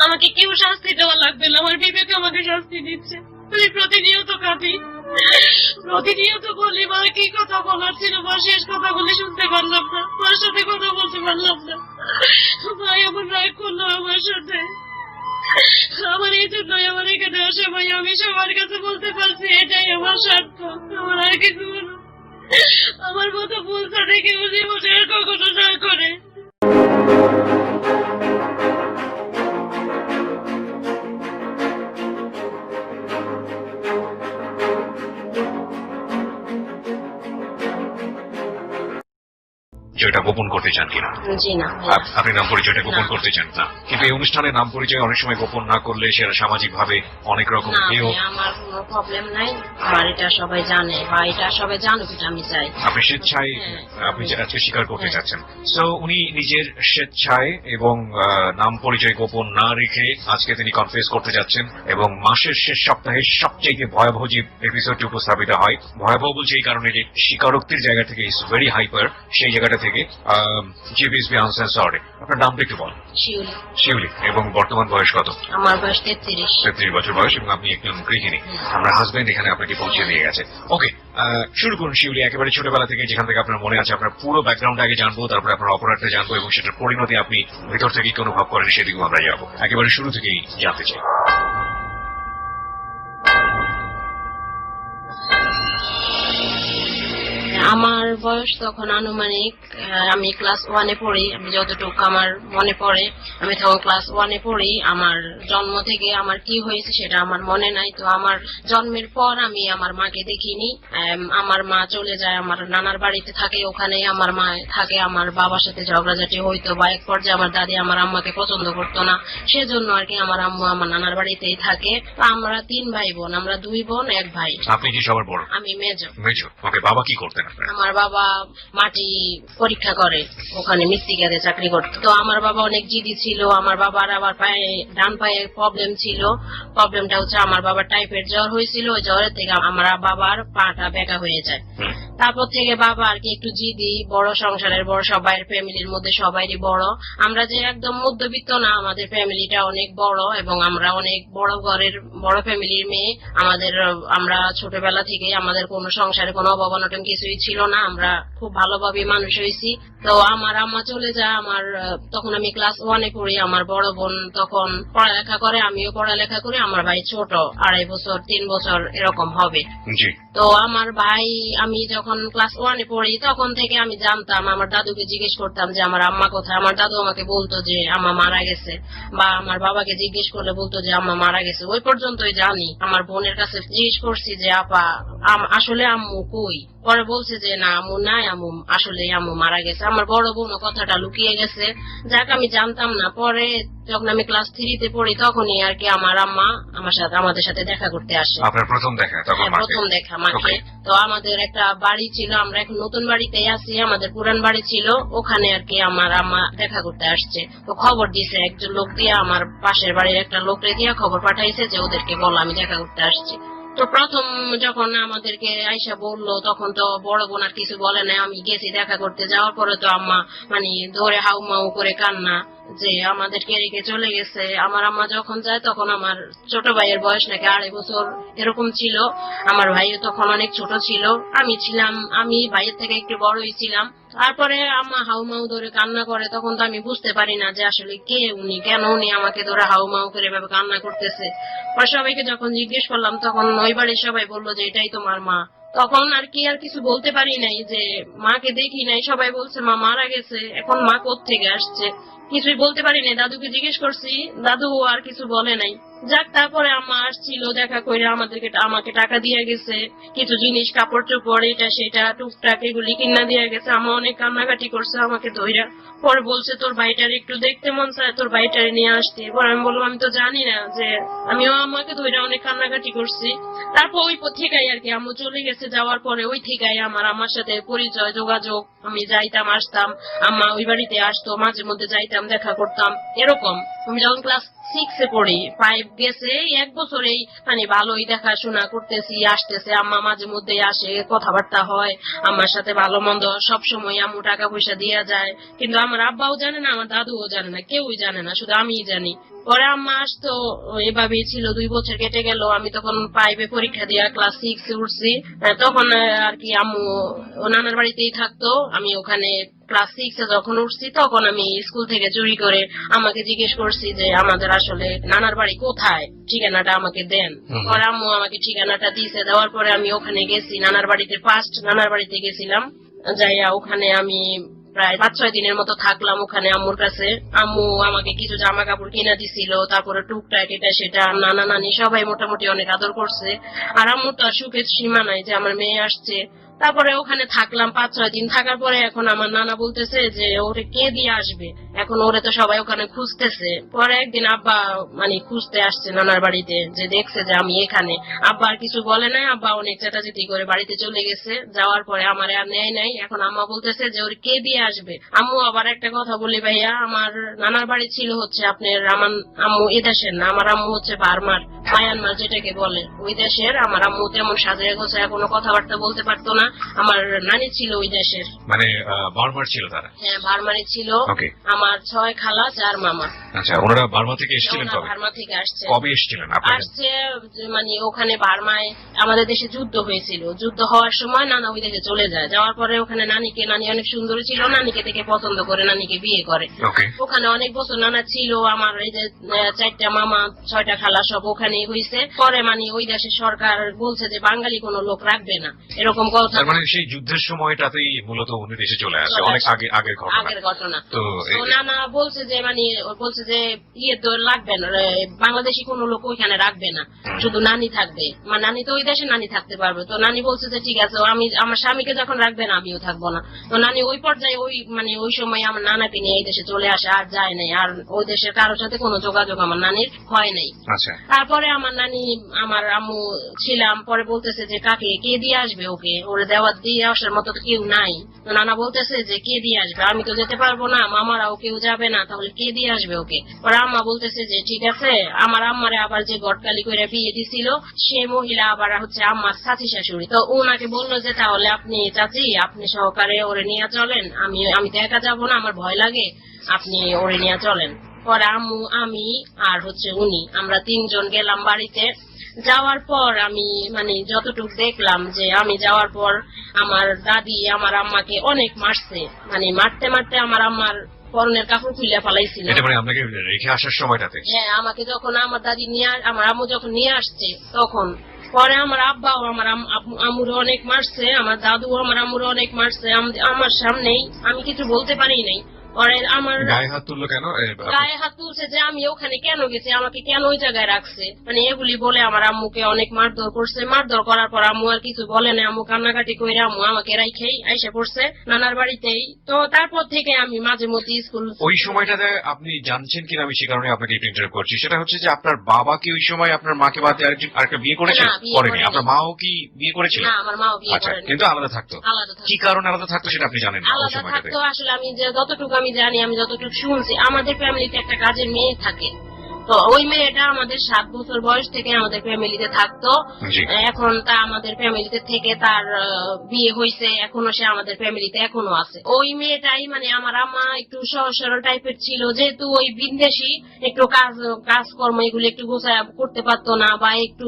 আমাকে কেউ শাস্তি দেওয়া লাগবে না, আমার বিবেক আমাকে শাস্তি দিচ্ছে। আমি প্রতিনিয়ত কাঁদি, প্রতিনিয়ত বলি মা কি কথা বলার ছিল, মা শেষ কথাগুলি শুনতে পারলাম না, মার সাথে কথা বলতে পারলাম না। ভাই আমার রাগ করলো আমার সাথে, আমার এই জন্যই আমার এখানে আসে ভাই। আমি সবার কাছে বলতে পারছি এটাই আমার স্বার্থ, আমার আর কিছু না। আমার মতো ভুল ছাড়ে কেউ জীবনে আর কখনো না করে। যেটা গোপন করতে চান কিনা? জি না, আপনি নাম পরিচয়টা গোপন করতে চান না, কিন্তু এই অনুষ্ঠানে নাম পরিচয় অনেক সময় গোপন না করলে সেটা সামাজিক ভাবে অনেক রকম আমার কোনো প্রবলেম নাই, আর এটা সবাই জানে বা এটা সবাই জানুক, এটা আমি চাই। আপনি স্বেচ্ছায় আপনি আজকে স্বীকার করতে চাচ্ছেন। সো উনি নিজের স্বেচ্ছায় এবং নাম পরিচয় গোপন না রেখে আজকে তিনি কনফেস করতে যাচ্ছেন, এবং মাসের শেষ সপ্তাহে সবচেয়ে ভয়াবহ যে এপিসোডটি উপস্থাপিত হয়, ভয়াবহ বলছে এই কারণে যে স্বীকারোক্তির জায়গা থেকে ইজ ভেরি হাইপার, সেই জায়গাটা থেকে আপনার নামটা একটু বল। শিউলি। এবং বর্তমান বয়স কত? আমার বয়স 33 বছর বয়স, এবং আপনি একজন গৃহিণী। আপনার হাজবেন্ড এখানে আপনাকে পৌঁছে দিয়ে গেছে। ওকে, শুরু করুন শিউলি, একেবারে ছোটবেলা থেকে যেখান থেকে আপনার মনে আছে আপনার পুরো ব্যাকগ্রাউন্ড আগে জানবো, তারপরে আপনার অপরাধটা জানবো, এবং সেটার পরিণতি আপনি ভেতর থেকে কি অনুভব করেন সেদিকেও আমরা যাবো। একেবারে শুরু থেকেই জানতে চাই। আমার বয়স তখন আনুমানিক, আমি ক্লাস 1-এ পড়ি। আমি যতটুকু আমার মনে পড়ে, আমি তখন ক্লাস 1-এ পড়ি। আমার জন্ম থেকে আমার কি হয়েছে সেটা আমার মনে নাই। তো আমার জন্মের পর আমি আমার মাকে দেখিনি। আমার মা চলে যায়, আমার নানার বাড়িতে থাকে, ওখানেই আমার মা থাকে। আমার বাবার সাথে ঝগড়াঝাটি হইতো, বা এক পর্যায়ে আমার দাদি আমার আম্মাকে পছন্দ করতো না, সেজন্য আর কি আমার আম্মু আমার নানার বাড়িতেই থাকে। তো আমরা 3 ভাই বোন, আমরা 2 বোন 1 ভাই। আপনি কি সবার বড়? আমি মেজো। ওকে, বাবা কি করতেন? আমার বাবা মাটি পরীক্ষা করে, ওখানে মৃত্তিকাতে চাকরি করত। তো আমার বাবা অনেক জিদি ছিল। আমার বাবার আবার ডান পায়ে প্রবলেম ছিল। প্রবলেমটা হচ্ছে আমার বাবার টাইফয়েড জ্বর হয়েছিল, ওই জ্বরের থেকে আমার বাবার পাটা বেঁকা হয়ে যায়। তারপর থেকে বাবা আর কি একটু জিদি, বড় সংসারের বড়, সবাই ফ্যামিলির মধ্যে সবাইরই বড়। আমরা যে একদম মধ্যবিত্ত না, আমাদের ফ্যামিলিটা অনেক বড়, এবং আমরা অনেক বড় ঘরের বড় ফ্যামিলির মেয়ে। আমরা ছোটবেলা থেকে আমাদের কোনো সংসারে কোনো অভাব অনটন কিছুই ছিল না, আমরা খুব ভালোভাবে মানুষ হয়েছি। তো আমার আম্মা চলে যায়, তখন আমি ক্লাস 1-এ পড়ি। আমার বড় বোন তখন পড়ালেখা করে, আমিও পড়ালেখা করি। আমার ভাই ছোট, 2.5 বছর 3 বছর এরকম হবে। তো আমার ভাই, আমি যখন ক্লাস 1-এ পড়ি তখন থেকে আমি জানতাম, আমার দাদুকে জিজ্ঞেস করতাম যে আমার আম্মা কোথায়। আমার দাদু আমাকে বলতো যে আম্মা মারা গেছে, বা আমার বাবাকে জিজ্ঞেস করলে বলতো যে আম্মা মারা গেছে। ওই পর্যন্তই জানি। আমার বোনের কাছে জিজ্ঞেস করছি যে আপা আসলে আম্মু কই, পরে বলছে যে না আম্মু নাই, আম্মু আসলে আম্মু মারা গেছে। আমার বড় বোন কথাটা লুকিয়ে গেছে, যাক আমি জানতাম না। পরে যখন আমি ক্লাস 3-তে পড়ি তখনই আর কি আমার আম্মা আমাদের সাথে দেখা করতে আসে। আপনার প্রথম দেখা? প্রথম দেখা মাকে। তো আমাদের একটা বাড়ি ছিল, আমরা এখন নতুন বাড়িতেই আছি, আমাদের পুরান বাড়ি ছিল, ওখানে আর কি আমার আম্মা দেখা করতে আসছে। তো খবর দিয়েছে একজন লোক দিয়ে, আমার পাশের বাড়ির একটা লোকরে দিয়ে খবর পাঠাইছে যে ওদেরকে বলো আমি দেখা করতে আসছি। তো প্রথম যখন আমাদেরকে আইসা বললো তখন তো বড় বোন আর কিছু বলে না, আমি গেছি দেখা করতে। যাওয়ার পরে তো আম্মা ধরে হাউ মাউ করে কান্না যে আমাদেরকে রেখে চলে গেছে। আমার আম্মা যখন যায় তখন আমার ছোট ভাইয়ের বয়স নাকি 2.5 বছর এরকম ছিল। আমার ভাইও তখন অনেক ছোট ছিল, আমি ভাইয়ের থেকে একটু বড়ই ছিলাম। তারপরে আম্মা হাউ মাউ ধরে কান্না করে, তখন তো আমি বুঝতে পারি না যে আসলে কে উনি, কেন উনি আমাকে ধরে হাউ মাউ করে এভাবে কান্না করতেছে। পরে সবাইকে যখন জিজ্ঞেস করলাম তখন ওই বাড়ির সবাই বললো যে এটাই তোমার মা। তখন আর কিছু বলতে পারি নাই, যে মাকে দেখি নাই, সবাই বলছে মা মারা গেছে, এখন মা কোত্থেকে আসছে কিছুই বলতে পারি নাই। দাদুকে জিজ্ঞেস করছি, দাদু আর কিছু বলে নাই। যাক, তারপরে আম্মা আসছিল, দেখা করে আমাকে টাকা দিয়ে গেছে, কিছু জিনিস কাপড় চোপড় এটা সেটা টুকটাক এগুলি কিনা দিয়ে গেছে। আম্মা অনেক কান্নাকাটি করছে আমাকে ধইরা। পরে বলছে তোর ভাইটার একটু দেখতে মন চায়, তোর ভাইটারে নিয়ে আসতে। পরে আমি বললাম আমি তো জানি না, যে আমিও আম্মাকে ধইরা অনেক কান্নাকাটি করছি। তারপর ওই থেকেই আর কি আম্মু চলে গেছে। যাওয়ার পরে ওই থেকেই আমার সাথে পরিচয় যোগাযোগ, আমি যাইতাম আসতাম, আম্মা ওই বাড়িতে আসতো, মাঝে মধ্যে যাইতাম দেখা করতাম এরকম। আমি যখন ক্লাস 6 এ পড়ি, 5 গেছে, এই 1 বছরেই মানে ভালোই দেখাশোনা করতেছি, আসতেছে, আম্মা মাঝে মধ্যে আসে, কথাবার্তা হয় আমার সাথে, ভালো মন্দ সব সময় আম্মু টাকা পয়সা দিয়ে যায়, কিন্তু আমার আব্বাও জানে না, আমার দাদুও জানে না, কেউই জানে না, শুধু আমিই জানি। পরে আম্মা আসতো, এভাবেই ছিল, 2 বছর কেটে গেল। আমি তখন 5 এ পরীক্ষা দিয়া ক্লাস 6 এ উঠছি। তখন আর কি আম্মু ও নানার বাড়িতেই থাকতো। আমি ওখানে ক্লাস 6 এ যখন উঠছি তখন আমি স্কুল থেকে চুরি করে আমাকে জিজ্ঞেস করছি যে আমাদের আসলে নানার বাড়ি কোথায়, ঠিকানাটা আমাকে দেন। পরে আম্মু আমাকে ঠিকানাটা দিয়েছে, দেওয়ার পরে আমি ওখানে গেছি, নানার বাড়িতে, ফার্স্ট নানার বাড়িতে গেছিলাম। যাইয়া ওখানে আমি প্রায় 5-6 দিনের মতো থাকলাম ওখানে আম্মুর কাছে। আম্মু আমাকে কিছু জামা কাপড় কিনা দিছিল, তারপরে টুকটাক এটা সেটা, নানা নানি সবাই মোটামুটি অনেক আদর করছে। আর আম্মুর তো আর সুখের সীমা নাই যে আমার মেয়ে আসছে। তারপরে ওখানে থাকলাম 5-6 দিন, থাকার পরে এখন আমার নানা বলতেছে যে ওরে কে দিয়ে আসবে, এখন ওরে তো সবাই ওখানে খুঁজতেছে। পরে একদিন আব্বা মানে খুঁজতে আসছে নানার বাড়িতে, যে দেখছে যে আমি এখানে। আব্বা আর কিছু বলে নাই, আব্বা অনেক চেটাচেটি করে বাড়িতে চলে গেছে। যাওয়ার পরে আমারে আর নেয় নাই। এখন আম্মা বলতেছে যে ওরে কে দিয়ে আসবে। আম্মু আবার একটা কথা বলি ভাইয়া, আমার নানার বাড়ি ছিল হচ্ছে আপনার, আমার আম্মু এ দেশের না, আমার আম্মু হচ্ছে বার্মার, মায়ানমার যেটাকে বলে, ওই দেশের। আমার আম্মু তেমন সাজায় গোছায় কোনো কথাবার্তা বলতে পারতো না। আমার নানি ছিল ওই দেশের, মানে বার্মার ছিল তারা? হ্যাঁ, বার্মারই ছিল। ওকে। আমার 6 খালা 4 মামা। আচ্ছা, ওনারা বার্মা থেকে এসেছিলেন কবে? বার্মা থেকে আসছে। কবে এসেছিলেন আপনারা? আসছে মানে ওখানে বার্মায় আমাদের দেশে যুদ্ধ হয়েছিল, যুদ্ধ হওয়ার সময় নানা ওই দেশে চলে যায়। যাওয়ার পরে ওখানে নানিকে, নানি অনেক সুন্দরী ছিল, নানিকে থেকে পছন্দ করে নানিকে বিয়ে করে। ওকে। ওখানে অনেক বছর নানা ছিল। আমার এই যে 4টা মামা 6টা খালা সব ওখানেই হয়েছে। পরে মানে ওই দেশের সরকার বলছে যে বাঙালি কোনো লোক রাখবে না, এরকম কথা। তার মানে সেই যুদ্ধের সময়টাতেই মূলত উনি দেশে চলে আসে, অনেক আগের ঘটনা। তো নানা বলছে যে মানে বলছে যে ইয়ে তো লাগবে না, বাংলাদেশি কোনো লোক ওইখানে রাখবে না, শুধু নানি থাকবে। মানে নানি তো ওই দেশে, নানি থাকতে পারবে। তো নানি বলছে যে ঠিক আছে, আমি আমার স্বামীকে যখন রাখবে না আমিও থাকবো না। তো নানি ওই পর্যায়ে ওই মানে ওই সময় আমার নানাকে নিয়ে এই দেশে চলে আসে, আর যায় নাই। আর ওই দেশের কারোর সাথে কোনো যোগাযোগ আমার নানির হয় নাই। তারপরে আমার নানি, আমার আম্মু ছিলাম, পরে বলতেছে যে কাকে কে দিয়ে আসবে ওকে, ওরে দেওয়া দিয়ে আসার মতো তো কেউ নাই। তো নানা বলতেছে যে কে দিয়ে আসবে, আমি তো যেতে পারবো না, মামারাও কেউ যাবে না, তাহলে কে দিয়ে আসবে ওকে। পরে আম্মা বলতেছে যে ঠিক আছে। আমার আম্মারে আবার যে গটকালি করে বিয়ে দিছিল সে মহিলা আবার হচ্ছে আম্মার চাচি শাশুড়ি। তো ওনাকে বললো যে তাহলে আপনি চাচি, আপনি সহকারে ওরে নিয়ে চলেন, আমি তো একা যাবো না, আমার ভয় লাগে, আপনি ওরে নিয়ে চলেন। পরে আম্মু, আমি আর হচ্ছে উনি, আমরা 3 জন গেলাম বাড়িতে। যাওয়ার পর আমি মানে যতটুকু দেখলাম, যে আমি যাওয়ার পর আমার দাদি আমার আম্মাকে অনেক মারছে, মানে মারতে মারতে আমার আম্মার পরনের কাপড় খুলে ফেলাইছিল। আপনাকে রেখে আসার সময়টাতে? হ্যাঁ, আমাকে যখন আমার দাদি নিয়ে, আমার আম্মু যখন নিয়ে আসছে তখন। পরে আমার আব্বাও আমার আম্মুরে অনেক মারছে, আমার দাদু আমার আম্মুরে অনেক মারছে আমার সামনেই, আমি কিছু বলতে পারি নাই। পরে আমার গায়ে হাত তুললো কেন? গায়ে হাত তুলছে যে আমি ওখানে কেন গেছি, আমাকে কেন ওই জায়গায় রাখছে, মানে এগুলি বলে আমার আম্মুকে অনেক মারধর করছে। মারধর করার পর আম্মু আর কিছু বলে না, আম্মু কান্নাকাটি করে আম্মু আমাকে রাইখেই আইসা পড়ছে নানার বাড়িতেই। তো তারপর থেকে আমি মাঝে মধ্যে স্কুল। ওই সময়টাতে আপনি জানছেন কিনা, আমি সে কারণে আপনাকে ইন্টারভিউ করছি, সেটা হচ্ছে যে আপনার বাবা কি ওই সময় আপনার মাকে বাদ দিয়ে আরেকটা বিয়ে করেছেন? করেনি। আপনার মাও কি বিয়ে করেছিল? না, আমার মাও বিয়ে করেনি। কিন্তু আলাদা থাকতো। কি কারণে আলাদা থাকতো সেটা আপনি জানেন? আলাদা থাকতো আসলে আমি যতটুকু আমি জানি, আমি যতটুকু শুনছি, আমাদের ফ্যামিলিতে একটা কাজের মেয়ে থাকে। তো ওই মেয়েটা আমাদের 7 বছর বয়স থেকে আমাদের ফ্যামিলিতে থাকতো। এখন তা আমাদের ফ্যামিলিতে থেকে তার বিয়ে হয়েছে, এখনো সে আমাদের ফ্যামিলিতে এখনো আছে। ওই মেয়েটাই মানে আমার আম্মা একটু সহজ সরল টাইপের ছিল, যেহেতু ওই বিদেশি একটু কাজকর্ম এগুলো একটু গোছায় করতে পারতো না, বা একটু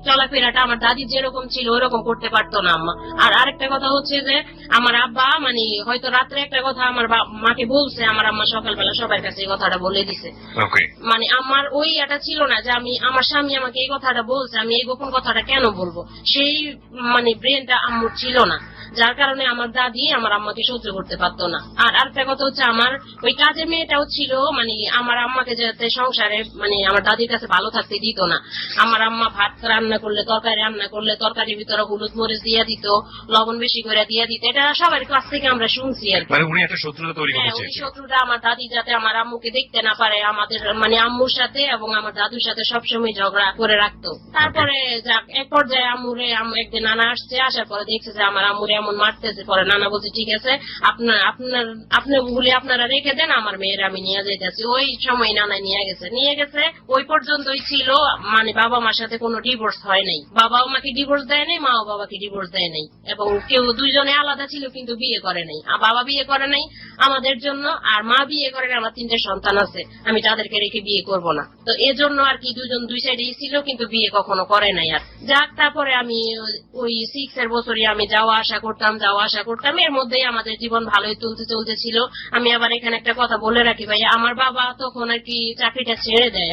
চলাফেরাটা আমার দাদি যেরকম ছিল ওইরকম করতে পারতো না আম্মা। আর আরেকটা কথা হচ্ছে যে আমার আব্বা মানে হয়তো রাত্রে একটা কথা আমার মাকে বলছে, আমার আম্মা সকালবেলা সবার কাছে এই কথাটা বলে দিছে। মানে আমার ওই এটা ছিল না যে আমি, আমার স্বামী আমাকে এই কথাটা বলছে, আমি এই গোপন কথাটা কেন বলবো, সেই মানে ব্রেনটা আম্মুর ছিল না, যার কারণে আমার দাদি আমার আম্মাকে সহ্য করতে পারতো না। আর আরেকটা কথা হচ্ছে আমার ওই কাজের মেয়েটাও ছিল, মানে আমার আম্মাকে যাতে সংসারে মানে আমার দাদির কাছে ভালো থাকতে দিত না। আমার আম্মা ভাত রান্না করলে, তরকারি রান্না করলে তরকারির ভিতরে হলুদ মরিচ দিয়ে দিত, লবণ বেশি করে দিয়ে দিত। এটা সবার কাছ থেকে আমরা শুনছি আর কি। উনি একটা শত্রুতা তৈরি করেছে। ওই শত্রুটা আমার দাদি যাতে আমার আম্মুকে দেখতে না পারে, আমাদের মানে আম্মুর সাথে এবং আমার দাদুর সাথে সবসময় ঝগড়া করে রাখতো। তারপরে যাক, এক পর্যায়ে আম্মু একদিন নানা আসছে, আসার পরে দেখছে যে আমার আম্মুরে এমন মারতেছে। পরে নানা বলছে ঠিক আছে আপনি ভুলে আপনারা রেখে দেন, আমার মেয়ের আমি নিয়ে যাইতেছি। ওই সময় নানা নিয়ে গেছে ওই পর্যন্তই ছিল। মানে বাবা মার সাথে কোনো ডিভোর্স হয় নাই, বাবাও মাকে ডিভোর্স দেয় নাই, মাও বাবাকে ডিভোর্স দেয় নাই, এবং কেউ দুইজনে আলাদা ছিল কিন্তু বিয়ে করে নাই। বাবা বিয়ে করে নাই আমাদের জন্য, আর মা বিয়ে করে নাই। আমার 3টে সন্তান আছে, আমি তাদেরকে রেখে বিয়ে করব না। তো এজন্য আর কি দুজন দুই সাইডেই ছিল, কিন্তু বিয়ে কখনো করে নাই। আর যাক, তারপরে আমি ওই 6 এর বছরই আমি যাওয়া আসা করতাম। এর মধ্যেই আমাদের জীবন ভালোই চলতেছিল। আমি আবার এখানে একটা কথা বলে রাখি ভাই, আমার বাবা তখন আর কি চাকরিটা ছেড়ে দেয়।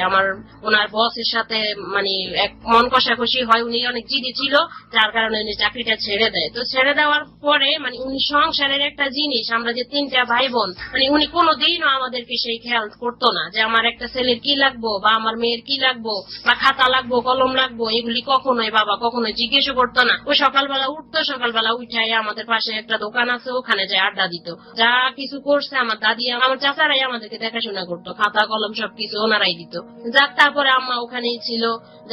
ওনার বসের সাথে মানে এক মন কষাকষি হয়, উনি অনেক জিদি ছিল, যার কারণে উনি চাকরিটা ছেড়ে দেয়। তো ছেড়ে দেওয়ার পরে মানে উনি সংসারের একটা জিনিস, আমরা যে 3টা ভাই বোন, মানে উনি কোনোদিনও আমাদেরকে সেই খেয়াল করতো না যে আমার একটা ছেলের কি লাগবো বা আমার মেয়ের কি লাগবো বা খাতা লাগবো কলম লাগবো, এগুলি কখনোই বাবা কখনোই জিজ্ঞেসও করতো না। ও সকালবেলা উঠতো, সকালবেলা উঠাই আমাদের পাশে একটা দোকান আছে, ওখানে যায় আড্ডা দিত। যা কিছু করছে আমার দাদি আমার চাচারাই আমাদেরকে দেখাশোনা করতো, খাতা কলম সবকিছু ওনারাই দিত। যাক, তারপরে আম্মা ওখানেই ছিল।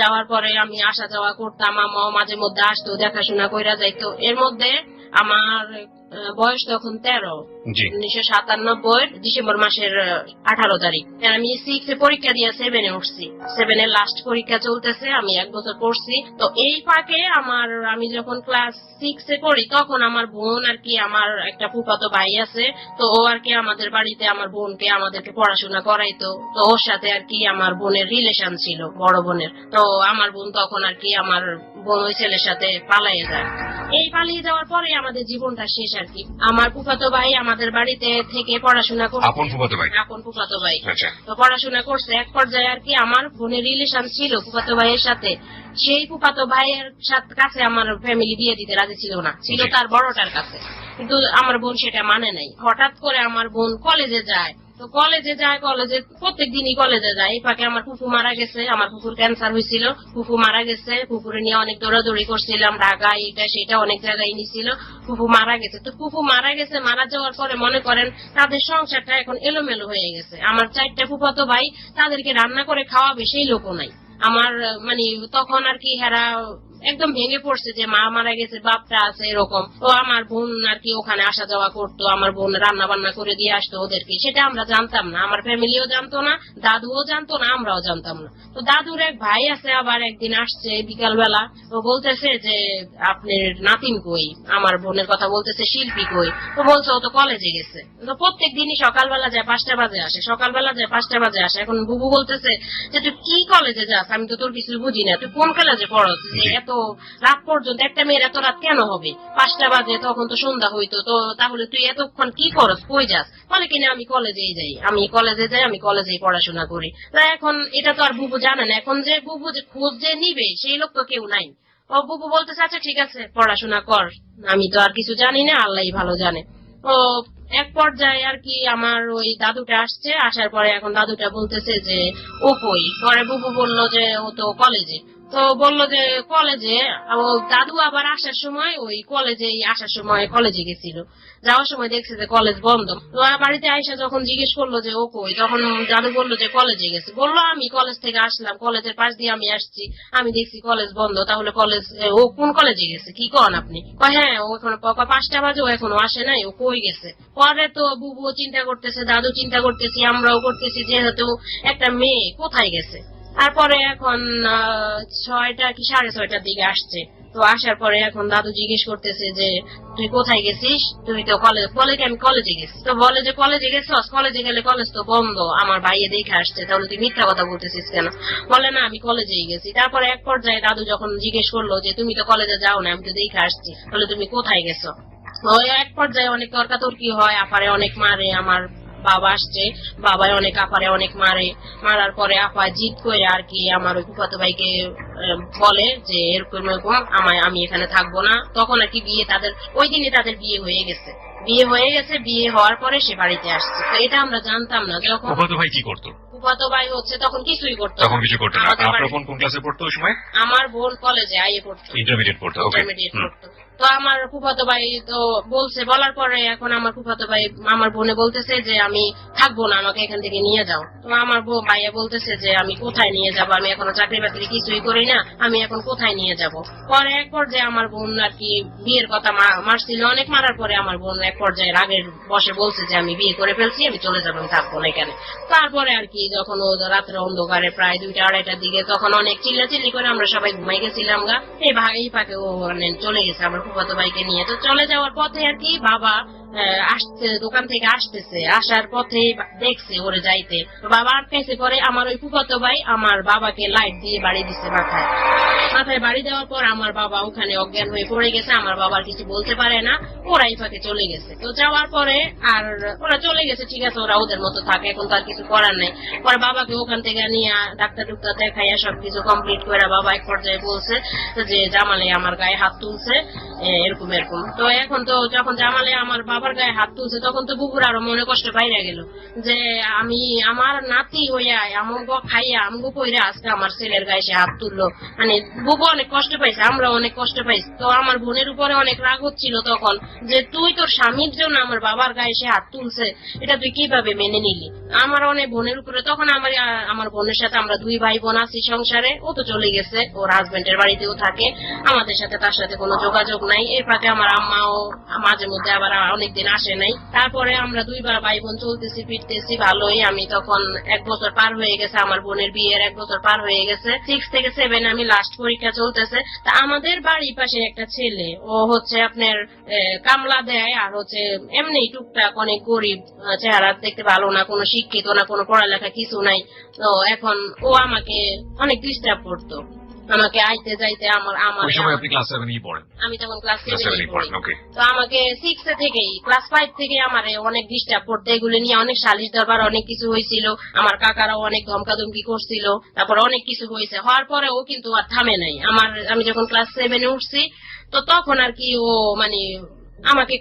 যাওয়ার পরে আমি আসা যাওয়া করতাম, আম্মাও মাঝে মধ্যে আসতো, দেখাশোনা কইরা যাইতো। এর মধ্যে আমার বয়স তখন 13, 1997 ডিসেম্বর মাসের 18 তারিখ। আমি 6 এ পরীক্ষা দিয়ে 7 এ উঠছি। 7 এর লাস্ট পরীক্ষা চলতেছে, আমি 1 বছর পড়ছি। তো এই ফাঁকে আমি যখন ক্লাস 6 এ পড়ি, তখন আমার বোন আর কি, আমার একটা ফুফাতো ভাই আছে, তো ও আর কি আমাদের বাড়িতে আমার বোনকে আমাদেরকে পড়াশোনা করাইতো। তো ওর সাথে আর কি আমার বোনের রিলেশন ছিল, বড় বোনের। তো আমার বোন তখন আর কি আমার বোন ওই ছেলের সাথে পালিয়ে যায়। এই পালিয়ে যাওয়ার পরে আমাদের জীবনটা শেষ আর কি। আমার ফুফাতো ভাই আমাদের বাড়িতে থেকে পড়াশোনা করছে। আপন ফুফাতো ভাই। আচ্ছা। তো পড়াশোনা করছে। এক পর্যায়ে আর কি আমার বোনের রিলেশন ছিল ফুফাতো ভাইয়ের সাথে। সেই ফুফাতো ভাইয়ের কাছে আমার ফ্যামিলি বিয়ে দিতে রাজি ছিল না, ছিল তার বড়টার কাছে। কিন্তু আমার বোন সেটা মানে নাই। হঠাৎ করে আমার বোন কলেজে যায়, কলেজে প্রত্যেক দিনই কলেজে যায়। এই ফাঁকে আমার ফুফু মারা গেছে, আমার ফুফুর ক্যান্সার হয়েছিল, ফুফু মারা গেছে। ফুফুরে নিয়ে অনেক দৌড়াদৌড়ি করছিলাম, ঢাকা এটা সেটা অনেক জায়গায় নিছিল। ফুফু মারা গেছে। তো ফুফু মারা যাওয়ার পরে মনে করেন তাদের সংসারটা এখন এলোমেলো হয়ে গেছে। আমার 4টা ফুফাতো ভাই, তাদেরকে রান্না করে খাওয়াবে সেই লোকও নাই। আমার মানে তখন আর কি হেরা একদম ভেঙে পড়ছে যে মা মারা গেছে, বাপটা আছে এরকম। তো আমার বোন আর কি ওখানে আসা যাওয়া করতো, আমার বোন রান্না বান্না করে দিয়ে আসতো ওদেরকে। সেটা আমরা জানতাম না, আমার ফ্যামিলিও জানতো না, দাদুও জানতো না, আমরাও জানতাম না। তো দাদুর এক ভাই আছে, আবার একদিন আসছে বিকাল বেলা, ও বলতেছে যে আপনার নাতিন কই, আমার বোনের কথা বলতেছে, শিল্পী কই। তো বলছে ও তো কলেজে গেছে। তো প্রত্যেক দিনই সকালবেলা যায় 5টা বাজে আসে। এখন বুবু বলতেছে যে তুই কি কলেজে যাস, আমি তো তোর কিছু বুঝি না, তুই কোন কলেজে পড়স, এত রাত পর্যন্ত একটা মেয়ের এত রাত কেন হবে? 5টা বাজে, তখন তো সন্ধ্যা হইতো। তো তাহলে তুই এতক্ষণ কি করস, কই যাস? বলে কিনা আমি কলেজেই যাই, আমি কলেজেই পড়াশোনা করি। তা এখন এটা তো আর বুবু জানে না। এখন যে বুবু যে খোঁজ যে নিবে সেই লোক তো কেউ নাই। ও বুবু বলতেছে আচ্ছা ঠিক আছে পড়াশোনা কর, আমি তো আর কিছু জানি না, আল্লাহই ভালো জানে। তো এক পর্যায়ে আর কি আমার ওই দাদুটা আসছে, আসার পরে এখন দাদুটা বলতেছে যে ও কই। পরে বুবু বললো যে ও তো কলেজে। তো বললো যে কলেজে, দাদু আবার আসার সময় কলেজে গেছিল। যাওয়ার সময় দেখছে যে কলেজ বন্ধ। তো বাড়িতে আইসা যখন জিজ্ঞেস করলো যে ও কই, তখন দাদু বললো যে কলেজে গেছে। বললো আমি কলেজ থেকে আসলাম, কলেজের পাশ দিয়ে আমি আসছি, আমি দেখছি কলেজ বন্ধ। তাহলে ও কোন কলেজে গেছে কি কন আপনি? হ্যাঁ, ও এখন 5টা বাজে, ও এখনো আসে নাই, ও কই গেছে? পরে তো বুবুও চিন্তা করতেছে, দাদু চিন্তা করতেছি, আমরাও করতেছি, যেহেতু একটা মেয়ে কোথায় গেছে। তারপরে এখন 6টা কি 6:30টার দিকে আসছে। তো আসার পরে এখন দাদু জিজ্ঞেস করতেছে যে তুই কোথায় গেছিস? তুই তো আমি কলেজে গেছি। তো বলে যে কলেজে গেছিস, কলেজে গেলে কলেজ তো বন্ধ, আমার ভাইয়ে দেখে আসছে, তাহলে তুই মিথ্যা কথা বলতেছিস কেন? বলে না আমি কলেজেই গেছি। তারপরে এক পর্যায়ে দাদু যখন জিজ্ঞেস করলো যে তুমি তো কলেজে যাও না, আমি তো দেখে আসছি, তাহলে তুমি কোথায় গেছো? এক পর্যায়ে অনেক তর্কাতর্কি হয়, আপারে অনেক মারে। আমার বাবা আসছে, বাবাই অনেক আপারে অনেক মারার পরে আপা জিদ করে আর কি আমার ওই ফুফাতো ভাইকে বলে যে এরকম আমি এখানে থাকবো না। তখন আর কি ওই দিনে তাদের বিয়ে হয়ে গেছে। বিয়ে হওয়ার পরে সে বাড়িতে আসছে। তো এটা আমরা জানতাম না। যখন ফুফাতো ভাই কি করতো? ফুফাতো ভাই হচ্ছে তখন কিছুই করতো না। আপনার বোন কোন ক্লাসে পড়তো ওই সময়? আমার বোন কলেজে আইএ পড়তো, ইন্টারমিডিয়েট পড়তো। তো আমার ফুফাতো ভাই তো বলছে, বলার পরে এখন আমার ফুফাতো ভাই আমার বোনে বলতেছে যে আমি থাকবো না, আমাকে এখান থেকে নিয়ে যাও। তো আমার ভাইয়া বলতেছে যে আমি কোথায় নিয়ে যাব, আমি এখনো চাকরি বাকরি কিছুই করি না, আমি এখন কোথায় নিয়ে যাব। পরে এক পর্যায়ে আমার বোন আর কি বিয়ের কথা মারছিল অনেক, মারার পরে আমার বোন এক পর্যায়ে রাগের বসে বলছে যে আমি বিয়ে করে ফেলছি, আমি চলে যাবো, আমি থাকবো না এখানে। তারপরে আর কি যখন ও রাত্রে অন্ধকারে প্রায় 2টা-2:30টার দিকে তখন অনেক চিল্লাচিল্লি করে আমরা সবাই ঘুমাই গেছিলাম গা, এই ফাঁকে ও চলে গেছে আমার ফুফাতো ভাইকে নিয়ে। তো চলে যাওয়ার পথে আর কি বাবা আসছে, দোকান থেকে আসতেছে, আসার পথে দেখছে ওরে যাইতে, তো বাবা আটকাইছে। পরে আমার ওই ফুফাতো ভাই আমার বাবাকে লাইট দিয়ে বাড়ি দিচ্ছে মাথায় বাড়ি দেওয়ার পর আমার বাবা ওখানে অজ্ঞান হয়ে পড়ে গেছে, আমার বাবার কিছু বলতে পারে না, ওরা এই ফাঁকে চলে গেছে। তো যাওয়ার পরে আর ওরা চলে গেছে, ঠিক আছে, ওরা ওদের মতো থাকে, এখন তার কিছু করার নেই। পরে বাবাকে ওখান থেকে নিয়ে ডাক্তার দেখাইয়া সবকিছু কমপ্লিট করে বাবা এক পর্যায়ে বলছে যে জামালে আমার গায়ে হাত তুলছে, এরকম এরকম। তো এখন তো যখন জামালে আমার বাবার গায়ে হাত তুলছে তখন তো বুবুর আরো মনে কষ্ট বাইরে গেল যে আমি আমার নাতি হইয়া আমগো খাইয়া আমগো কইরা আজকে আমার ছেলের গায়ে সে হাত তুললো। মানে বুবু অনেক কষ্ট পাইছে, আমরা অনেক কষ্ট পাইছি। তো আমার বোনের উপরে অনেক রাগ হচ্ছিল তখন যে তুই তোর স্বামীর জন্য আমার বাবার গায়ে সে হাত তুলছে, এটা তুই কিভাবে মেনে নিলি। আমার অনেক বোনের উপরে তখন আমার বোনের সাথে আমরা 2 ভাই বোন আছি সংসারে, ও তো চলে গেছে, ওর হাজবেন্ডের বাড়িতেও থাকে, আমাদের সাথে তার সাথে কোনো যোগাযোগ নাই। এর ফাঁকে আমার আম্মাও মাঝে মধ্যে আবার অনেকদিন আসে নাই। তারপরে আমরা 2 ভাই বোন চলতেছি ফিরতেছি ভালোই। আমি তখন 1 বছর পার হয়ে গেছে, আমার বোনের বিয়ের 1 বছর পার হয়ে গেছে, 6 থেকে 7 আমি লাস্ট পরীক্ষা চলতেছে। তা আমাদের বাড়ির পাশে একটা ছেলে, ও হচ্ছে আপনার কামলা দেয় আর হচ্ছে এমনি টুকটাক অনেক গরিব, চেহারা দেখতে ভালো না, কোনো শিক্ষিত না, কোনো পড়ালেখা কিছু নাই। তো এখন ও আমাকে অনেক ডিস্টার্ব করতো, আমাকে আইতে যাইতে আমার ওই সময় আপনি ক্লাস 7 পড়েন? আমি তখন ক্লাস 7 পড়েন। ওকে। তো আমাকে 6 থেকেই ক্লাস 5 থেকে আমারে অনেক ডিস্টার্ব করতে, এগুলো নিয়ে অনেক সালিশ দরবার অনেক কিছু হয়েছিল, আমার কাকারাও অনেক ধমকাধমকি করছিল, তারপর অনেক কিছু হয়েছে। হওয়ার পরে ও কিন্তু আর থামে নাই। আমি যখন ক্লাস 7 উঠছি তো তখন আর কি ও মানে আমাকে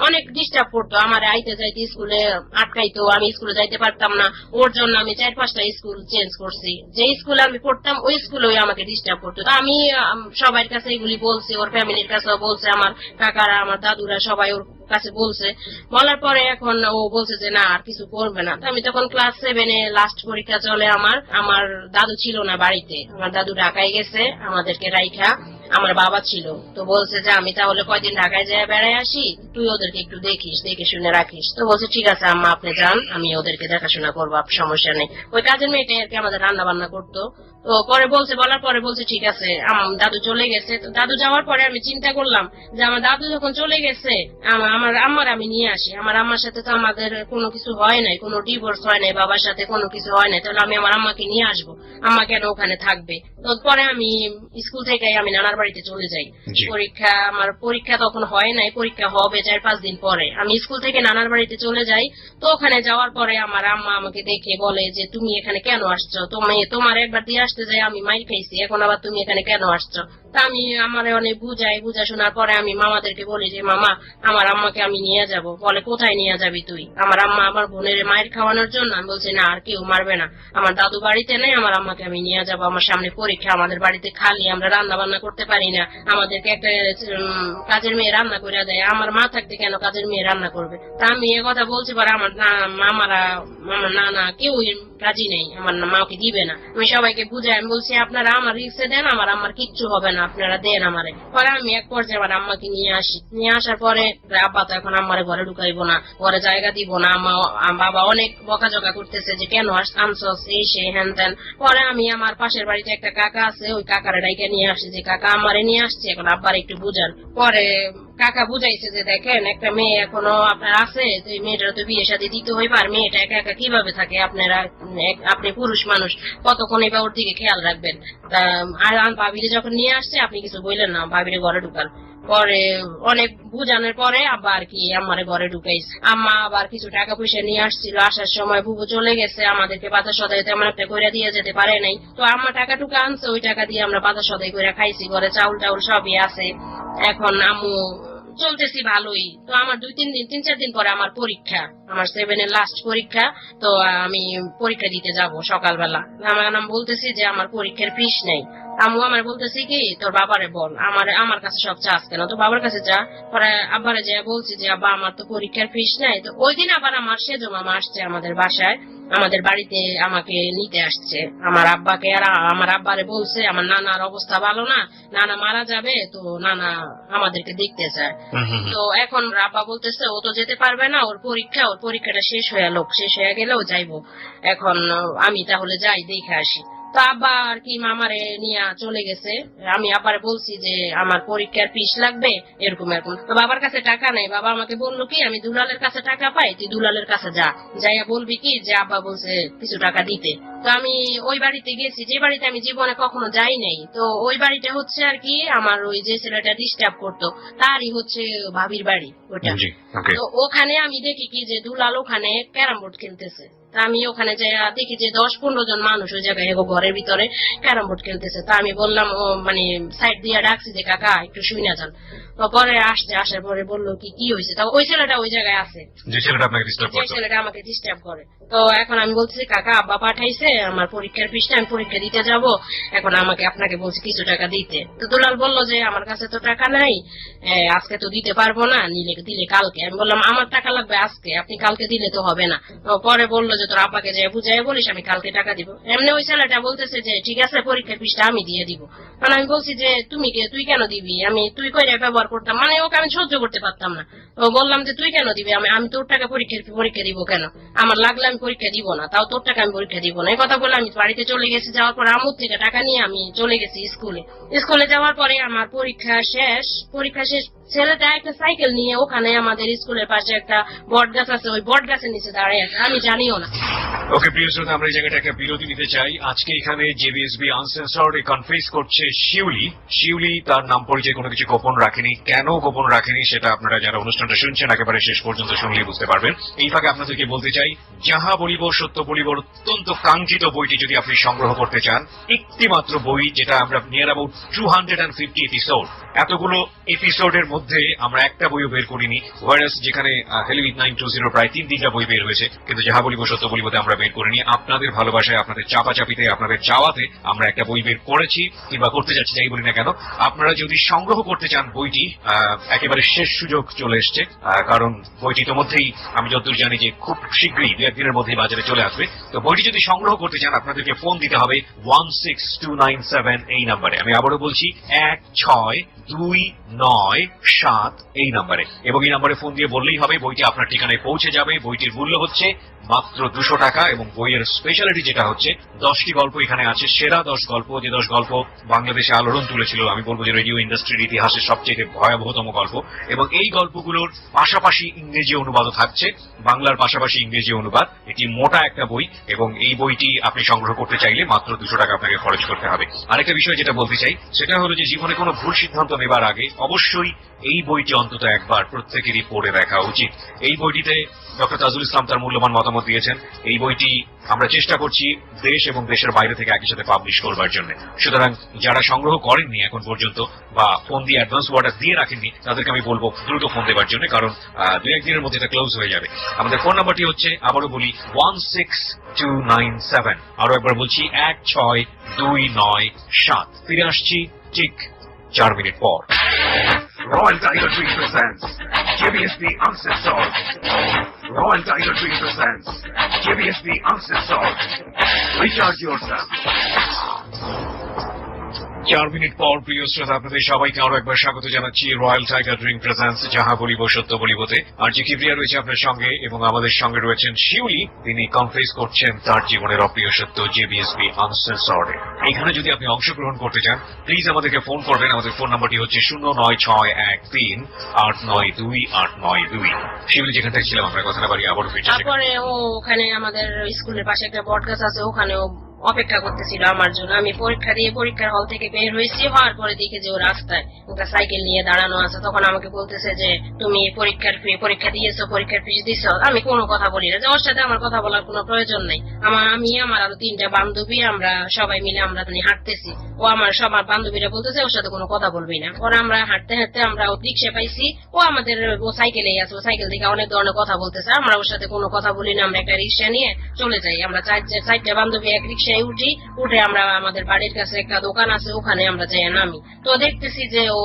অনেক ডিস্টার্ব করতো, আমার আইতে যাইতে স্কুলে আটকাইতো, আমি স্কুলে যাইতে পারতাম না। ওর জন্য আমি 4-5টা স্কুল চেঞ্জ করছি, যে স্কুলে আমি পড়তাম ওই স্কুলে আমাকে ডিস্টার্ব করতো। তো আমি সবার কাছে এগুলি বলছি, ওর ফ্যামিলির কাছেও বলছে, আমার কাকারা আমার দাদুরা সবাই ওর কাছে বলছে। বলার পরে এখন ও বলছে যে না আর কিছু করবে না। তো আমি তখন ক্লাস 7 লাস্ট পরীক্ষা চলে, আমার দাদু ছিল না বাড়িতে, আমার দাদু ঢাকায় গেছে আমাদেরকে রাইখা, আমার বাবা ছিল। তো বলছে যে আমি তাহলে কয়দিন ঢাকায় যেয়ে বেড়ায় আসি, তুই ওদেরকে একটু দেখিস, দেখে শুনে রাখিস। তো বলছে ঠিক আছে আম্মা আপনি যান, আমি ওদেরকে দেখাশোনা করবো, সমস্যা নেই। ওই কাজের মেয়েটাই আর কি আমাদের রান্না বান্না করতো। তো পরে বলার পরে বলছে ঠিক আছে। দাদু চলে গেছে। তো দাদু যাওয়ার পরে আমি চিন্তা করলাম যে আমার দাদু যখন চলে গেছে আমার আম্মার আমি নিয়ে আসি। আমার আম্মার সাথে তো আমাদের কোনো কিছু হয় নাই, কোনো ডিভোর্স হয় নাই, বাবার সাথে কোনো কিছু হয় নাই, তাহলে আমি আমার আম্মাকে নিয়ে আসবো, আম্মা কেন ওখানে থাকবে। তো পরে আমি স্কুল থেকে আমি নানার বাড়িতে চলে যাই। আমার পরীক্ষা তখন হয় নাই, পরীক্ষা হবে 4-5 দিন পরে। আমি স্কুল থেকে নানার বাড়িতে চলে যাই। তো ওখানে যাওয়ার পরে আমার আম্মা আমাকে দেখে বলে যে তুমি এখানে কেন আসছো, তোমার একবার দিয়ে আসতে যাই আমি মাইর খাইছি, এখন আবার তুমি এখানে কেন আসছো। তা আমি আমারে অনেক বুঝাশোনার পরে আমি মামাদেরকে বলি যে মামা আমার আম্মাকে আমি নিয়ে যাব। বলে কোথায় নিয়ে যাবি তুই? আমার আম্মা আমার বোনের মায়ের খাওয়ানোর জন্য। আমি বলছি না আর কেউ মারবে না, আমার দাদু বাড়িতে নেই, আমার আম্মাকে আমি নিয়ে যাব, আমার সামনে পরীক্ষা, আমাদের বাড়িতে খালি, আমরা রান্না বান্না করতে পারি না, আমাদেরকে একটা কাজের মেয়ে রান্না করে দেয়, আমার মা থাকতে কেন কাজের মেয়ে রান্না করবে। তা আমি এ কথা বলছি পরে আমার না কেউ রাজি নেই, আমার মাকে দিবে না। আমি সবাইকে বুঝাই, আমি বলছি আপনারা আমার রিক্সে দেন, আমার কিচ্ছু হবে না, আপনারা দেন আমারে। পরে আমি এক পর্যায়ে আমার আম্মাকে নিয়ে আসি। নিয়ে আসার পরে আব্বা তো এখন আমারে ঘরে ঢুকাইবো না, ঘরে জায়গা দিব না, বাবা অনেক বকাঝকা করতেছে যে কেন আনছস এই সে হ্যান ত্যান। পরে আমি আমার পাশের বাড়িতে একটা কাকা আছে, ওই কাকারে ডাইকে নিয়ে আসি যে কাকা আমারে নিয়ে আসছে, এখন আব্বার একটু বুঝান। পরে কাকা বুঝাইছে যে দেখেন একটা মেয়ে এখনো আপনার আছে, মেয়েটার তো বিয়ে শাদী দিতে হইবে, আর মেয়েটা একা একা কিভাবে থাকে, আপনি পুরুষ মানুষ কতক্ষণ এবার ওর দিকে খেয়াল রাখবেন। আর ভাবিরে যখন নিয়ে আসছে আপনি কিছু বললেন না, ভাবিরে ঘরে ঢুকান। পরে অনেক বুঝানোর পরে আব্বা আর কি আমারে ঘরে ঢুকাইছে। আম্মা আবার কিছু টাকা পয়সা নিয়ে আসছিল, আসার সময় বুবু চলে গেছে, আমাদেরকে বাজার সদাই তেমন একটা করে দিয়ে যেতে পারে নাই। তো আম্মা টাকা টুকা আনছে, ওই টাকা দিয়ে আমরা বাজার সদাই করে খাইছি, ঘরে চাউল টাউল সবই আছে। এখন আম্মু চলতেছি ভালোই। তো আমার 3-4 দিন পরে আমার পরীক্ষা, আমার 7 এর লাস্ট পরীক্ষা। তো আমি পরীক্ষা দিতে যাব সকালবেলা। আমি বলতেছি যে আমার পরীক্ষার ফিস নেই। আম্মু আমার বলতেছি কি তোর বাবারে বল, আমার কাছে সব চাস কেন, তো বাবার কাছে যা। পরে আব্বারে যা বলছি যে আব্বা আমার তো পরীক্ষার ফিস নাই। তো ওই দিন আবার আমার সেজো মামা আসছে আমাদের বাসায়, আমাদের বাড়িতে আমাকে নিতে আসছে। আমার আব্বাকে আর আমার আব্বারে বলছে আমার নানার অবস্থা ভালো না, নানা মারা যাবে, তো নানা আমাদেরকে দেখতে চায়। তো এখন আব্বা বলতেছে ও তো যেতে পারবে না, ওর পরীক্ষাটা শেষ হয়ে গেলেও যাইবো। এখন আমি তাহলে যাই দেখে আসি। তো আব্বা আর কি মামারে নিয়ে চলে গেছে। আমি আব্বারে বলছি যে আমার পরীক্ষার ফিস লাগবে এরকম। তো বাবার কাছে টাকা নেই। বাবা আমাকে বললো কি আমি দুলালের কাছে টাকা পাই, তুই দুলালের কাছে যাইয়া বলবি কি যে আব্বা বলছে কিছু টাকা দিতে। তো আমি ওই বাড়িতে গেছি, যে বাড়িতে আমি জীবনে কখনো যাই নাই। তো ওই বাড়িটা হচ্ছে আর কি আমার ওই যে ছেলেটা ডিস্টার্ব করতো তারই হচ্ছে ভাবির বাড়ি ওটা। তো ওখানে আমি দেখি কি যে দুলাল ওখানে ক্যারাম বোর্ড খেলতেছে। তা আমি ওখানে যাই দেখি যে 10-15 জন মানুষ ওই জায়গায় ঘরের ভিতরে ক্যারাম বোর্ড খেলতেছে। তা আমি বললাম ও মানে সাইড দিয়ে ডাকছি যে কাকা একটু শুনে যান। পরে আসার পরে বললো কি হয়েছে। তা ওই ছেলেটা ওই জায়গায় আছে, যে ছেলেটা আমাকে ডিস্টার্ব করে। তো এখন আমি বলছি কাকা আব্বা পাঠাইছে আমার পরীক্ষার ফিসটা, আমি পরীক্ষা দিতে যাব, এখন আপনাকে বলছি কিছু টাকা দিতে। তো দুলাল বললো যে আমার কাছে তো টাকা নাই, আজকে তো দিতে পারবো না, দিলে কালকে। আমি বললাম আমার টাকা লাগবে আজকে, আপনি কালকে দিলে তো হবে না। পরে বললো যে তোর আব্বাকে যে বুঝাই বলিস আমি কালকে টাকা দিব। এমনি ওই ছেলেটা বলতেছে যে ঠিক আছে পরীক্ষার ফিসটা আমি দিয়ে দিব। কারণ আমি বলছি যে তুই কেন দিবি, তুই কই ব্যবহার করতাম, মানে ওকে আমি সহ্য করতে পারতাম না। তো বললাম যে তুই কেন দিবি, আমি তোর টাকা পরীক্ষা দিব কেন, আমার লাগলে আমি পরীক্ষা দিব না, তাও তোর টাকা আমি পরীক্ষা দিব না। এই কথা বলে আমি বাড়িতে চলে গেছি। যাওয়ার পর আম্মুর থেকে টাকা নিয়ে আমি চলে গেছি স্কুলে যাওয়ার পরে আমার পরীক্ষা শেষ। ছেলেটা একটা সাইকেল নিয়ে ওখানে আমাদের স্কুলের পাশে একটা বট গাছ আছে, ওই বট গাছের নিচে দাঁড়িয়ে আছে, আমি জানিও না। ওকে প্রিয় শ্রোতা, আমরা এই জায়গাটা একটা বিরতি নিতে চাই। আজকে এখানে জেবিএসবি আনসেন্সর্ড কনফেস করছে শিউলি তার নাম পরিচয় কোনো কিছু গোপন রাখেনি। কেন গোপন রাখেনি সেটা আপনারা যারা অনুষ্ঠানটা শুনছেন একেবারে শেষ পর্যন্ত শুনলেই বুঝতে পারবেন। এই ফাঁকে আপনাদেরকে বলতে চাই, যাহা বলিব সত্য বলিব অত্যন্ত কাঙ্ক্ষিত বইটি যদি আপনি সংগ্রহ করতে চান, একটি মাত্র বই, যেটা আমরা নিয়ার অ্যাবাউট 250 এপিসোড, এতগুলো এপিসোডের মধ্যে আমরা একটা বইও বের করিনি। ওয়ারাস যেখানে হেলিউড 920 প্রায় 3 বই বের হয়েছে, কিন্তু যাহা বলিব সত্য বলিবতে আমরা বের করিনি। আপনাদের ভালোবাসায়, আপনাদের চাপাচাপিতে, আপনাদের চাওয়াতে আমরা একটা বই বের করেছি কিংবা করতে যাচ্ছি, যাই বলি না কেন। আপনারা যদি সংগ্রহ করতে চান বইটি, একেবারে শেষ সুযোগ চলে এসছে, কারণ বইটি ইতিমধ্যেই আমি যতদূর জানি যে খুব শীঘ্রই 2-1 দিনের মধ্যেই বাজারে চলে আসবে। তো বইটি যদি সংগ্রহ করতে চান আপনাদেরকে ফোন দিতে হবে 16297 এই নাম্বারে। আমি আবারও বলছি 16297 এই নাম্বারে, এবং এই নাম্বারে ফোন দিয়ে বললেই হবে বইটি আপনার ঠিকানায় পৌঁছে যাবে। বইটির মূল্য হচ্ছে মাত্র 200 টাকা, এবং বইয়ের স্পেশালিটি যেটা হচ্ছে 10টি গল্প এখানে আছে, সেরা 10 গল্প, যে 10 গল্প বাংলাদেশে আলোড়ন তুলেছিল, আমি বলবো যে রেডিও ইন্ডাস্ট্রির ইতিহাসের সবচেয়ে ভয়াবহতম গল্প। এবং এই গল্পগুলোর পাশাপাশি ইংরেজি অনুবাদও থাকছে, বাংলার পাশাপাশি ইংরেজি অনুবাদ। এটি মোটা একটা বই, এবং এই বইটি আপনি সংগ্রহ করতে চাইলে মাত্র 200 টাকা আপনাকে খরচ করতে হবে। আরেকটা বিষয় যেটা বলতে চাই সেটা হলো যে জীবনে কোনো ভুল সিদ্ধান্ত নেবার আগে অবশ্যই এই বইটি অন্তত একবার প্রত্যেকেরই পড়ে দেখা উচিত। এই বইটিতে ডক্টর তাজুল ইসলাম তার মূল্যবান মতামত দিয়েছেন। এই বইটি আমরা চেষ্টা করছি দেশ এবং দেশের বাইরে থেকে একই সাথে পাবলিশ করবার জন্য। সুতরাং যারা সংগ্রহ করেননি এখন পর্যন্ত বা ফোন দিয়ে অ্যাডভান্স অর্ডার দিয়ে রাখেননি, তাদেরকে আমি বলবো দ্রুত ফোন দেবার জন্য, কারণ 2-1 দিনের মধ্যে এটা ক্লোজ হয়ে যাবে। আমাদের ফোন নাম্বারটি হচ্ছে, আবারও বলি, 16297। আরো একবার বলছি 16297। ফিরে আসছি ঠিক 4 মিনিট পর। Royal Tiger Tree presents JBSB Uncensored. Royal Tiger Tree presents JBSB Uncensored. Recharge yourself. 4 minute পর প্রিয় শ্রোতা, আপনাদের সবাইকে আরো একবার স্বাগত জানাচ্ছি রয়্যাল টাইগার ড্রিঙ্ক প্রেজেন্স যাহা বলিব সত্য বলিবতে। আর যে কিবরিয়া রয়েছে আপনার সঙ্গে, এবং আমাদের সঙ্গে রয়েছেন শিউলি, তিনি কনফেস করছেন তার জীবনের অপ্রিয় সত্য জেবিএসবি আনসেন্সর্ড। এখানে যদি আপনি অংশগ্রহণ করতে চান, প্লিজ আমাদেরকে ফোন করবেন। আমাদের ফোন নাম্বারটি হচ্ছে 09613892892। শিউলি, যেখান থেকে ছিলাম আমরা, কথা না বাড়ি আবারও ফিরছি। তারপরে ওখানে আমাদের স্কুলের পাশে একটা বট গাছ আছে, ওখানেও অপেক্ষা করতেছিল আমার জন্য। আমি পরীক্ষা দিয়ে পরীক্ষার হল থেকে বের হয়েছি, হওয়ার পরে দেখে যে ও রাস্তায় একটা সাইকেল নিয়ে দাঁড়ানো আছে। তখন আমাকে বলতেছে যে তুমি পরীক্ষা দিয়েছো, পরীক্ষার ফিস দিছো। আমি কোনো কথা বলি না, যে ওর সাথে আমার কথা বলার কোনো প্রয়োজন নাই। আমি আমার আরো 3টা বান্ধবী, আমরা সবাই মিলে আমরা হাঁটতেছি। ও আমার সবার বান্ধবীরা বলতেছে ওর সাথে কোনো কথা বলবি না। পরে আমরা হাঁটতে হাঁটতে আমরা ও রিক্সা পাইছি, ও সাইকেলেই আছে। ও সাইকেল থেকে অনেক ধরনের কথা বলতেছে, আমরা ওর সাথে কোনো কথা বলি না। আমরা একটা রিক্সা নিয়ে চলে যাই। আমরা 4টা বান্ধবী এক রিক্সায় উঠে আমরা আমাদের বাড়ির কাছে একটা দোকান আছে, ওখানে আমরা যাই নামি। তো দেখতেছি যে ও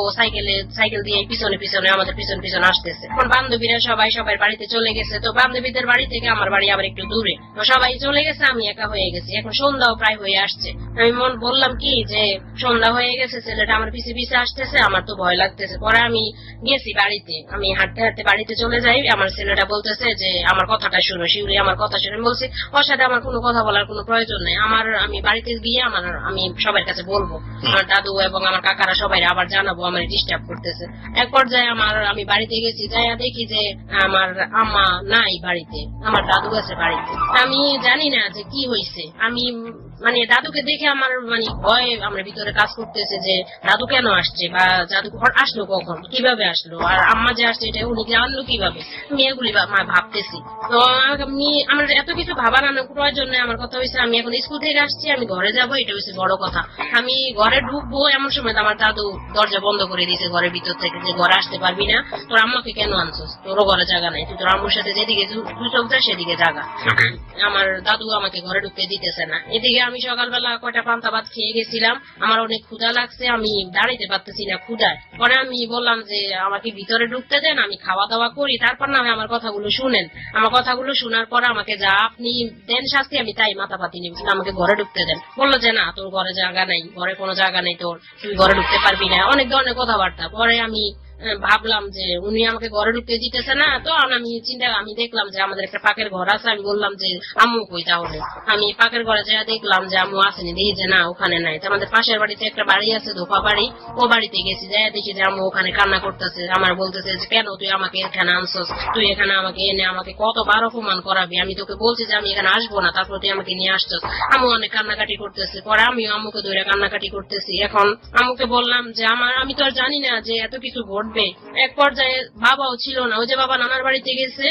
সাইকেল দিয়ে পিছনে পিছনে আমাদের পিছন পিছন আসতেছে। এখন বান্ধবীরা সবাই বাড়িতে চলে গেছে। তো বান্ধবীদের বাড়ি থেকে আমার বাড়ি আবার একটু দূরে। তো সবাই চলে গেছে, আমি একা হয়ে গেছি। এখন সন্ধ্যাও প্রায় হয়ে আসছে। আমি বললাম কি যে সন্ধ্যা হয়ে গেছে, ছেলেটা আমার পিছে পিছে আসতেছে, আমার তো ভয় লাগতেছে। পরে আমি গেছি বাড়িতে, আমি হাঁটতে হাঁটতে বাড়িতে চলে যাই। আমার ছেলেটা বলতেছে যে আমার কথাটা শুনো, শিউরি আমার কথা শুনে। আমি বলছি ওর সাথে আমার কোনো কথা বলার কোনো প্রয়োজন নেই। আমি বাড়িতে গিয়ে আমি সবার কাছে বলবো, আমার দাদু এবং আমার কাকারা সবাই আবার জানাবো আমার ডিস্টার্ব করতেছে। এক পর্যায়ে আমি বাড়িতে গেছি, যাইয়া দেখি যে আমার আম্মা নাই বাড়িতে, আমার দাদু আছে বাড়িতে। আমি জানি না যে কি হয়েছে। আমি দাদুকে দেখে আমার ভয় আমার ভিতরে কাজ করতেছে যে দাদু কেন আসছে, বা দাদু আসলো কখন, কিভাবে আসলো, আর আম্মা যে আসছে এটা উনি জানলো কিভাবে। আমি এগুলি ভাবতেছি। তো আমার এত কিছু ভাবার প্রয়োজন নেই। আমার কথা হয়েছে আমি এখন স্কুল থেকে আসছি, আমি ঘরে যাবো, এটা হচ্ছে বড় কথা। আমি ঘরে ঢুকবো এমন সময় আমার দাদু দরজা বন্ধ করে দিয়েছে ঘরের ভিতর থেকে, যে ঘরে আসতে পারবি না, তোর আম্মাকে কেন আনছস, তোরও ঘরে জায়গা নাই, তুই তোর আম্মুর সাথে যেদিকে তুই চোখ যায় সেদিকে জায়গা। আমার দাদু আমাকে ঘরে ঢুকতে দিতেছে না। এদিকে আমি সকালবেলা কয়টা পান্তা ভাত খেয়ে গেছিলাম, আমার অনেক ক্ষুধা লাগছে, আমি দাঁড়াইতে পারতেছি না ক্ষুধায়। পরে আমি বললাম যে আমাকে ভিতরে ঢুকতে দেন, আমি খাওয়া দাওয়া করি, তারপর না আমার কথাগুলো শুনেন। আমার কথাগুলো শোনার পর আমাকে যা আপনি দেন শাস্তি আমি তাই মাথা পাতি নিব, আমাকে ঘরে ঢুকতে দেন। বললো যে না, তোর ঘরে জায়গা নাই, ঘরে কোনো জায়গা নেই তোর, তুই ঘরে ঢুকতে পারবি না, অনেক ধরনের কথাবার্তা। পরে আমি ভাবলাম যে উনি আমাকে ঘরে ঢুকতে দিতেছে না। তো আমি দেখলাম যে আমাদের একটা পাকের ঘর আছে। আমি বললাম যে আম্মু কই, তাহলে আমি পাকের ঘরে যাই, দেখলাম যে আম্মু আসেনি, দেখি যে না ওখানে নাই। তো আমাদের পাশের বাড়িতে একটা বাড়ি আছে, ধোপা বাড়ি, ও বাড়িতে গেছি, যাই দেখি যে আম্মু ওখানে কান্না করতেছে। আমার বলতেছে যে কেন তুই আমাকে এখানে আনছস, তুই এখানে আমাকে এনে আমাকে কতবার অপমান করাবি, আমি তোকে বলছি যে আমি এখানে আসবো না, তারপর তুই আমাকে নিয়ে আসছস। আম্মু অনেক কান্নাকাটি করতেছে। পরে আমিও আম্মুকে ধরে কান্নাকাটি করতেছি। এখন আম্মুকে বললাম যে আমি তো আর জানি না যে এত কিছু ঘটবে। এক পর্যায়ে বাবাও ছিল না, ওই যে বাবা নানার বাড়িতে গেছে,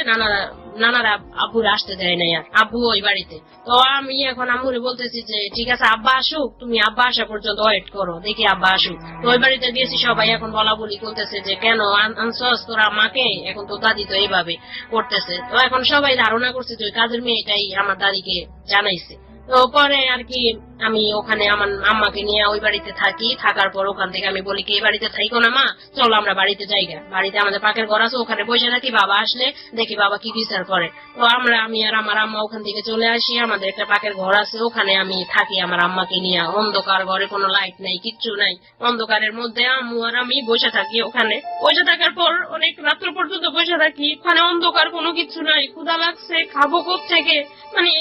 নানারা আব্বুর আসতে দেয় নাই, আর আব্বু ওই বাড়িতে। তো আমি এখন আম্মুরে বলতেছি যে ঠিক আছে আব্বা আসুক, তুমি আব্বা আসা পর্যন্ত ওয়েট করো, দেখি আব্বা আসুক। তো ওই বাড়িতে গেছি, সবাই এখন বলা বলি করতেছে যে কেন আনছস তোরা আমাকে, এখন তো দাদি তো এইভাবে করতেছে। তো এখন সবাই ধারণা করছে যে ওই কাজের মেয়েটাই আমার দাদিকে জানাইছে। তো পরে আর কি আমি ওখানে আমার আম্মাকে নিয়ে ওই বাড়িতে থাকি। থাকার পর ওখান থেকে আমি বলি কি এই বাড়িতে থাইকো না মা, চলো আমরা বাড়িতে যাই। বাড়িতে আমাদের পাকের ঘর আছে, ওখানে বসে থাকি, বাবা আসলে দেখি বাবা কি বিচার করে। তো আমি আর আমার আম্মা ওখান থেকে চলে আসি। আমাদের একটা পাকের ঘর আছে, ওখানে আমি থাকি আমার আম্মাকে নিয়ে। অন্ধকার ঘরে, কোনো লাইট নাই, কিচ্ছু নাই, অন্ধকারের মধ্যে আম্মু আর আমি বসে থাকি। ওখানে বসে থাকার পর অনেক রাত্র পর্যন্ত বসে থাকি। ওখানে অন্ধকার, কোনো কিছু নাই, ক্ষুধা লাগছে, খাবো কোত্থেকে,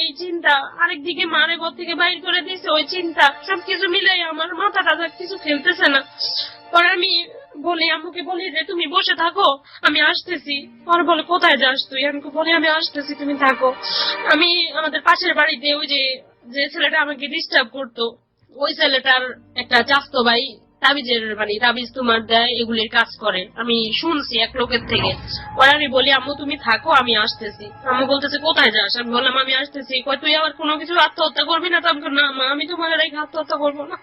এই চিন্তা। আরেকদিকে মারে ঘর থেকে বাইর করে দিয়েছে, ওই চিন্তা, সবকিছু মিলে আমার মাথাটা কিছু খেলতেছে না। পরে আমি বলি আম্মুকে বলি যে তুমি বসে থাকো, আমি আসতেছি। পরে বলে কোথায় যাস তুই? আমি বলি আমি আসতেছি, তুমি থাকো। আমি আমাদের পাশের বাড়িতে ওই যে ছেলেটা আমাকে ডিস্টার্ব করতো, ওই ছেলেটার একটা চাস্তো ভাই তাবিজের তাবিজ তোমার দেয়, এগুলির কাজ করে, আমি শুনছি এক লোকের থেকে। পরে আমি বলি আম্মু তুমি থাকো, আমি আসতেছি। আম্মু বলতেছে কোথায় যাস? আমি বললাম আমি আসতেছি। কয় তুই আবার কোনো কিছু আত্মহত্যা করবি না? আমি না মা, আমি তোমার রেখে আত্মহত্যা করবো না।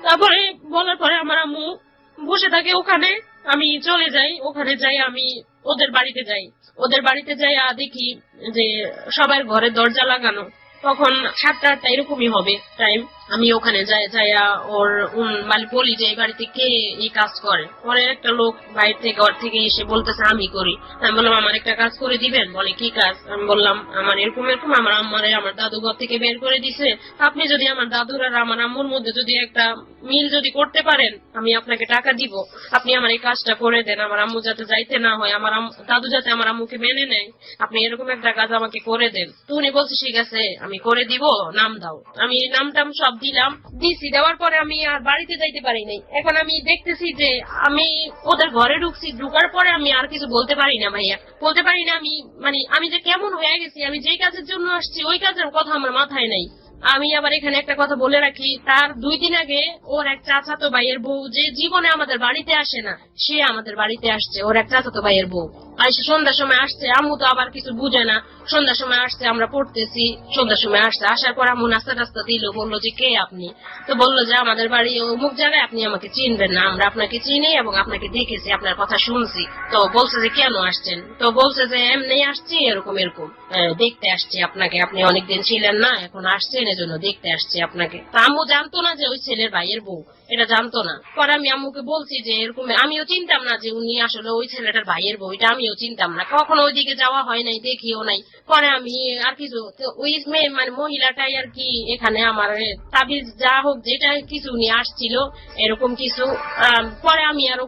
তারপরে বলার পরে আমার আম্মু বসে থাকে ওখানে। আমি চলে যাই, ওখানে যাই, আমি ওদের বাড়িতে যাই। ওদের বাড়িতে যাই দেখি যে সবার ঘরে দরজা লাগানো। তখন 7টা-8টা এরকমই হবে টাইম। আমি ওখানে যাইয়া ওর বলি যে এই বাড়িতে কে এই কাজ করে। পরে একটা লোক বাইরে থেকে ঘর থেকে এসে বলতেছে আমি করি। আমি বললাম আমার একটা কাজ করে দিবেন। বলে কি কাজ? আমি বললাম আমার এরকম আমার আম্মারে আমার দাদু ঘর থেকে বের করে দিছে, আপনি যদি আমার দাদুর আর আমার আম্মুর মধ্যে যদি একটা মিল যদি করতে পারেন, আমি আপনাকে টাকা দিব, আপনি আমার এই কাজটা করে দেন, আমার আম্মু যাতে যাইতে না হয়, আমার দাদু যাতে আমার আম্মুকে মেনে নেয়, আপনি এরকম একটা কাজ আমাকে করে দেন। তো উনি বলছে ঠিক আছে আমি করে দিব, নাম দাও। আমি নামটাম সব দিছি। দেওয়ার পরে আমি আর বাড়িতে যাইতে পারি নাই। এখন আমি দেখতেছি যে আমি ওদের ঘরে ঢুকছি, ঢুকার পরে আমি আর কিছু বলতে পারি না ভাইয়া, বলতে পারি না। আমি আমি যে কেমন হয়ে গেছি, আমি যেই কাজের জন্য আসছি ওই কাজের কথা আমার মাথায় নাই। আমি আবার এখানে একটা কথা বলে রাখি, তার 2 দিন আগে ওর এক চাচাতো ভাইয়ের বউ, যে জীবনে আমাদের বাড়িতে আসে না, সে আমাদের বাড়িতে আসছে। ওর এক চাচাতো ভাইয়ের বউ সে সন্ধ্যার সময় আসছে। আম্মু তো আবার কিছু বুঝে না, সন্ধ্যার সময় আসছে, আমরা পড়তেছি, সন্ধ্যার সময় আসছে। আসার পর আম্মু নাস্তা টাস্তা দিল, বললো যে কে আপনি? তো বললো যে আমাদের বাড়ি অমুক জায়গায়, আপনি আমাকে চিনবেন না, আমরা আপনাকে চিনি এবং আপনাকে দেখেছি, আপনার কথা শুনছি। তো বলছে যে কেন আসছেন? তো বলছে যে এমনি আসছি, এরকম এরকম দেখতে আসছি আপনাকে, আপনি অনেকদিন ছিলেন না, এখন আসছেন, এজন্য দেখতে আসছি আপনাকে। তো আম্মু জানতো না যে ওই ছেলের ভাইয়ের বউ, এটা জানতো না। পরে আমি আম্মুকে বলছি যে এরকম, আমিও চিনতাম না যে উনি আসলে ওই ছেলেটার ভাইয়ের বউ, এটা আমিও চিনতাম না, কখনো ওইদিকে যাওয়া হয় নাই, দেখিও নাই। পরে আমি আর কিছু ওই মেয়ে মানে মহিলাটাই আর কি এখানে আমার তাবিজ যা হোক যেটা কিছু নিয়ে আসছিল এরকম কিছু। পরে আমি আর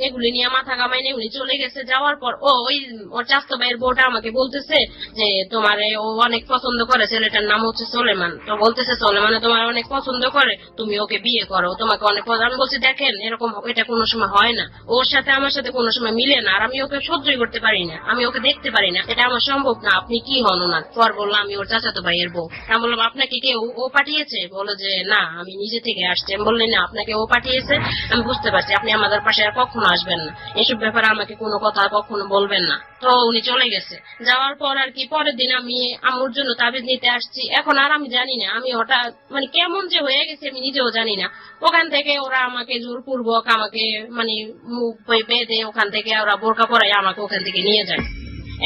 এগুলি নিয়ে মাথা কামাই নেই, উনি চলে গেছে। যাওয়ার পর ওই ওর চাস্তো ভাইয়ের বউটা আমাকে বলতেছে যে তোমার ও অনেক পছন্দ করে, ছেলেটার নাম হচ্ছে সোলেমান। তো বলতেছে সোলেমানে তোমার অনেক পছন্দ করে, তুমি ওকে বিয়ে করো, তোমাকে অনেক পছন্দ। আমি বলছি দেখেন এরকম এটা কোনো সময় হয় না, ওর সাথে আমার সাথে কোনো সময় মিলে না, আর আমি ওকে সহ্যই করতে পারি না, আমি ওকে দেখতে পারি না, এটা আমার সম্ভব না। আপনি কি হন ওনার? পর বললাম আমি ওর চাচাতো ভাইয়ের বউ। আমি বললাম আপনাকে কেউ ও পাঠিয়েছে? বলো যে না, আমি নিজে থেকে আসছি। আমি বললেন না, আপনাকে ও পাঠিয়েছে, আমি বুঝতে পারছি, আপনি আমাদের পাশে আর কখনো আসবেন না, এসব ব্যাপারে আমাকে কোনো কথা কখনো বলবেন না। তো উনি চলে গেছে। যাওয়ার পর আর কি পরের দিন আমি আম্মুর জন্য তাবিজ নিতে আসছি। এখন আর আমি জানি না, আমি হঠাৎ মানে কেমন যে হয়ে গেছে আমি নিজেও জানি না। ওখান থেকে ওরা আমাকে জোরপূর্বক আমাকে মানে মুখ বেঁধে ওখান থেকে ওরা বোরকা পরাই আমাকে ওখান থেকে নিয়ে যায়,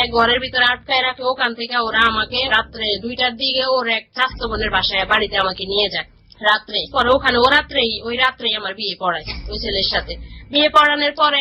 এক ঘরের ভিতরে আটকায় রাখে। ওখান থেকে ওরা আমাকে রাত্রে 2টার দিকে ওর এক স্বাস্থ্য বোনের বাসায় বাড়িতে আমাকে নিয়ে যায় রাত্রে। পরে ওখানে ওই রাত্রেই আমার বিয়ে পড়ায় ওই ছেলের সাথে। বিয়ে পড়ানোর পরে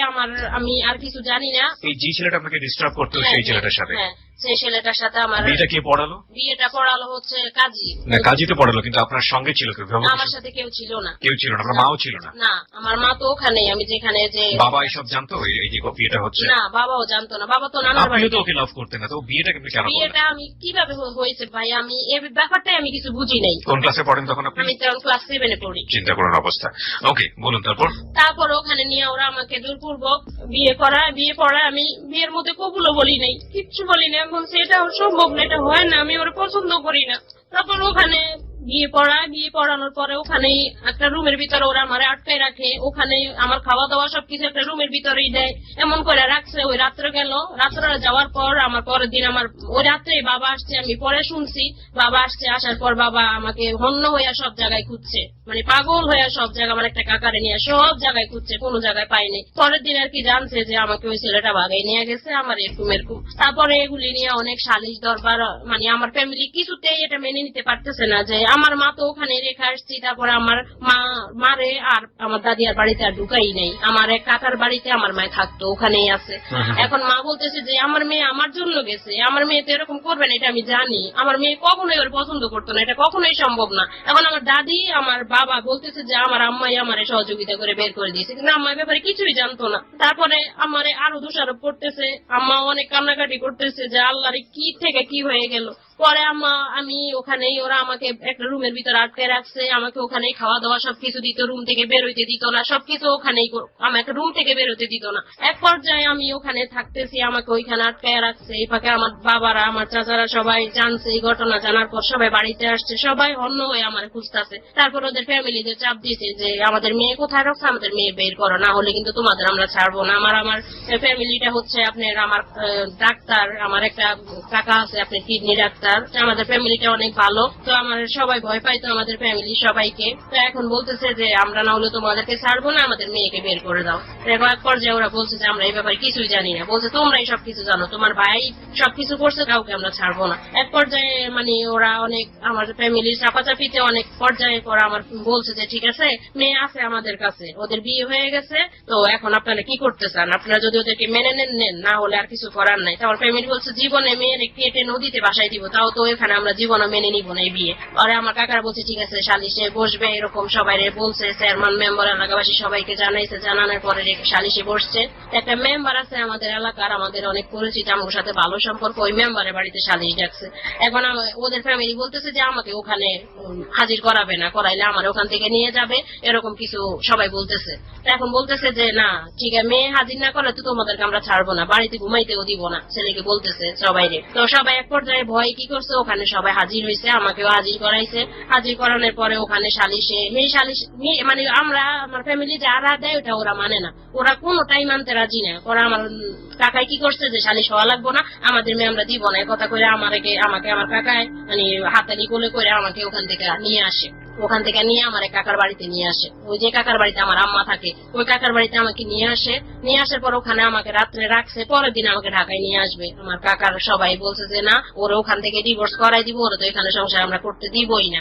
আমি আর কিছু জানি না। এই যে ছেলেটা আপনাকে ডিস্টার্ব করতো সেই ছেলেটার সাথে? হ্যাঁ, সেই ছেলেটার সাথে আমার বিয়েটা কে পড়ালো? বিয়েটা পড়ালো হচ্ছে কাজী। না, কাজী তো পড়ালো, কিন্তু আপনার সঙ্গে ছিল কেউ? আমার সাথে কেউ ছিল না। কেউ ছিল না? আপনার মাও ছিল না? না, আমার মা তো ওখানে, আমি যেখানে যে। বাবা এসব জানতো এই যে বিয়েটা হচ্ছে? না, বাবাও জানতো না, বাবা তো নানার বাড়ি। আপনিও তো ওকে লাভ করতেন না, তো বিয়েটা কেন করলেন? বিয়েটা আমি কিভাবে হয়েছে ভাই, আমি এই ব্যাপারটাই আমি কিছু বুঝি নাই। কোন ক্লাসে পড়েন তখন আপনি? আমি তখন ক্লাস 7 এ পড়ি। চিন্তা করুন অবস্থা। ওকে, বলুন তারপর ওখানে নিয়ে ওরা আমাকে জোরপূর্বক বিয়ে পড়ায়। আমি বিয়ের মধ্যে কবুলও বলি নাই, কিচ্ছু বলি না। এখন সেটাও সম্ভব না, এটা হয় না, আমি ওরা পছন্দ করি না। তারপর ওখানে বিয়ে পড়ানোর পরে ওখানেই একটা রুমের ভিতরে ওরা আমার আটকায় রাখে। ওখানে আমার খাওয়া দাওয়া সবকিছু একটা রুমের ভিতরেই দেয়, এমন করে রাখছে। ওই রাত্রে গেল, রাত্রে যাওয়ার পর আমার পরের দিন আমার ওই রাত্রে বাবা আসছে, আমি পরে শুনছি বাবা আসছে। আসার পর বাবা আমাকে হন্য হইয়া সব জায়গায় খুঁজছে, মানে পাগল হইয়া সব জায়গায়, আমার একটা কাকারে নিয়ে সব জায়গায় খুঁজছে, কোনো জায়গায় পাইনি। পরের দিন আর কি জানছে যে আমাকে ওই ছেলেটা বাগাই নিয়ে গেছে, আমার এরকম। তারপরে এগুলি নিয়ে অনেক সালিশ দরবার, মানে আমার ফ্যামিলি কিছুতেই এটা মেনে নিতে পারতেছে না যে আমার মা তো ওখানে রেখে আসছি। তারপরে আমার মারে আর আমার দাদি আর বাড়িতে আর ঢুকাই নাই, আমার এক কাকার বাড়িতে আমার মায় থাকতো, ওখানেই আছে। এখন মা বলতেছে যে আমার মেয়ে আমার জন্য গেছে, আমার মেয়ে তো এরকম করবে না, এটা আমি জানি। আমার মেয়ে কখনোই ওর পছন্দ করতো না, এটা কখনোই সম্ভব না। এখন আমার দাদি আমার বাবা বলতেছে যে আমার আম্মাই আমারে সহযোগিতা করে বের করে দিয়েছে, কিন্তু আম্মা ব্যাপারে কিছুই জানতো না। তারপরে আমারে আরো দোষারোপ করতেছে, আম্মা অনেক কান্নাকাটি করতেছে যে আল্লাহরে কি থেকে কি হয়ে গেল। পরে আমি ওখানেই, ওরা আমাকে একটা রুমের ভিতরে আটকে রাখছে, আমাকে ওখানেই খাওয়া দাওয়া সবকিছু দিত, রুম থেকে বেরোইতে দিত না, সবকিছু ওখানেই, আমাকে রুম থেকে বেরোতে দিত না। এক পর্যায়ে আমি ওখানে থাকতেছি, আমাকে ওইখানে আটকায় রাখছে। এই ফাঁকে আমার বাবারা, আমার চাচারা সবাই জানছে এই ঘটনা। জানার পর সবাই বাড়িতে আসছে, সবাই অন্য হয়ে আমার খুঁজতেছে। তারপর ওদের ফ্যামিলিতে চাপ দিয়েছে যে আমাদের মেয়ে কোথায় রাখছে, আমাদের মেয়ে বের করো, না হলে কিন্তু তোমাদের আমরা ছাড়বো না। আমার ফ্যামিলিটা হচ্ছে আপনার, আমার ডাক্তার, আমার একটা কাকা আছে আপনার কিডনি ডাক্তার, আমাদের ফ্যামিলিটা অনেক ভালো। তো আমার সবাই ভয় পাইতো, আমাদের ফ্যামিলি সবাইকে। তো এখন বলতেছে যে আমরা না হলে তোমাদেরকে ছাড়বো না, আমাদের মেয়েকে বের করে দাও। এক পর্যায়ে ওরা বলছে যে আমরা এই ব্যাপারে কিছুই জানি না, বলছে তোমরাই সবকিছু জানো, তোমার ভাই সবকিছু করছে, কাউকে আমরা ছাড়বো না। এক পর্যায়ে মানে ওরা অনেক আমার ফ্যামিলির চাপাচাপিতে অনেক পর্যায়ে পর আমার বলছে যে ঠিক আছে, মেয়ে আছে আমাদের কাছে, ওদের বিয়ে হয়ে গেছে, তো এখন আপনারা কি করতে চান, আপনারা যদি ওদেরকে মেনে নেন, না হলে আর কিছু করার নাই। তারপর ফ্যামিলি বলছে জীবনে মেয়ের কেটে নদীতে বাসায় দিব, তাও তো এখানে আমরা জীবনে মেনে নিব না এই বিয়ে। আর আমার কাকারা বলছে ঠিক আছে সালিশে বসবে, এরকম সবাই বলছে, চেয়ারম্যান মেম্বার এলাকাবাসী সবাইকে জানাইছে। জানানোর পরে সালিশে বসছে। একটা মেম্বার আছে আমাদের এলাকার, আমাদের অনেক পরিচিত, আমার সাথে ভালো সম্পর্ক, ওই মেম্বারের বাড়িতে সালিশ ডাকছে। এখন ওদের ফ্যামিলি বলতেছে যে আমাকে ওখানে হাজির করাবে না, করাইলে আমার ওখান থেকে নিয়ে যাবে, এরকম কিছু সবাই বলতেছে। এখন বলতেছে যে না ঠিক আছে, মেয়ে হাজির না করলে তো তোমাদেরকে আমরা ছাড়বো না, বাড়িতে ঘুমাইতেও দিব না, ছেলেকে বলতেছে সবাই। তো সবাই এক পর্যায়ে ভয় কি করছে, ওখানে সবাই হাজির হয়েছে, আমাকেও হাজির করাইছে। হাজির করানোর পরে ওখানে সালিশে মানে আমরা আমার ফ্যামিলি যারা দেয় ওটা ওরা মানে না, ওরা কোনোটাই মানতে রাজি না। ওরা আমার কাকাই কি করছে যে সালিশ হওয়া লাগবো না, আমাদের মেয়ে আমরা দিব না, কথা করে আমাকে আমার কাকায় মানে হাতালি কোলে করে আমাকে ওখান থেকে নিয়ে আসে। ওখান থেকে নিয়ে আমার কাকার বাড়িতে নিয়ে আসে। ওই যে কাকার বাড়িতে আমার আম্মা থাকে, ওই কাকার বাড়িতে আমাকে নিয়ে আসে। নিয়ে আসার পর ওখানে আমাকে রাত্রে রাখছে, পরের দিন আমাকে ঢাকায় নিয়ে আসবে। আমার কাকার সবাই বলছে যে না, ওরা ওখান থেকে ডিভোর্স করাই দিব, ওরা তো এখানে সংসার আমরা করতে দিবই না।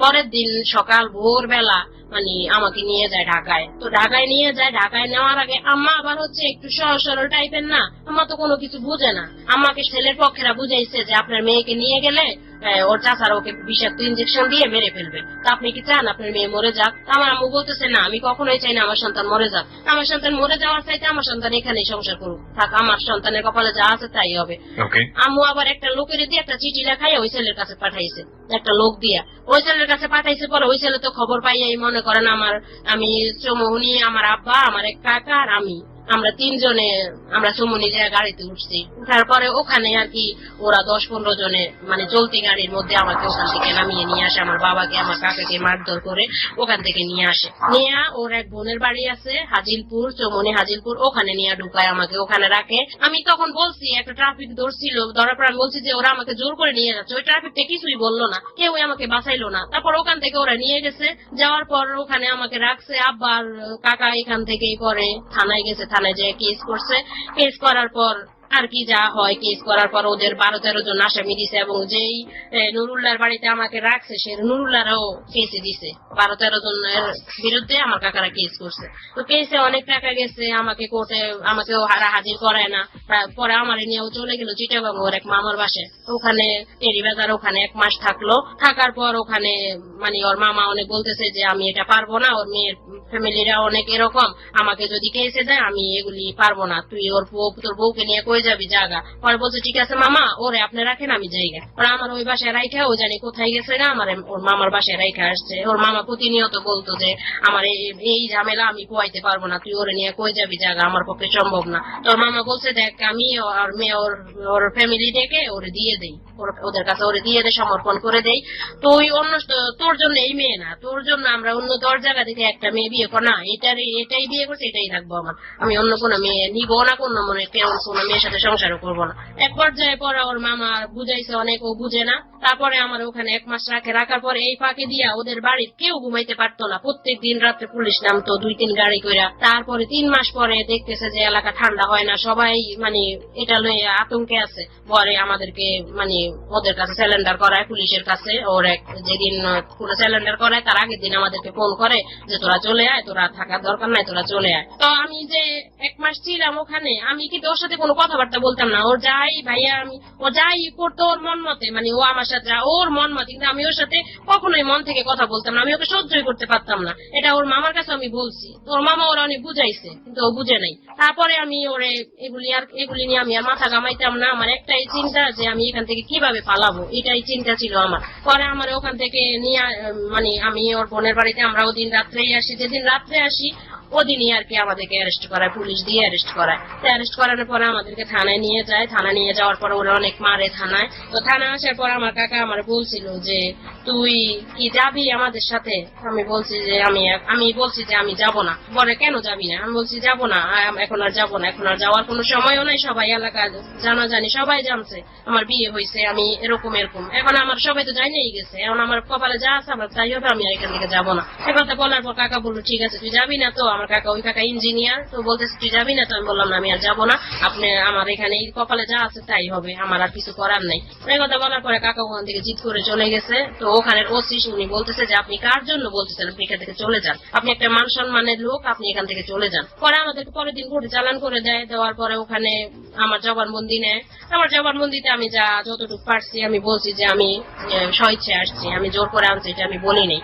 পরের দিন সকাল ভোরবেলা মানে আমাকে নিয়ে যায় ঢাকায়। তো ঢাকায় নিয়ে যায়, ঢাকায় নেওয়ার আগে আম্মা আবার হচ্ছে একটু সহজ সরল টাইপের না, আম্মা তো কোনো কিছু বুঝে না। আমাকে ছেলের পক্ষেরা বুঝাইছে যে আপনার মেয়েকে নিয়ে গেলে ওর চাচারা ওকে বিষাক্ত ইঞ্জেকশন দিয়ে মেরে ফেলবে, তো আপনি কি চান আপনার মেয়ে মরে যাক? আমার আম্মু বলতেছে না, আমি কখনোই চাই না আমার সন্তান মরে যাক। আমার সন্তান মরে যাওয়ার চাইতে আমার সন্তান এখানেই সংসার করুক, থাক, আমার সন্তানের কপালে যা আছে তাই হবে। আম্মু আবার একটা লোকের দিয়ে একটা চিঠি লেখাই ওই ছেলের কাছে পাঠাইছে, একটা লোক দিয়া ওই ছেলের কাছে পাঠাইছে। পরে ওই ছেলে তো খবর পাইয়াই মনে করেন আমি চৌমুহনি, আমার আব্বা, আমার এক কাকা আর আমরা তিনজনে আমরা চৌমুহনি গাড়িতে উঠছি। উঠার পরে ওখানে আর কি ওরা 10-15 জনে মানে চলতি গাড়ির মধ্যে আমাকে ওখান থেকে নামিয়ে নিয়ে আসে। আমার বাবাকে আমার কাকাকে মারধর করে ওখান থেকে নিয়ে আসে। নিয়ে ওর এক বোনের বাড়ি আছে হাজিলপুর, চৌমুহনি হাজিলপুর, ওখানে নিয়ে ঢুকায় আমাকে, ওখানে রাখে। আমি তখন বলছি, একটা ট্রাফিক ধরছিল, ধরার পর আমি বলছি যে ওরা আমাকে জোর করে নিয়ে যাচ্ছে। ওই ট্রাফিকটা কিছুই বললো না, কেউ আমাকে বাঁচাইলো না। তারপর ওখান থেকে ওরা নিয়ে গেছে, যাওয়ার পর ওখানে আমাকে রাখছে। আব্বার কাকা এখান থেকেই পরে থানায় গেছে, থানায় যেয়ে কেস করছে। কেস করার পর আর কি যা হয়, কেস করার পর ওদের 12-13 জন আসামি দিছে, এবং যেই নুরুল্লাহর বাড়িতে আমাকে রাখছে সে নুরুল্লাহরাও কেসে দিছে। 12-13 জনের বিরুদ্ধে আমার কাকারা কেস করছে। তো কেসে অনেক টাকা গেছে, আমাকে কোর্টে আমাকেও হাজির করায় না। পরে আমার নিয়েও চলে গেল চিটাগাং ওর এক মামার বাসায়, ওখানে টেরিবাজার, ওখানে 1 মাস থাকলো। থাকার পর ওখানে মানে ওর মামা অনেক বলতেছে যে আমি এটা পারবো না, ওর মেয়ের ফ্যামিলিরা অনেক এরকম, আমাকে যদি কেসে দেয় আমি এগুলি পারবো না, তুই তোর বউকে নিয়ে কই যাবি জায়গা। পরে বলছে ঠিক আছে মামা, ওরে আপনি রাখেন, আমি জায়গা। ওরা আমার ওই বাসায় রাইখা ও জানি কোথায় গেছে না, আমার ওর মামার বাসায় রাইখা আসছে। ওর মামা প্রতিনিয়ত বলতো যে আমার এই ঝামেলা আমি কোয়াইতে পারবো না, তুই ওরে নিয়ে কই যাবি জায়গা, আমার পক্ষে সম্ভব না। তোর মামা বলছে দেখ, আমি ওর মেয়ে ওর ফ্যামিলি ডেকে ওরে দিয়ে দেই, ওদের কাছে ওরে দিয়ে দেয়, সমর্পণ করে দেই। তো ওই অন্য তোর জন্য এই মেয়ে না, তোর জন্য আমরা অন্য 10 জায়গা থেকে একটা মেয়ে বিয়ে কর না, এটাই বিয়ে করছে, এটাই রাখবো আমার, আমি অন্য কোনো মেয়ে নিবো না, কোনো কোনো মেয়ের সাথে সংসারও করবো না। এক পর্যায়ে পরে ওর মামা বুঝাইছে অনেক, ও বুঝে না। তারপরে আমার ওখানে 1 মাস রাখার পরে এই ফাঁকে দিয়া ওদের বাড়ির কেউ ঘুমাইতে পারতো না, প্রত্যেক দিন রাত্রে পুলিশ নামতো 2-3 গাড়ি কইরা। তারপরে 3 মাস পরে দেখতেছে যে এলাকা ঠান্ডা হয় না, সবাই মানে এটা লয়ে আতঙ্কে আছে। পরে আমাদেরকে মানে ওদের কাছে স্যালেন্ডার করায় পুলিশের কাছে। ওর যেদিন পুরো স্যালেন্ডার করায় তার আগের দিন আমাদেরকে ফোন করে যে তোরা চলে আয়, তোরা থাকার দরকার নাই, তোরা চলে আয়। তো আমি যে 1 মাস ছিলাম ওখানে, আমি কিন্তু ওর সাথে কোনো কথাবার্তা বলতাম না। ওর যাই ভাইয়া ও যাই করতো ওর মন মতে, মানে ও আমার সাথে ওর মন মতে, কিন্তু আমি ওর সাথে কখনোই মন থেকে কথা বলতাম না, আমি ওকে সহ্যই করতে পারতাম না। এটা ওর মামার কাছে আমি বলছি, ওর মামা ওরা অনেক বুঝাইছে, কিন্তু ও বুঝে নাই। তারপরে আমি ওরে এগুলি নিয়ে আমি আর মাথা ঘামাইতাম না। আমার একটাই চিন্তা যে আমি এখান থেকে কিভাবে পালাবো, এটাই চিন্তা ছিল আমার। পরে আমার ওখান থেকে নিয়ে মানে আমি ওর বোনের বাড়িতে আমরা ওদিন রাত্রেই আসি। যেদিন রাত্রে আসি ওদিনই আর কি আমাদেরকে অ্যারেস্ট করায়, পুলিশ দিয়ে অ্যারেস্ট করায়। অ্যারেস্ট করানোর পরে আমাদেরকে থানায় নিয়ে যায়। থানায় নিয়ে যাওয়ার পরে ওরা অনেক মারে থানায়। তো থানায় আসার পর আমার কাকা আমার বলছিল যে তুই কি যাবি আমাদের সাথে? আমি বলছি যে আমি যাব না। বলে কেন যাবি না? আমি বলছি যাবো না, এখন আর যাবো না, এখন আর যাওয়ার কোনো সময়ও নাই। সবাই এলাকা জানাজানি সবাই জানছে আমার বিয়ে হয়েছে, আমি এরকম। এখন আমার সবাই তো জানিয়েই গেছে, এখন আমার কপালে যা আছে আমার তাই হবে, আমি এখান থেকে যাবো না। এ কথা বলার পর কাকা বললো ঠিক আছে তুই যাবি না তো? আমার ওই কাকা ইঞ্জিনিয়ার, তো বলতেছে তুই যাবি না তো? আমি বললাম না, আমি আর যাবো না, আপনি আমার এখানে কপালে যা আছে তাই হবে, আমার আর কিছু করার নাই। এই কথা বলার পরে কাকা ওখান থেকে জিদ করে চলে গেছে। তো ওখানে ওসি উনি বলতেছে যে আপনি কার জন্য বলতেছেন, আপনি এখান থেকে চলে যান, আপনি একটা মান সম্মানের লোক, আপনি এখান থেকে চলে যান। পরে আমাদেরকে পরের দিন কোর্টে চালান করে দেয়। দেওয়ার পরে ওখানে আমার জবানবন্দি নেয়। আমার জবানবন্দিতে আমি যতটুকু পারছি আমি বলছি যে আমি স্বেচ্ছায় আসছি, আমি জোর করে আনছি, এটা আমি বলিনি।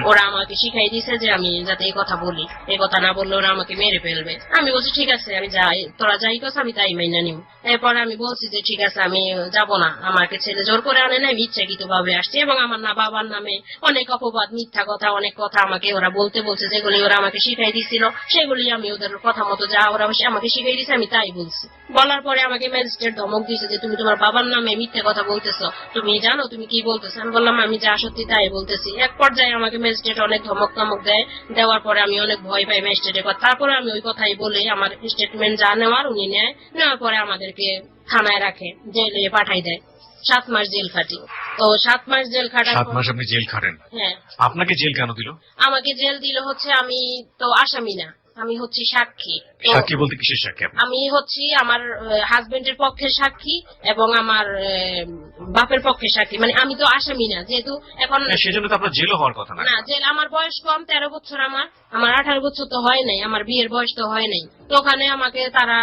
ওরা আমাকে শিখাই দিছে যে আমি যাতে এই কথা বলি, এই কথা না বললে ওরা আমাকে মেরে ফেলবে। আমি বলছি ঠিক আছে আমি যাই, তোরা যাই কথা আমি তাই মাইনা নিব। এরপরে আমি বলছি যে ঠিক আছে আমি যাব না, আমাকে ছেলে জোর করে আনে না, আমি ইচ্ছাকৃত ভাবে আসছি, এবং আমার না বাবার নামে অনেক অপবাদ, মিথ্যা কথা, অনেক কথা আমাকে ওরা বলছে, যেগুলি ওরা আমাকে শিখাই দিছিল সেগুলি আমি ওদের কথা মতো যা ওরা আমাকে শিখাই দিছে আমি তাই বলছি। বলার পরে আমাকে ম্যাজিস্ট্রেট ধমক দিয়েছে যে তুমি তোমার বাবার নামে মিথ্যা কথা বলতেছো, তুমি জানো তুমি কি বলতেছো? আমি বললাম আমি যা সত্যি তাই বলতেছি। এক পর্যায়ে আমাকে ম্যাজিস্ট্রেট অনেক ধমক দেয়, দেওয়ার পরে আমি অনেক ভয় পাই ম্যাজিস্ট্রেটের কথা। তারপরে আমি ওই কথাই বলে আমার স্টেটমেন্ট যা নেওয়ার উনি নেওয়ার পরে আমাদেরকে থানায় রাখে, জেলে পাঠাই দেয়। 7 মাস জেল খাটি। তো 7 মাস জেল খাটার 7 মাস আপনি জেল খাটেন? হ্যাঁ। আপনাকে জেল কেন দিল? আমাকে জেল দিল হচ্ছে আমি তো আসামি না, আমি হচ্ছি সাক্ষী। তো সাক্ষী বলতে কিসের সাক্ষী আপনি? আমি হচ্ছি আমার হাজবেন্ডের পক্ষের সাক্ষী এবং আমার বাপের পক্ষের সাক্ষী, মানে আমি তো আসামি না যেহেতু। এখন সেজন্য তো আপনার জেলও হওয়ার কথা না। না, জেল আমার বয়স কম, 13 বছর। আমার 18 বছর তো হয় নাই, আমার বিয়ের বয়স তো হয় নাই। তো ওখানে আমাকে তারা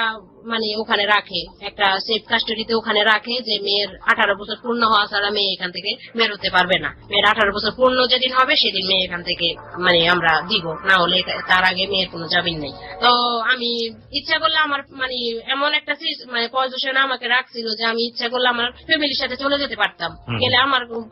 মানে ওখানে রাখে, একটা সেফ কাস্টডিতে ওখানে রাখে যে মেয়ের 18 বছর পূর্ণ হওয়া ছাড়া মেয়ে এখান থেকে বেরোতে পারবে না। মেয়ের 18 বছর পূর্ণ যেদিন হবে সেদিন মেয়ে এখান থেকে মানে আমরা দিব, না হলে তার আগে মেয়ের কোনো জামিন নেই। তো আমি ইচ্ছা করলে আমার মানে এমন একটা মানে পজিশন আমাকে রাখছিল যে আমি ইচ্ছা করলে আমার ফ্যামিলির সাথে চলে যেতে পারতাম, গেলে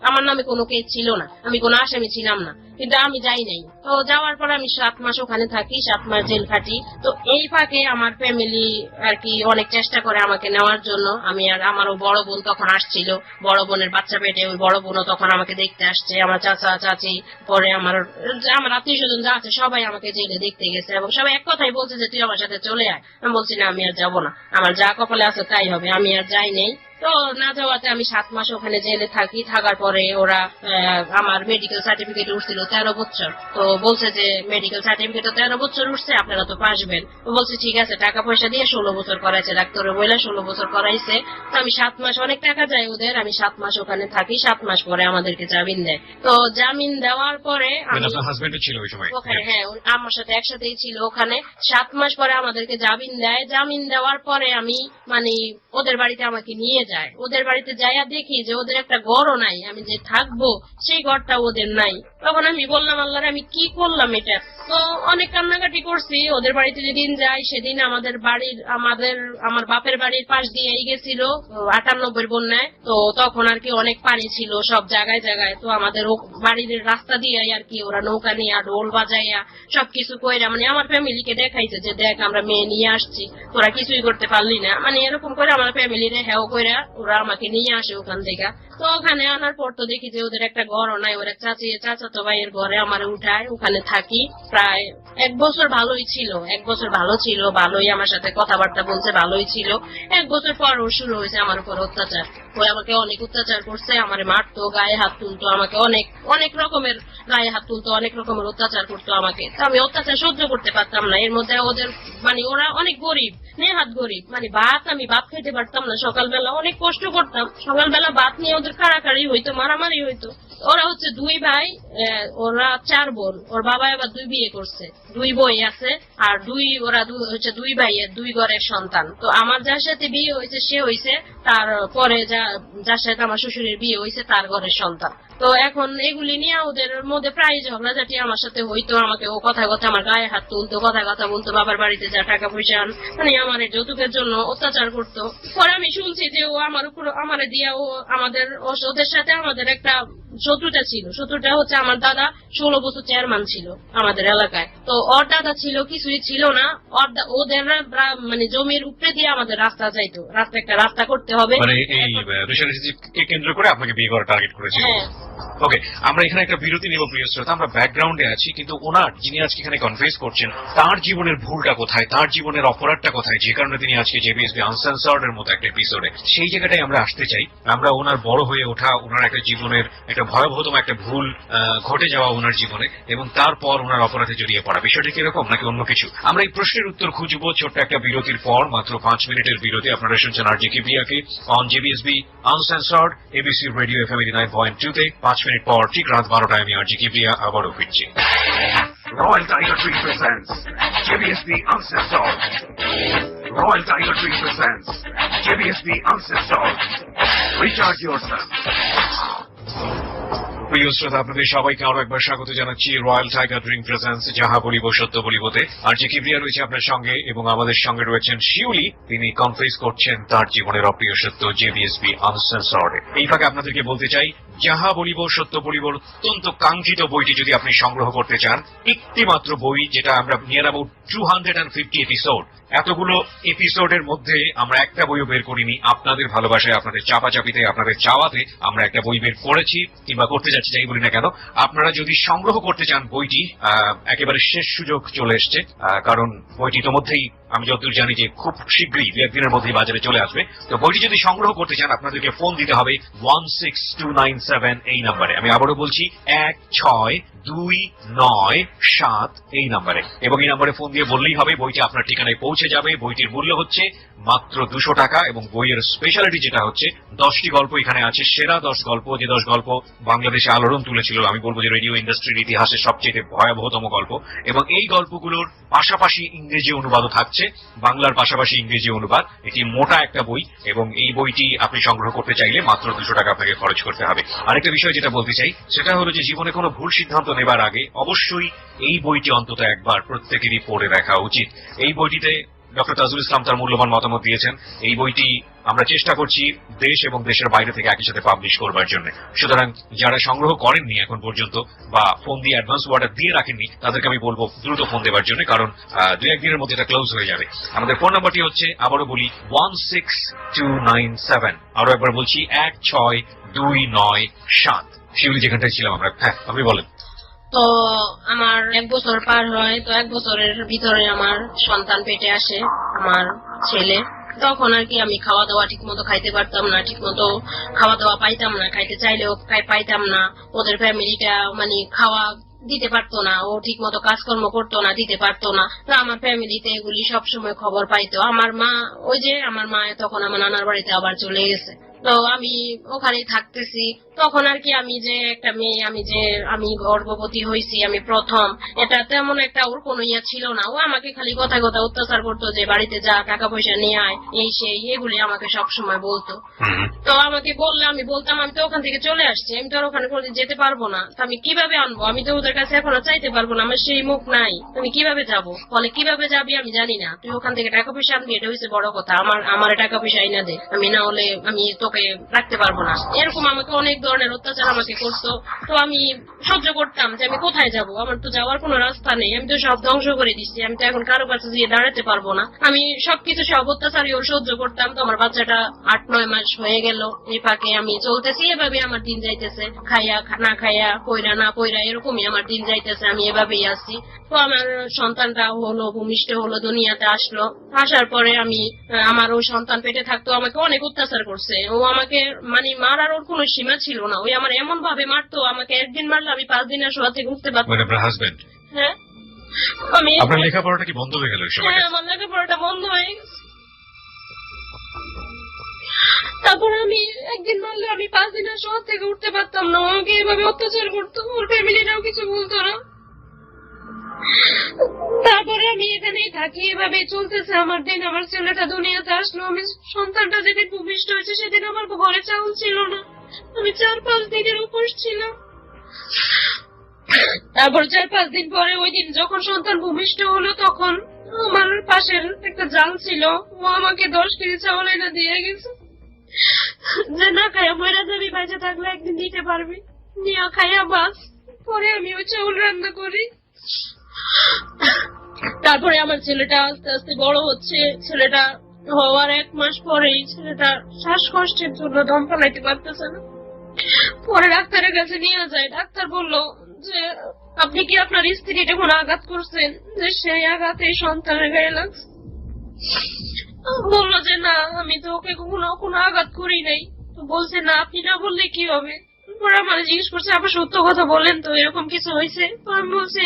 আমার নামে কোনো কেস ছিল না, আমি কোনো আসামি ছিলাম না, কিন্তু আমি যাই নাই। তো যাওয়ার পর আমি 7 মাস ওখানে থাকি, 7 মাস জেল খাটি। তো এই ফাঁকে আমার ফ্যামিলি আর কি অনেক চেষ্টা করে আমাকে নেওয়ার জন্য। আমি আর আমারও বড় বোন তখন আসছিল, বড় বোনের বাচ্চা পেটে, ওই বড় বোনও তখন আমাকে দেখতে আসছে, আমার চাচা চাচি, পরে আমার আত্মীয় স্বজন যা আছে সবাই আমাকে জেলে দেখতে গেছে এবং সবাই এক কথাই বলছে যে তুই আমার সাথে চলে আয়। আমি বলছি না, আমি আর যাবো না, আমার যা কপালে আছে তাই হবে, আমি আর যাই নেই। তো না যাওয়াতে আমি 7 মাস ওখানে জেলে থাকি। থাকার পরে ওরা আমার মেডিকেল সার্টিফিকেট উঠছিল 13 বছর। তো বলছে যে মেডিকেল সার্টিফিকেট 13 বছর উঠছে, আপনারা তো পাসবেন। তো বলছে ঠিক আছে, টাকা পয়সা দিয়ে 16 বছর করাইছে, ডাক্তারে বলে 16 বছর করাইছে। তো আমি 7 মাস, অনেক টাকা যায় ওদের, আমি 7 মাস ওখানে থাকি। 7 মাস পরে আমাদেরকে জামিন দেয়। তো জামিন দেওয়ার পরে আপনার হাজবেন্ডও ছিল ওই সময় ওখানে? হ্যাঁ, আমার সাথে একসাথেই ছিল ওখানে। 7 মাস পরে আমাদেরকে জামিন দেয়। জামিন দেওয়ার পরে আমি মানে ওদের বাড়িতে আমাকে নিয়ে যায়। ওদের বাড়িতে যাইয়া দেখি যে ওদের একটা ঘরও নাই, আমি যে থাকবো সেই ঘরটা ওদের নাই। তখন আমি বললাম আল্লাহরে আমি কি করলাম এটা। তো অনেক কান্নাকাটি করছি। ওদের বাড়িতে যেদিন যাই সেদিন আমার বাপের বাড়ির পাশ দিয়েই গেছিল 98 বন্যায়। তো তখন আর কি অনেক পানি ছিল সব জায়গায় জায়গায়। তো আমাদের বাড়ির রাস্তা দিয়ে আর কি ওরা নৌকা নিয়ে ঢোল বাজাইয়া সবকিছু কইরা মানে আমার ফ্যামিলিকে দেখাইছে যে দেখ আমরা মেয়ে নিয়ে আসছি, তোরা কিছুই করতে পারলি না, মানে এরকম করে আমার ফ্যামিলিরে হ্যাঁ কইরা ওরা আমাকে নিয়ে আসে ওখান থেকে। তো ওখানে আনার পর তো দেখি যে ওদের একটা ঘরও নাই। ওরা চাচাতো ভাইয়ের ঘরে আমার উঠায়, ওখানে থাকি প্রায় 1 বছর। ভালোই ছিল, 1 বছর ভালো ছিল, ভালোই আমার সাথে কথাবার্তা বলছে, ভালোই ছিল। 1 বছর পর ওর শুরু হয়েছে আমার উপর অত্যাচার। ওই আমাকে অনেক অত্যাচার করছে, আমার মারতো, গায়ে হাত তুলতো, আমাকে অনেক রকমের গায়ে হাত তুলতো, অনেক রকমের অত্যাচার করতো আমাকে। তো আমি অত্যাচার সহ্য করতে পারতাম না। এর মধ্যে ওদের মানে ওরা অনেক গরিব, নেহাত গরিব, মানে আমি ভাত খেতে পারতাম না। সকালবেলা অনেক কষ্ট করতাম, সকালবেলা ভাত নিয়ে ওদের কাড়াকাড়ি হইতো, মারামারি হইতো। ওরা হচ্ছে 2 ভাই, ওরা 4 বোন। ওর বাবা এবার 2 বিয়ে করছে, 2 বই আছে, আর ওরা হচ্ছে 2 ভাইয়ের 2 ঘরের সন্তান। তো আমার যার সাথে বিয়ে হয়েছে সে হয়েছে তার পরে যার সাথে আমার শ্বশুরের বিয়ে হয়েছে তার ঘরের সন্তান। তো এখন এগুলি নিয়ে ওদের মধ্যে প্রায় ঝগড়াঝাটি আমার সাথে হইতো। আমাকে ও কথায় কথা আমার গায়ে হাত তুলতো, কথায় কথা বলতো, বাবার বাড়িতে যা টাকা পয়সা মানে আমার যৌতুকের জন্য অত্যাচার করতো। পরে আমি শুনছি যে ও আমার উপর আমারে দিয়া ওদের সাথে আমাদের একটা শত্রুতা ছিল। শত্রুতা হচ্ছে আমার দাদা 16 বছর চেয়ারম্যান ছিল আমাদের এলাকায়। তো ওর দাদা ছিল, কিছুই ছিল না। ওদের মানে জমির উপরে দিয়ে আমাদের রাস্তা যাইতো, একটা রাস্তা করতে হবে, মানে এই রেশনারিটিকে কেন্দ্র করে আপনাকে বিয়ে করার টার্গেট করেছিল। হ্যাঁ। ওকে, আমরা এখানে একটা বিরতি নেব প্রিয় শ্রোতা। আমরা ব্যাকগ্রাউন্ডে আছি, কিন্তু ওনার যিনি আজকে এখানে কনফেস করছেন তার জীবনের ভুলটা কোথায়, তার জীবনের অপরাধটা কোথায়, যে কারণে তিনি আজকে জেবিএসবি আনসেন্সর্ড এর মতো একটা এপিসোডে, সেই জায়গাটাই আমরা আসতে চাই। আমরা ওনার বড় হয়ে ওঠা, ওনার একটা জীবনের একটা ভয়াবহতম একটা ভুল ঘটে যাওয়া ওনার জীবনে, এবং তারপর ওনার অপরাধে জড়িয়ে পড়া, বিষয়টা কিরকম নাকি অন্য কিছু, আমরা এই প্রশ্নের উত্তর খুঁজবো ছোট্ট একটা বিরতির পর। মাত্র 5 মিনিটের বিরতি। আপনারা শুনছেন আরজে কিবরিয়াকে on JBSB uncensored ABC radio FM 89.2 তে। 5 মিনিট পর ঠিক রাত 12টায় আমি আরজে কিবরিয়া আবারও ফিরছি। Royal Tiger Tree presents JBSB Uncensored. Royal Tiger Tree presents JBSB Uncensored. Recharge yourself. প্রিয় শ্রোতা, আপনাদের সবাইকে আরো একবার স্বাগত জানাচ্ছি রয়্যাল টাইগার ড্রিঙ্ক প্রেজেন্স যাহা বলিব সত্য বলিবতে। আর যে কিবরিয়া রয়েছে আপনার সঙ্গে এবং আমাদের সঙ্গে রয়েছেন শিউলি, তিনি কনফেস করছেন তার জীবনের অপ্রিয় সত্য জেবিএসপি আনসেন্সর্ড। এই ফাঁকে আপনাদেরকে বলতে চাই, যাহা বলিব সত্য বলিবর অত্যন্ত কাঙ্ক্ষিত বইটি যদি আপনি সংগ্রহ করতে চান, একটি মাত্র বই, যেটা আমরা নিয়ার অ্যাবাউট 250 এপিসোড, এতগুলো এপিসোডের মধ্যে আমরা একটা বইও বের করিনি। আপনাদের ভালোবাসায়, আপনাদের চাপাচাপিতে, আপনাদের চাওয়াতে আমরা একটা বই বের করেছি কিংবা করতে যাচ্ছি, যাই বলি না কেন। আপনারা যদি সংগ্রহ করতে চান বইটি, একেবারে শেষ সুযোগ চলে এসছে, কারণ বইটি ইতোমধ্যেই আমি যতদূর জানি যে খুব শীঘ্রই 2-1 দিনের মধ্যেই বাজারে চলে আসবে। তো বইটি যদি সংগ্রহ করতে চান, আপনাদেরকে ফোন দিতে হবে 16297 এই নাম্বারে। আমি আবারও বলছি 16297 এই নাম্বারে, এবং এই নাম্বারে ফোন দিয়ে বললেই হবে, বইটি আপনার ঠিকানায় পৌঁছে যাবে। বইটির মূল্য হচ্ছে মাত্র 200 টাকা, এবং বইয়ের স্পেশালিটি যেটা হচ্ছে 10টি গল্প এখানে আছে, সেরা 10 গল্প, যে 10 গল্প বাংলাদেশে আলোড়ন তুলেছিল, আমি বলবো যে রেডিও ইন্ডাস্ট্রির ইতিহাসে সবচেয়ে ভয়াবহতম গল্প। এবং এই গল্পগুলোর পাশাপাশি ইংরেজি অনুবাদও থাকছে, বাংলার পাশাপাশি ইংরেজি অনুবাদ। এটি মোটা একটা বই, এবং এই বইটি আপনি সংগ্রহ করতে চাইলে মাত্র 200 টাকা আপনাকে খরচ করতে হবে। আরেকটা বিষয় যেটা বলতে চাই, সেটা হলো যে জীবনে কোনো ভুল সিদ্ধান্ত নেবার আগে অবশ্যই এই বইটি অন্তত একবার প্রত্যেকেরই পড়ে দেখা উচিত। এই বইটিতে ডক্টর তাজুল ইসলাম তার মূল্যবান মতামত দিয়েছেন। এই বইটি আমরা চেষ্টা করছি দেশ এবং দেশের বাইরে থেকে একই সাথে পাবলিশ করবার জন্য। সুতরাং যারা সংগ্রহ করেননি এখন পর্যন্ত, বা ফোন দিয়ে অ্যাডভান্স অর্ডার দিয়ে রাখেননি, তাদেরকে আমি বলবো দ্রুত ফোন দেওয়ার জন্য, কারণ 2-1 দিনের মধ্যে এটা ক্লোজ হয়ে যাবে। আমাদের ফোন নাম্বারটি হচ্ছে, আবারও বলি, 16297। আরো একবার বলছি, 16297। শিউলি, যেখানটায় ছিলাম আমরা। হ্যাঁ, আপনি বলেন। তো আমার 1 বছর পার হয়, তো 1 বছরের ভিতরে আমার সন্তান পেটে আসে, আমার ছেলে। তখন আর কি আমি খাওয়া দাওয়া ঠিক মতো খাইতে পারতাম না, ঠিক মতো খাওয়া দাওয়া পাইতাম না, খাইতে চাইলেও পাইতাম না। ওদের ফ্যামিলিটা মানে খাওয়া দিতে পারতো না, ও ঠিক মতো কাজকর্ম করতো না, দিতে পারতো না। তো আমার ফ্যামিলিতে এগুলি সবসময় খবর পাইতো। আমার মা, ওই যে আমার মা তখন আমার নানার বাড়িতে আবার চলে গেছে। তো আমি ওখানেই থাকতেছি। তখন আর কি আমি যে একটা মেয়ে, আমি গর্ভবতী হয়েছি, আমি প্রথম, এটা তেমন একটা ওর কোনো ইয়া ছিল না। ও আমাকে খালি কথা অত্যাচার করতো, যে বাড়িতে যা, টাকা পয়সা নিয়ে আয়, এই সেই, এগুলি আমাকে সবসময় বলতো। তো আমাকে বললে আমি বলতাম, আমি তো ওখান থেকে চলে আসছি, আমি তো আর ওখানে কোনোদিন যেতে পারবো না, তো আমি কিভাবে আনবো? আমি তো ওদের কাছে এখনো চাইতে পারবো না, আমার সেই মুখ নাই, তুমি কিভাবে যাবো? বলে কিভাবে যাবি আমি জানি না, তুই ওখান থেকে টাকা পয়সা আনবি, এটা হচ্ছে বড় কথা। আমার টাকা পয়সা আইনা দে, আমি না হলে আমি তোকে রাখতে পারবো না। এরকম আমাকে অনেক ধরনের অত্যাচার আমাকে করতো। তো আমি সহ্য করতাম যে আমি কোথায় যাব, আমার তো যাওয়ার কোনো রাস্তা নেই, আমি তো সব ধ্বংস করে দিচ্ছি, আমি তো এখন কারো কাছে গিয়ে দাঁড়াতে পারবো না। আমি সবকিছু, সব অত্যাচারই ওর সহ্য করতাম। তো আমার বাচ্চাটা 8-9 মাস হয়ে গেল, এই ফাঁকে আমি চলতেছি, এভাবে আমার দিন যাইতেছে, খাইয়া না খাইয়া, পয়রা না পয়রা, এরকমই আমার দিন যাইতেছে, আমি এভাবেই আছি। তো আমার সন্তানটা হলো, ভূমিষ্ঠ হলো, দুনিয়াতে আসলো। আসার পরে আমি, আমার ওই সন্তান পেটে থাকতো, আমাকে অনেক অত্যাচার করছে। ও আমাকে মানে মারার ওর কোনো সীমা ছিল না। ওই আমার এমন ভাবে মারতো, আমাকে একদিন মারলে আমি 5 দিনের শোয়া থেকে উঠতে পারতাম। আপনার হাজবেন্ড? হ্যাঁ। আমি, আপনার লেখাপড়াটা কি বন্ধ হয়ে গেল এই সময়? হ্যাঁ, আমার লেখাপড়াটা বন্ধ হয়ে গেছে। তারপর আমি একদিন মারলে আমি 5 দিনের শোয়া থেকে উঠতে পারতাম না। আমাকে এভাবে অত্যাচার করতো, ওর ফ্যামিলিটাও কিছু বলতো না। তারপরে আমি এখানেই থাকি, এভাবে চলতেছে আমার দিন। আমার ছেলেটা দুনিয়াতে আসলো, আমি সন্তানটা যেদিন ভূমিষ্ঠ হয়েছে সেদিন আমার ঘরে চাউল ছিল না, আমি 4-5 দিনের উপোস ছিলাম। তারপর 4-5 দিন পরে, ওই দিন যখন সন্তান ভূমিষ্ঠ হলো, তখন আমার পাশের একটা জাল ছিল, ও আমাকে 10 কেজি চাউল এনে দিয়ে গেছে, যে না খাইয়া মরে যাবি, বাইরে থাকলে একদিন দিতে পারবি, নিয়ে খাইয়া বাস। পরে আমি ওই চাউল রান্না করি। তারপরে আমার ছেলেটা আস্তে আস্তে বড় হচ্ছে। ছেলেটা হওয়ার 1 মাস পরেই ছেলেটা শ্বাসকষ্টের জন্য দম ফেলাইতে পারতেছে না। পরে ডাক্তারের কাছে নিয়ে যায়। ডাক্তার বললো যে আপনি কি আপনার স্ত্রীর কোনো আঘাত করছেন, যে সেই আঘাত এই সন্তানের গায়ে লাগছে? বললো যে না, আমি তো ওকে কোনো আঘাত করি নাই। তো বলছে না, আপনি না বললে কি হবে? পরে আমার জিজ্ঞেস করছে, আবার সত্য কথা বলেন তো, এরকম কিছু হয়েছে? তো আমি বলছি,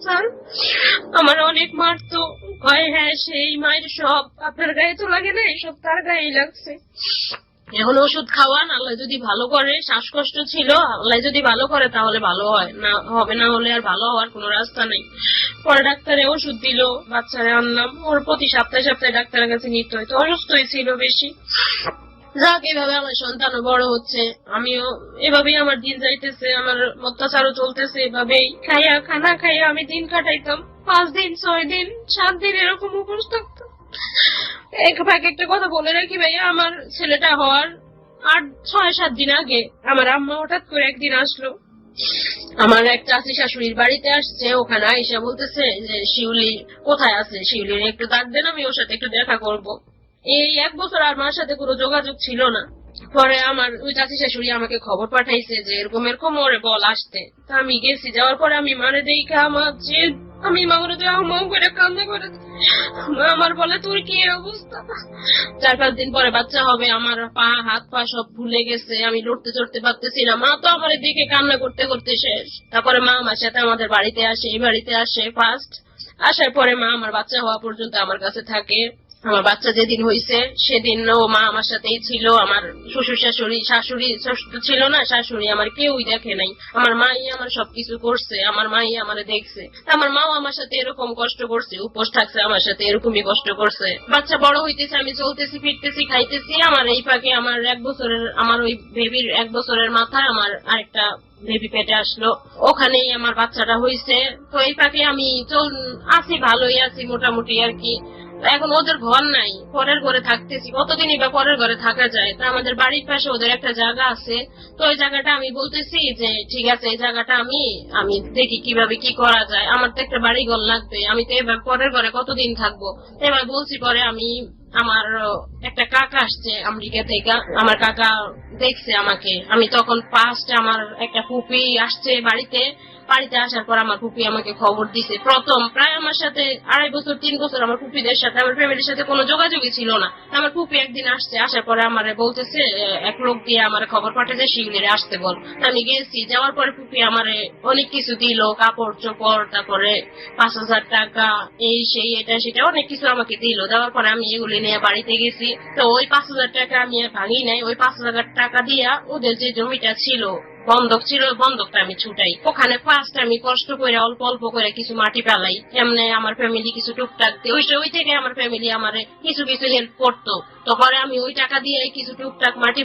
স্যার আমার অনেক মারতো। হ্যাঁ, সেই মায়ের সব আপনার গায়ে তো লাগে না, সব তার গায়েই লাগছে। এখন ওষুধ খাওয়ান, আল্লাহ যদি ভালো করে। শ্বাসকষ্ট ছিল, আল্লাহ যদি ভালো করে তাহলে ভালো হয়, না হবে না হলে আর ভালো হওয়ার কোনো রাস্তা নেই। পরে ডাক্তারে ওষুধ দিল, বাচ্চারে আনলাম। ওর প্রতি সপ্তাহে ডাক্তারের কাছে নিতে হয়তো, অসুস্থই ছিল বেশি। যাক, এভাবে আমার সন্তানও বড় হচ্ছে, আমিও এভাবেই আমার দিন যাইতেছে, আমার অত্যাচারও চলতেছে। এভাবেই খানা খাইয়া আমি দিন কাটাইতাম, 5 দিন 6 দিন 7 দিন এরকম উপোস থাকতাম। একটা কথা বলে রাখি ভাইয়া, আমার ছেলেটা হওয়ার 6-7 দিন আগে আমার আম্মা হঠাৎ করে একদিন আসলো, আমার এক চাচি শাশুড়ির বাড়িতে আসছে। ওখানে আইসা বলতেছে যে শিউলি কোথায় আছে, শিউলির একটু ডাক দেন, আমি ওর সাথে একটু দেখা করব। এই 1 বছর আর মার সাথে কোনো যোগাযোগ ছিল না। পরে আমার ওই চাচি শাশুড়ি আমাকে খবর পাঠাইছে যে এরকম এরকম ওরে বল আসতে। তা আমি গেছি, যাওয়ার পরে আমি মারে দেখে আমার যে আমি মাগুরে হাউ করে কান্না করে, মা আমার বলে তোর কি অবস্থা। 4-5 দিন পরে বাচ্চা হবে, আমার পা হাত পা সব ভুলে গেছে, আমি লড়তে চড়তে পারতেছি না। মা তো আমার দিকে কান্না করতে করতে শেষ। তারপরে মা আমার সাথে আমাদের বাড়িতে আসে, এই বাড়িতে আসে ফার্স্ট। আসার পরে মা আমার বাচ্চা হওয়া পর্যন্ত আমার কাছে থাকে। আমার বাচ্চা যেদিন হয়েছে সেদিন ও মা আমার সাথেই ছিল। আমার শ্বশুর শাশুড়ি ছিল না, শাশুড়ি আমার কেউই দেখে নাই। আমার মাই আমার সবকিছু করছে, আমার মাই আমারে দেখছে। আমার মাও আমার সাথে এরকম কষ্ট করছে, উপোস থাকছে আমার সাথে, এরকমই কষ্ট করছে। বাচ্চা বড় হইতেছে, আমি চলতেছি ফিরতেছি খাইতেছি। আমার এই ফাঁকে আমার 1 বছরের, আমার ওই বেবির 1 বছরের মাথায় আমার আরেকটা বেবি পেটে আসলো, ওখানেই আমার বাচ্চাটা হয়েছে। তো এই ফাঁকে আমি আছি, ভালোই আছি মোটামুটি আর কি। এখন ওদের ঘর নাই, পরের ঘরে থাকতেছি। কতদিনই বা পরের ঘরে থাকা যায়। তা আমাদের বাড়ির পাশে ওদের একটা জায়গা আছে, তো ওই জায়গাটা আমি বলতেছি যে ঠিক আছে এই জায়গাটা আমি দেখি কিভাবে কি করা যায়। আমার তো একটা বাড়ি ঘর লাগবে, আমি তো এবার পরের ঘরে কতদিন থাকবো। এবার বলছি, পরে আমার একটা কাকা আসছে আমেরিকা থেকে, আমার কাকা দেখছে আমাকে। আমি তখন ফার্স্ট আমার একটা ফুপি আসছে বাড়িতে আসার পর আমার ফুপি আমাকে খবর দিছে। প্রথম প্রায় আমার সাথে 2.5 বছর 3 বছর আমার ফুপিদের সাথে, আমার ফ্যামিলির সাথে কোনো যোগাযোগই ছিল না। আমার ফুপি একদিন আসছে, আসার পরে আমারে বলতেছে এক লোক দিয়ে আমার খবর পাঠাতে শিউলিরে আসতে বল। আমি গেছি, যাওয়ার পরে ফুপি আমারে অনেক কিছু দিল, কাপড় চোপড়, তারপরে 5,000 টাকা, এই সেই এটা সেটা অনেক কিছু আমাকে দিল। দেওয়ার পরে আমি এগুলি নিয়ে বাড়িতে গেছি। তো ওই 5,000 টাকা আমি আর ভাঙি নাই। ওই 5,000 টাকা দিয়া ওদের যে জমিটা ছিল বন্ধক ছিল, ওই বন্ধকটা আমি ছুটাই। ওখানে ফার্স্ট আমি কষ্ট করে অল্প অল্প করে কিছু মাটি পেলাই, এমনি আমার ফ্যামিলি কিছু টুকটাক ওই থেকে আমার ফ্যামিলি আমার কিছু কিছু হেল্প করতো। তো পরে আমি ওই টাকা দিয়ে কিছু টুকটাক মাটি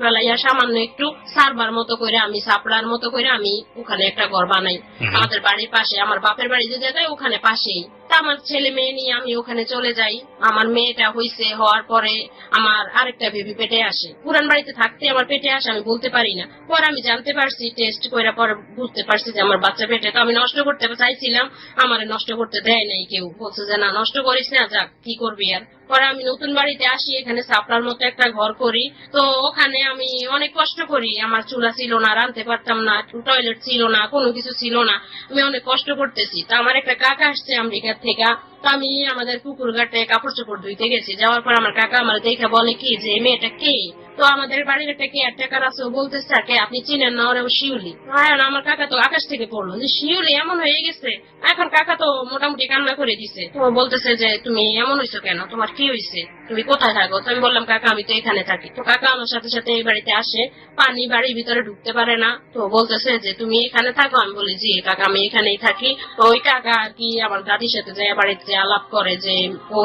পেলাই আর সামান্য একটু সারবার মতো করে, আমি সাপড়ার মতো করে আমি ওখানে একটা ঘর বানাই। আমাদের বাড়ির পাশে, আমার বাপের বাড়ি যে জায়গায় ওখানে পাশেই। তা আমার ছেলে মেয়ে নিয়ে আমি ওখানে চলে যাই। আমার মেয়েটা হওয়ার পরে আমার আরেকটা বেবি পেটে আসে। পুরান বাড়িতে থাকতে আমার পেটে আসে, আমি বলতে পারি না। পরে আমি জানতে পারছি, টেস্ট করে পরে বুঝতে পারছি যে আমার বাচ্চা পেটে। তো আমি নষ্ট করতে চাইছিলাম, আমার নষ্ট করতে দেয় নাই কেউ, বলছে যে না নষ্ট করিস না, যাক কি করবি আর। পরে আমি নতুন বাড়িতে আসি, এখানে সাপড়ার মতো একটা ঘর করি। তো ওখানে আমি অনেক কষ্ট করি, আমার চুলা ছিল না, রাঁধতে পারতাম না, টয়লেট ছিল না, কোনো কিছু ছিল না, আমি অনেক কষ্ট করতেছি। তো আমার একটা কাকা আসছে আমেরিকা থেকে। তো আমি আমাদের পুকুর ঘাটে কাপড় চোপড় ধুইতে গেছি। যাওয়ার পর আমার কাকা আমার দেখে বলে কি যে মেয়েটা কে। তো আমাদের বাড়ির একটা কেয়ারটেকার আছে, ও বলতেছে আপনি চিনেন না ওরা, শিউলি। আমার কাকা তো আকাশ থেকে পড়লো যে শিউলি এমন হয়ে গেছে। এখন কাকা তো মোটামুটি কান্না করে দিছে। তো বলতেছে যে তুমি এমন হয়েছো কেন, তোমার কি হয়েছে, তুমি কোথায় থাকো। তো আমি বললাম কাকা আমি তো এখানে থাকি। তো কাকা আমার সাথে সাথে এই বাড়িতে আসে, পানি বাড়ির ভিতরে ঢুকতে পারে না। তো বলতেছে যে তুমি এখানে থাকো। আমি বলি জি কাকা আমি এখানেই থাকি। তো ওই কাকা আর কি আমার দাদির সাথে যায় বাড়িতে আলাপ করে যে ও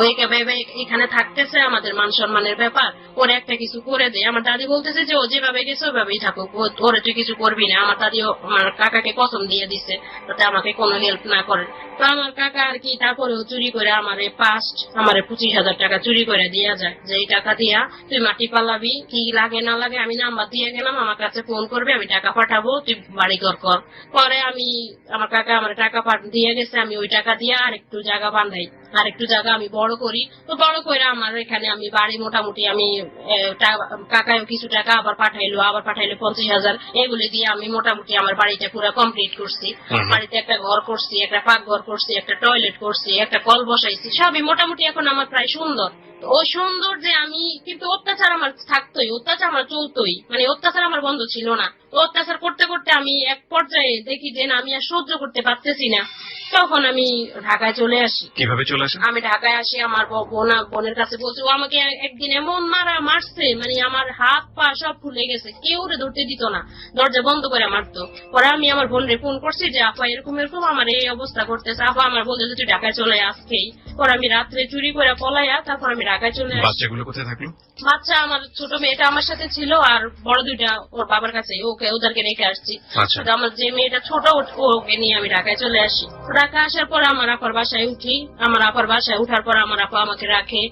এখানে থাকতেছে, আমাদের মান সম্মানের ব্যাপার, ওরে একটা কিছু করে দেয়। আমার দাদি বলতেছে যে ও যেভাবে গেছে ওইভাবেই থাকুক, ওরে তুই কিছু করবি না। আমার দাদিও আমার কাকাকে কসম দিয়ে দিচ্ছে যাতে আমাকে কোনো হেল্প না করে। তো আমার কাকা আর কি তারপরেও চুরি করে আমারে 25,000 টাকা চুরি করে দিয়া যায়, যে এই টাকা দিয়া তুই মাটি পালাবি, কি লাগে না লাগে আমি নাম্বার দিয়ে গেলাম, আমার কাছে ফোন করবে, আমি টাকা পাঠাবো, তুই বাড়ি ঘর কর। পরে আমার কাকা আমার টাকা দিয়ে গেছে, আমি ওই টাকা দিয়ে আরেকটু জায়গা বান্ধাই, আরেকটু জায়গা আমি বড় করি। তো বড় করে আমার এখানে আমি বাড়ি মোটামুটি আমি কাকাও কিছু টাকা আবার পাঠাইলো 50,000, এগুলি দিয়ে আমি মোটামুটি আমার বাড়িটা পুরো কমপ্লিট করছি। বাড়িতে একটা ঘর করছি, একটা পাকঘর করছি, একটা টয়লেট করছি, একটা কল বসাইছি, সবই মোটামুটি এখন আমার প্রায় সুন্দর। ও সুন্দর যে আমি, কিন্তু অত্যাচার আমার থাকতোই, অত্যাচার আমার চলতোই, মানে অত্যাচার আমার বন্ধ ছিল না। অত্যাচার করতে করতে আমি এক পর্যায়ে দেখি যে না আমি আর সহ্য করতে পারতেছি না, তখন আমি ঢাকায় চলে আসি। কিভাবে চলে চলে আসেন? আমি ঢাকায় আসি, আমার বোনের কাছে বলছি, ও আমাকে একদিন এমন মারছে, মানে আমার হাত পা সব ফুলে গেছে, কেউ ওরে ধরতে দিত না, দরজা বন্ধ করে মারতো। পরে আমি আমার বোনরে ফোন করছি যে আপা এরকম এরকম আমার এই অবস্থা করতেছে, আপা আমার বলছে তুই ঢাকায় চলে আজকেই। পরে আমি রাত্রে চুরি করে পলাইয়া তারপর আমি ঢাকায় চলে আসি। বাচ্চাগুলো কোথায় থাকলো? বাচ্চা আমার ছোট মেয়েটা আমার সাথে ছিল, আর বড় দুইটা ওর বাবার কাছে, ওদেরকে রেখে আসছি। আচ্ছা। তো আমার যে মেয়েটা ছোট ওকে নিয়ে আমি ঢাকায় চলে আসি। ঢাকা আসার পর আমার আপার বাসায় উঠি। আমার আপার বাসায় উঠার পর আমার আপা আমাকে রাখে,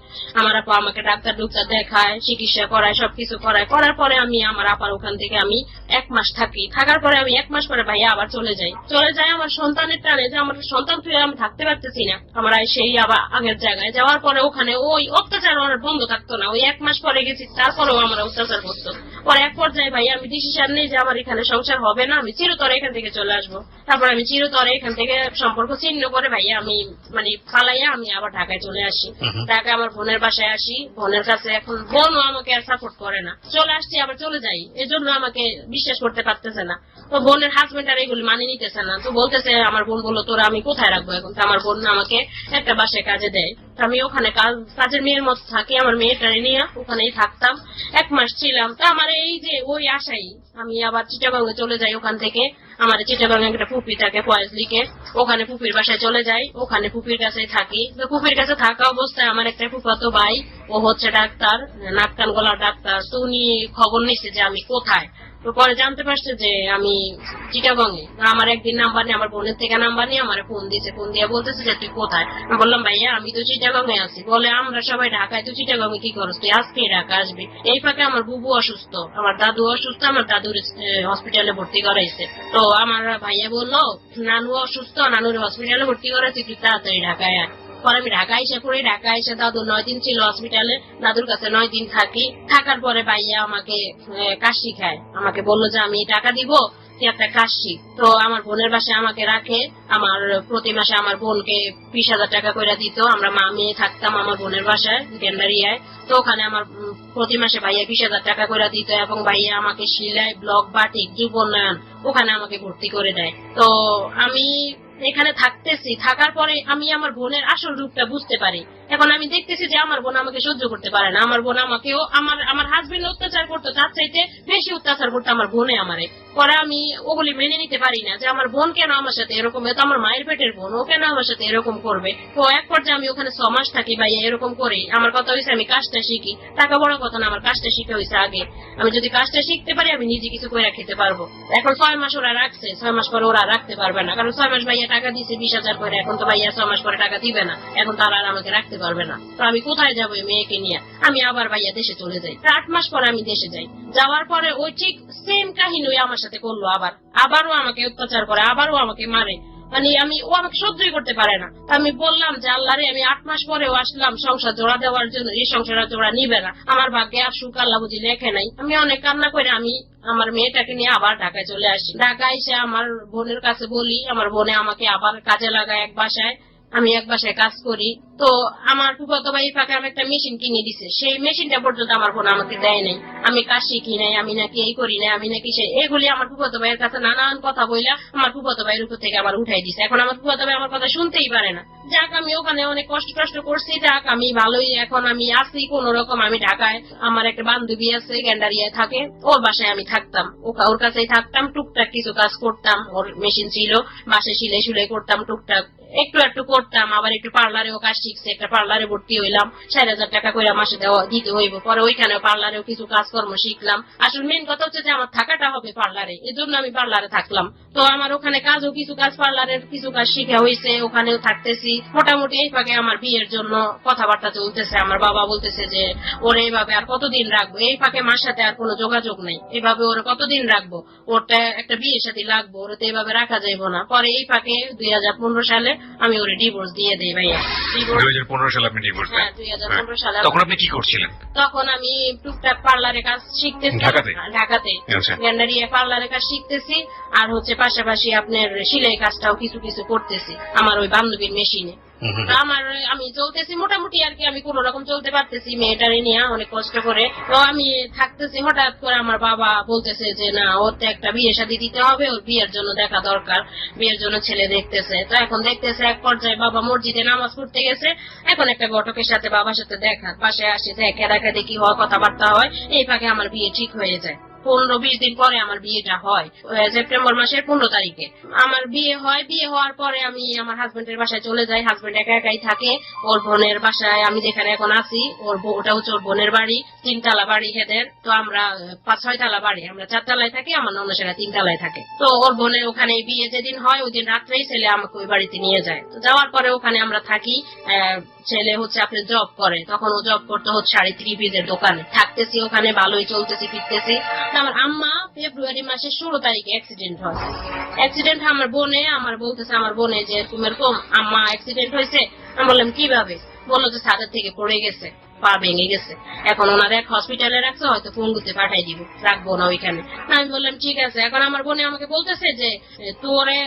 আমার আপা আমাকে ডাক্তার দেখায়, চিকিৎসা করায়, সবকিছু করায়। করার পরে আমি আমার আপার ওখান থেকে আমি 1 মাস থাকি। থাকার পরে আমি 1 মাস পরে ভাইয়া আবার চলে যাই আমার সন্তানের টানে, যে আমার সন্তান তুই আমি থাকতে পারতেছি না, আমার সেই আবার আগের জায়গায় যাওয়ার পরে ওখানে ওই অত্যাচার আমার বন্ধ থাকতো না। ওই 1 মাস পরে গেছি, তারপরেও আমার অত্যাচার করতো। পরে এক পর্যায়ে ভাই আমি ডিসিশন নেই যে আমার এখানে সংসার হবে না, আমি চিরতরে এখান থেকে চলে আসবো। তারপর আমি চিরতরে এখান থেকে সম্পর্ক ছিন্ন করে ভাইয়া আমি মানে পালাইয়া আমি আবার ঢাকায় চলে আসি। ঢাকায় আমার বোনের বাসায় আসি, বোনের কাছে এখন বোনও আমাকে আর সাপোর্ট করে না। চলে আসছি আবার চলে যাই, এজন্য আমাকে বিশ্বাস করতে পারতেছে না। তো বোনের হাজবেন্ড আর এগুলি মানে নিতেছে না, তো বলতেছে, আমার বোন বললো তোরা আমি কোথায় রাখবো এখন। তো আমার বোন আমাকে একটা বাসায় কাজে দেয়, আমি ওখানে কাজের মেয়ের মতো থাকি, আমার মেয়েটারে নিয়ে ওখানেই থাকতাম। 1 মাস ছিলাম। তো আমার এই যে ওই আশাই আমি আবার চিটাগাঙ্গে চলে যাই। ওখান থেকে আমার চিটাগাঙ্গে একটা পুপি থাকে ফয়েজলিকে, ওখানে পুপির বাসায় চলে যাই, ওখানে পুপির কাছে থাকি। তো পুপির কাছে থাকা অবস্থায় আমার একটা ফুফাতো ভাই, ও হচ্ছে ডাক্তার, নাক কান গলার ডাক্তার। তো উনি খবর নিচ্ছে যে আমি কোথায়। তো পরে জানতে পারছে যে আমি চিটাগঙ্গে। আমার একদিন নাম্বার নিয়ে, আমার বোনের থেকে নাম্বার নিয়ে আমার ফোন দিয়েছে, ফোন দিয়ে বলতেছে যে তুই কোথায়। আমি বললাম ভাইয়া আমি তো চিটাগঙ্গে আছি। বলে আমরা সবাই ঢাকায়, তুই চিটাগঙ্গে কি করছ, তুই আজকেই ঢাকা আসবি। এই ফাঁকে আমার বুবু অসুস্থ, আমার দাদু অসুস্থ, আমার দাদুর হসপিটালে ভর্তি করাইছে। তো আমার ভাইয়া বললো নানু অসুস্থ, নানুর হসপিটালে ভর্তি করাইছে, তুই তাড়াতাড়ি ঢাকায় আয়। পরে আমি ঢাকা এসে পড়ি। ঢাকা এসে দাদু 9 দিন ছিল হসপিটালে, দাদুর কাছে 9 দিন থাকি। থাকার পরে ভাইয়া আমাকে কাশি খায়, আমাকে বললো যে আমি টাকা দিব, তুই একটা কাশি। তো আমার বোনের বাসায় আমাকে রাখে। আমার প্রতি মাসে আমার বোনকে 20,000 টাকা করে দিত। আমরা মা মেয়ে থাকতাম আমার বোনের বাসায় গেন্ডারিয়ায়। তো ওখানে আমার প্রতি মাসে ভাইয়া 20,000 টাকা করে দিত, এবং ভাইয়া আমাকে সিলাই, ব্লক, বাটিক, যুব উন্নয়ন ওখানে আমাকে ভর্তি করে দেয়। তো আমি এখানে থাকতেছি। থাকার পরে আমি আমার বোনের আসল রূপটা বুঝতে পারি। এখন আমি দেখতেছি যে আমার বোন আমাকে সহ্য করতে পারে না। আমার বোন আমাকেও আমার হাজবেন্ড অত্যাচার করতো, তার চাইতে বেশি অত্যাচার করতো আমার বোনে আমারে। পরে আমি ওগুলি মেনে নিতে পারি না যে আমার বোন কেন আমার সাথে এরকম, তো আমার মায়ের পেটের বোন, ও কেন আমার সাথে এরকম করবে। তো এক পর্যায়ে আমি ওখানে 6 মাস থাকি ভাই, এরকম করে আমার কথা হয়েছে আমি কাজটা শিখি। টাকা বড় কথা না, আমার কাজটা শিখে হয়েছে আগে। আমি যদি কাজটা শিখতে পারি আমি নিজে কিছু করে খেতে পারবো। এখন 6 মাস ওরা রাখছে, 6 মাস পরে ওরা রাখতে পারবে না, কারণ 6 মাস ভাইয়া টাকা দিছে 20,000 করে। এখন তো ভাইয়া 6 মাস পরে টাকা দিবে না, এখন তারা আর আমাকে রাখতে পারবে না। তো আমি কোথায় যাবো এই মেয়েকে নিয়ে। আমি আবার ভাইয়া দেশে চলে যাই। 8 মাস পরে আমি দেশে যাই। যাওয়ার পরে ওই ঠিক সেম কাহিনী ওই আমার সাথে করলো। আবারও আমাকে অত্যাচার করে, আবারও আমাকে মারে। মানে ও আমাকে সহ্যই করতে পারে না। আমি বললাম যে আল্লাহ রে, আমি 8 মাস পরেও আসলাম সংসার জোড়া দেওয়ার জন্য, এই সংসার জোড়া নিবে না, আমার ভাগ্যে আর সুখ আল্লাহ বুঝি লেখে নাই। আমি অনেক কান্না করে আমি আমার মেয়েটাকে নিয়ে আবার ঢাকায় চলে আসি। ঢাকায় এসে আমার বোনের কাছে বলি, আমার বোনে আমাকে আবার কাজে লাগায় এক বাসায়। আমি এক বাসায় কাজ করি। তো আমার ফুফাতো ভাই ফাঁকে আমি একটা মেশিন কিনে দিছে, সেই মেশিনটা পর্যন্ত আমার বোন আমাকে দেয় নাই। আমি কাজ শিখি নাই, আমি নাকি এই করি নাই, আমি নাকি এগুলি আমার ফুফাতো ভাইয়ের কাছে নানান কথা বইলা আমার ফুফাতো ভাইয়ের উপর থেকে আমার উঠাই দিছে। এখন আমার ফুফাতো ভাই আমার কথা শুনতেই পারে না। যাক, আমি ওখানে অনেক কষ্ট করছি, যাক আমি ভালোই, এখন আমি আসি কোন রকম। আমি ঢাকায় আমার একটা বান্ধবী আছে গেন্ডারিয়ায় থাকে, ওর বাসায় আমি থাকতাম, ওর কাছেই থাকতাম। টুকটাক কিছু কাজ করতাম, ওর মেশিন ছিল, বাসায় সিলাই করতাম, টুকটাক একটু করতাম। আবার একটু পার্লারেও কাজ শিখছে, একটা পার্লারে ভর্তি হইলাম, 4,000 টাকা করে মাসে দিতে হইব। পরে ওইখানে পার্লারেও কিছু কাজকর্ম শিখলাম। আসলে মেন কথা হচ্ছে যে আমার থাকাটা হবে পার্লারে, এজন্য আমি পার্লারে থাকলাম। তো আমার ওখানে কাজও কিছু কাজ, পার্লারের কিছু কাজ শিখা হয়েছে, ওখানেও থাকতেছি মোটামুটি। এই ফাঁকে আমার বিয়ের জন্য কথাবার্তা চলতেছে। আমার বাবা বলতেছে যে ওরে এইভাবে আর কতদিন রাখবো, এই ফাঁকে মার সাথে আর কোনো যোগাযোগ নেই, এভাবে ওরা কতদিন রাখবো, ওরটা একটা বিয়ের সাথে লাগবো, ওরা তো এভাবে রাখা যাইব না। পরে এই ফাঁকে 2015 সালে আমি ওরে ডিভোর্স দিয়ে দেই ভাইয়া। 2015 সালে আপনি ডিভোর্স দেন? হ্যাঁ, 2015 সালে। তখন আপনি কি করছিলেন? তখন আমি টুকটাক পার্লারে কাজ শিখতেছি ঢাকাতে, গেন্ডারিয়া পার্লারে কাজ শিখতেছি। আর হচ্ছে পাশাপাশি আপনার সিলাই কাজটাও কিছু করতেছি আমার ওই বান্ধবীর মেশিনে। তো আমি চলতেছি মোটামুটি আর কি, আমি কোন রকম চলতে পারতেছি মেয়েটারে নিয়ে অনেক কষ্ট করে। তো আমি থাকতেছি, হঠাৎ করে আমার বাবা বলতেছে যে না, ওর তো একটা বিয়ে শাদী দিতে হবে, ওর বিয়ের জন্য দেখা দরকার, বিয়ের জন্য ছেলে দেখতেছে। তো এখন দেখতেছে এক পর্যায়ে বাবা মসজিদে নামাজ পড়তে গেছে, এখন একটা ঘটকের সাথে বাবার সাথে দেখা, পাশে আসে দেখা দেখি হয়, কথাবার্তা হয়, এই ফাঁকে আমার বিয়ে ঠিক হয়ে যায়। 15-20 দিন পরে আমার বিয়েটা হয়, সেপ্টেম্বর মাসের 15 তারিখে আমার বিয়ে হয়। বিয়ে হওয়ার পরে আমি আমার হাজবেন্ডের বাসায় চলে যাই। হাজবেন্ড একা একাই থাকে, ওর বোনের বাসায় আমি যেখানে এখন আছি, ওটা হচ্ছে ওর বোনের বাড়ি, 3 তলা বাড়ি হেদের। তো আমরা 5-6 তলা বাড়ি, আমরা 4 তলায় থাকি, আমার ননসেরা 3 তলায় থাকে। তো ওর বোনের ওখানে বিয়ে যেদিন হয় ওই দিন রাত্রেই ছেলে আমাকে ওই বাড়িতে নিয়ে যায়। তো যাওয়ার পরে ওখানে আমরা থাকি। ছেলে হচ্ছে আপনি জব করে, তখন ও জব করতে হচ্ছে 3 পিসের দোকানে। থাকতেছি ওখানে, ভালোই চলতেছি ফিরতেছি। আমার আম্মা ফেব্রুয়ারি মাসের 16 তারিখে অ্যাক্সিডেন্ট হয়। অ্যাক্সিডেন্ট আমার বলতেছে আমার বোনে যে এরকম আম্মা অ্যাক্সিডেন্ট হয়েছে। আমি বললাম কিভাবে? বললো যে ছাদের থেকে পড়ে গেছে, পা ভেঙে গেছে, এখন ওনার এক হসপিটালে রাখছে, হয়তো পঙ্গুতে পাঠাই দিব, রাখবো না ওইখানে। আমি বললাম ঠিক আছে। এখন আমার বোনে আমাকে বলতেছে যে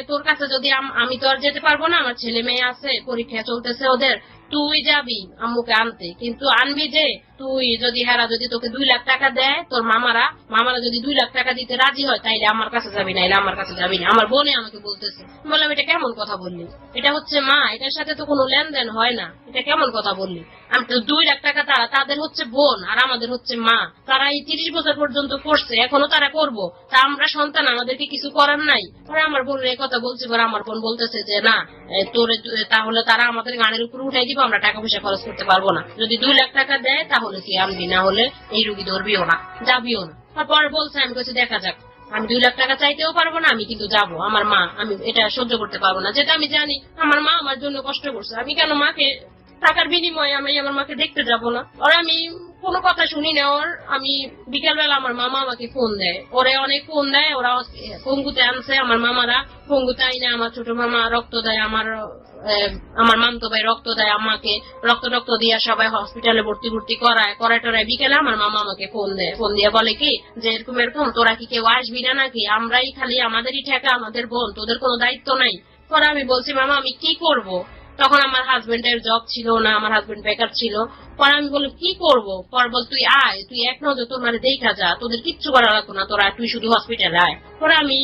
তোর কাছে যদি আমি তো আর যেতে পারবো না, আমার ছেলে মেয়ে আছে, পরীক্ষা চলতেছে ওদের, তুই যাবি আম্মুকে আনতে, কিন্তু আনবি যে তুই যদি যদি তোকে 2 লাখ টাকা দেয়, তোর মামারা যদি 2 লাখ টাকা দিতে রাজি হয়, তাইলে আমার কাছে যাবি, নাইলে আমার কাছে যাবি না। আমার বোনে আমাকে বলতেছে। বললাম এটা কেমন কথা বললি? এটা হচ্ছে মা, এটার সাথে তো কোনো লেনদেন হয় না, এটা কেমন কথা বললি? আমি তো 2 লাখ টাকা তাদের হচ্ছে বোন আর আমাদের হচ্ছে মা, তারা এই 30 বছর পর্যন্ত করছে, এখনো তারা করবো, তা আমরা সন্তান, আমাদেরকে কিছু করার নাই? পরে আমার বোনের এই কথা বলছে, পরে আমার বোন বলতেছে যে না, তাহলে তারা আমাদের গানের উপর উঠাই দিব, আমরা টাকা পয়সা খরচ করতে পারবো না। যদি 2 লাখ টাকা দেয় তাহলে কি আনবি, না হলে এই রুগী ধরবিও না, যাবিও না। তারপরে বলছে, আমি কাছে দেখা যাক, আমি 2 লাখ টাকা চাইতেও পারবো না, আমি কিন্তু যাবো। আমার মা, আমি এটা সহ্য করতে পারবো না, যেটা আমি জানি আমার মা আমার জন্য কষ্ট করছে, আমি কেন মাকে টাকার বিনিময়ে আমি আমার মাকে দেখতে যাব না? আর আমি কোনো কথা শুনি না ওর। আমি বিকেলবেলা আমার মামা আমাকে ফোন দেয়, ওরে অনেক ফোন দেয়, ওরা পঙ্গুতে আনছে আমার মামারা, পঙ্গুতে আইনে আমার ছোট মামা রক্ত দেয়, আমার মামতো ভাই রক্ত দেয় আমাকে, রক্ত দিয়ে সবাই হসপিটালে ভর্তি করায় টরায়। বিকেলে আমার মামা আমাকে ফোন দেয়, ফোন দিয়ে বলে কি যে এরকম তোরা কি কেউ আসবি না নাকি, আমরাই খালি আমাদেরই ঠেকা, আমাদের বোন, তোদের কোনো দায়িত্ব নাই। পরে আমি বলছি মামা আমি কি করব? তখন আমার হাজবেন্ডের জব ছিল না, আমার হাজবেন্ড বেকার ছিল। পরে আমি বললাম কি করবো? পরে বল তুই আয়, তুই এক নজর তোর মানে দেখা যা, তোদের কিচ্ছু করা লাগতো না, তুই শুধু হসপিটালে আয়। পরে আমি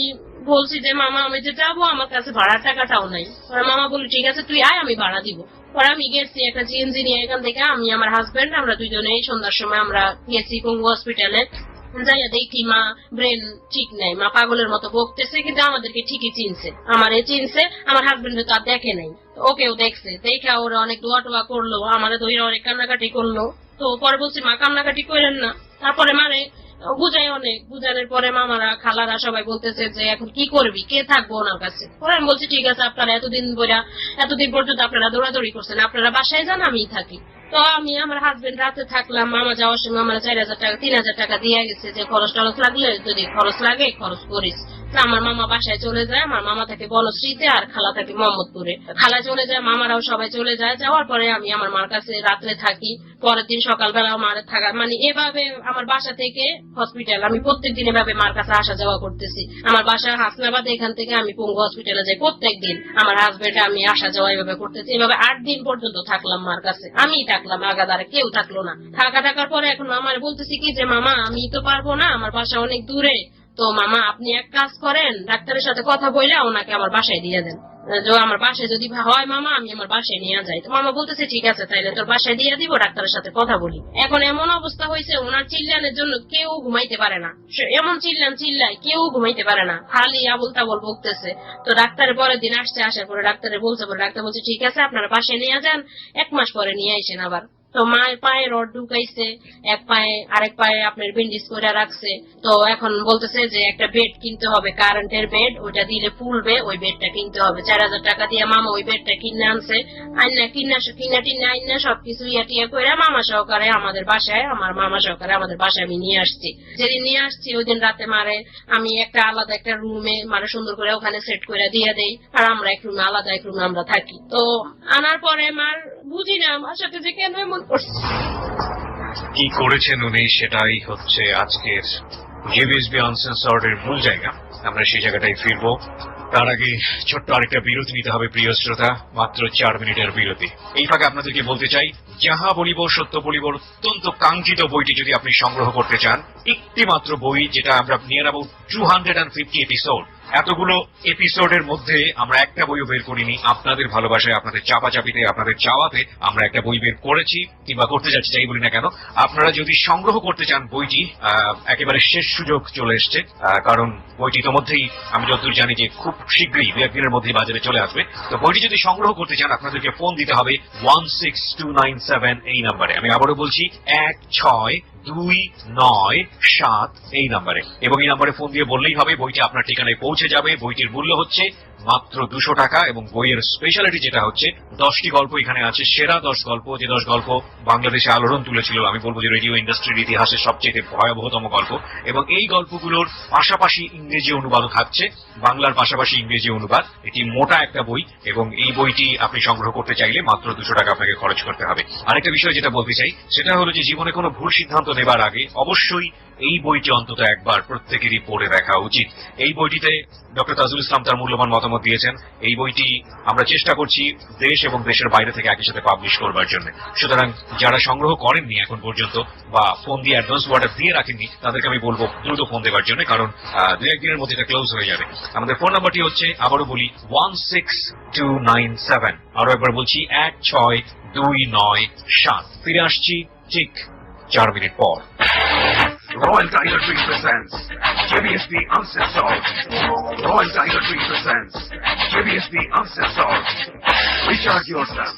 বলছি যে মামা আমি যে যাবো, আমার কাছে ভাড়ার টাকাটাও নাই। পরে মামা বলল ঠিক আছে তুই আয়, আমি ভাড়া দিব। পরে আমি গেছি একটা জিএনজি নিয়ে, এখান থেকে আমি আমার হাজবেন্ড আমরা দুইজনেই সন্ধ্যার সময় আমরা গেছি পঙ্গু হসপিটালে। যাইয়া দেখি মা ব্রেন ঠিক নাই, মা পাগলের মতো বকতেছে, কিন্তু আমাদেরকে ঠিকই চিনছে, চিনছে, আমার হাজবেন্ড তো আর দেখে নাই, ওকেও দেখছে। দেখা ওরা অনেক দোয়া টোয়া করলো, আমাদের ধরে অনেক কান্নাকাটি করলো। তো পরে বলছি মা কান্নাকাটি করেন না। তারপরে মানে বুঝানোর পরে মামারা খালারা সবাই বলতেছে যে এখন কি করবি, কে থাকবো ওনার কাছে? পরে আমি বলছি ঠিক আছে, আপনারা এতদিন পর্যন্ত আপনারা দৌড়াদৌড়ি করছেন, আপনারা বাসায় যান, আমি থাকি। তো আমি আমার হাজবেন্ড রাতে থাকলাম। মামা যাওয়ার সময় আমার 4,000 টাকা 3,000 টাকা দিয়ে গেছে যে খরচ লাগলে, যদি খরচ লাগে খরচ করিস। আমার মামা বাসায় চলে যায়, আমার মামা থাকে বনশ্রীতে আর খালা থাকে মোহাম্মদপুরে। খালা চলে যায়, মামারাও সবাই চলে যায়। যাওয়ার পরে আমি আমার মার কাছে রাত্রে থাকি, পরের দিন সকালবেলা মার থাকা, মানে এভাবে আমার বাসা থেকে হসপিটাল আমি প্রত্যেকদিন এভাবে মার কাছে আসা যাওয়া করতেছি। আমার বাসা হাসনাবাদ, এখান থেকে আমি পঙ্গু হসপিটালে যাই প্রত্যেকদিন। আমার হাজবেন্ড আমি আসা যাওয়া এভাবে করতেছি। এভাবে 8 দিন পর্যন্ত থাকলাম মার কাছে, আমি থাকলাম, আগাদারে কেউ থাকলো না। থাকার পরে এখন মামার বলতেছি কি যে মামা আমি তো পারবো না, আমার বাসা অনেক দূরে, তো মামা আপনি এক কাজ করেন, ডাক্তারের সাথে কথা বলে ওনাকে আমার বাসায় দিয়ে দেন, আমার বাসায় যদি হয় মামা আমি আমার বাসায় নিয়ে যাই। তো মামা বলতেছে ঠিক আছে তাইলে তোর বাসায় দিয়ে দিব, ডাক্তারের সাথে কথা বলি। এখন এমন অবস্থা হয়েছে ওনার চিল্লানের জন্য কেউ ঘুমাইতে পারে না, এমন চিল্লাই কেউ ঘুমাইতে পারে না, খালি আবুল তাবুল বকতেছে। তো ডাক্তারের পরের দিন আসার পরে ডাক্তার বলছে ঠিক আছে আপনারা বাসায় নিয়ে যান, 1 মাস পরে নিয়ে আসেন আবার। তো মায়ের পায়ে রড ঢুকাইছে, আরেক পায়ে আপনার ব্যান্ডেজ করে রাখছে। তো এখন বলতেছে যে একটা বেড কিনতে হবে, কারেন্টের বেড, ওইটা দিলে ফুলবে, ওই বেডটা কিনতে হবে। 4,000 টাকা দিয়ে মামা ওই বেডটা কিনে আনছে, কিনা সবকিছু ইয়া করে মামা সহকারে আমাদের বাসায়, আমার মামা সহকারে আমাদের বাসায় আমি নিয়ে আসছি। যেদিন নিয়ে আসছি ওই দিন রাতে মারে আমি একটা আলাদা একটা রুমে মারে সুন্দর করে ওখানে সেট করে দিয়ে দেই, আর আমরা এক রুমে আলাদা এক রুমে আমরা থাকি। তো আনার পরে মার বুঝি না আমার সাথে যে কেন এমন কি করেছেন উনি, সেটাই হচ্ছে আজকের জিবিএসবি আনসেন্সর্ড এর মূল জায়গা। আমরা সেই জায়গাটাই ফিরবো। তার আগে ছোট্ট আরেকটা বিরতি নিতে হবে প্রিয় শ্রোতা, মাত্র 4 মিনিটের বিরতি। এই ফাঁকে আপনাদেরকে বলতে চাই, যাহা বলিব সত্য বলিব অত্যন্ত কাঙ্ক্ষিত বইটি যদি আপনি সংগ্রহ করতে চান, একটি মাত্র বই, যেটা আমরা নিয়ে নেব 250 এপিসোড। এতগুলো এপিসোডের মধ্যে আমরা একটা বইও বের করিনি। আপনাদের ভালোবাসায়, আপনাদের চাপাচাপিতে, আপনাদের চাওয়াতে আমরা একটা বই বের করেছি কিংবা করতে যাচ্ছি, যাই বলি না কেন। আপনারা যদি সংগ্রহ করতে চান বইটি, একেবারে শেষ সুযোগ চলে এসছে, কারণ বইটি ইতিমধ্যেই আমি যতদূর জানি যে খুব শীঘ্রই 2-1 দিনের মধ্যেই বাজারে চলে আসবে। তো বইটি যদি সংগ্রহ করতে চান, আপনাদেরকে ফোন দিতে হবে 16297 এই নাম্বারে। আমি আবারও বলছি 16297 এই নাম্বারে, এবং এই নাম্বারে ফোন দিয়ে বললেই হবে বইটি আপনার ঠিকানায় পৌঁছে যাবে। বইটির মূল্য হচ্ছে মাত্র 200 টাকা, এবং বইয়ের স্পেশালিটি যেটা হচ্ছে 10টি গল্প এখানে আছে, সেরা 10 গল্প, যে 10 গল্প বাংলাদেশে আলোড়ন তুলেছিল। আমি বলবো যে রেডিও ইন্ডাস্ট্রির ইতিহাসে সবচেয়ে ভয়াবহতম গল্প, এবং এই গল্পগুলোর পাশাপাশি ইংরেজি অনুবাদও থাকছে, বাংলার পাশাপাশি ইংরেজি অনুবাদ। এটি মোটা একটা বই, এবং এই বইটি আপনি সংগ্রহ করতে চাইলে মাত্র 200 টাকা আপনাকে খরচ করতে হবে। আরেকটা বিষয় যেটা বলতে চাই, সেটা হলো যে জীবনে কোনো ভুল সিদ্ধান্ত নেবার আগে অবশ্যই এই বইটি অন্তত একবার প্রত্যেকেরই পড়ে দেখা উচিত। এই বইটিতে ডক্টর তাজুল ইসলাম তার মূল্যবান মতামত দিয়েছেন। এই বইটি আমরা চেষ্টা করছি দেশ এবং দেশের বাইরে থেকে একই সাথে পাবলিশ করবার জন্য। সুতরাং যারা সংগ্রহ করেননি এখন পর্যন্ত, বা ফোন দিয়ে অ্যাডভান্স অর্ডার দিয়ে রাখেননি, তাদেরকে আমি বলবো দ্রুত ফোন দেওয়ার জন্য, কারণ 2-1 দিনের মধ্যে এটা ক্লোজ হয়ে যাবে। আমাদের ফোন নাম্বারটি হচ্ছে, আবারও বলি, 16297। আরো একবার বলছি, 16297। ফিরে আসছি ঠিক 4 মিনিট পর। Royal Tiger Tree presents JBSB Uncensored. Royal Tiger Tree presents JBSB Uncensored. Recharge yourself.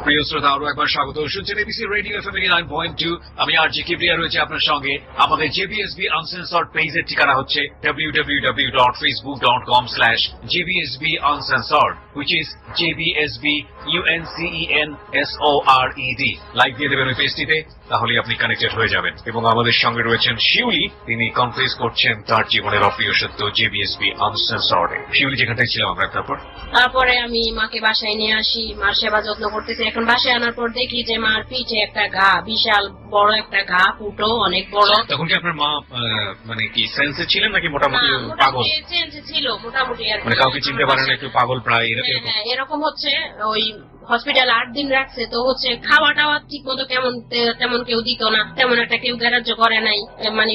প্রিয় শ্রোতা, আরো একবার স্বাগত। শুনছেন এবিসি রেডিও এফএম 89.2। আমি আরজি কিবরিয়া রয়েছে আপনার সঙ্গে। আমাদের জেবিএসবি আনসেন্সর্ড পেজের ঠিকানা হচ্ছে www.facebook.com/jbsbuncensored, which is JBSBUNCENSORED। Like দিয়ে দেবেন ওই পেজটিতে, তাহলে আপনি কানেক্টেড হয়ে যাবেন। এবং আমাদের সঙ্গে রয়েছেন শিউলি, তিনি কনফেস করছেন তার জীবনের অপ্রিয় সত্য জেবিএসবি আনসেন্সর্ড। শিউলি, যেখানটাই ছিলাম আমরা, তারপরে আমি মাকে বাসায় নিয়ে আসি, মার সেবা যত্ন করতেছি। এখন বাসায় আনার পর দেখি যে মার পিঠে একটা ঘা, বিশাল বড় একটা ঘা, ফুটো অনেক বড়। তখন কি আপনার মা মানে কি সেন্সে ছিলেন নাকি মোটামুটি পাগল? সেন্সে ছিল মোটামুটি, আর মানে কাউকে চিনতে পারেন না, একটু পাগল প্রায় এরকম হচ্ছে। ওই হসপিটাল 8 দিন রাখছে, তো হচ্ছে খাওয়া টাওয়া ঠিক মতো তেমন কেউ দিত না, তেমন একটা কেউ গ্রাহ্য করে নাই। মানে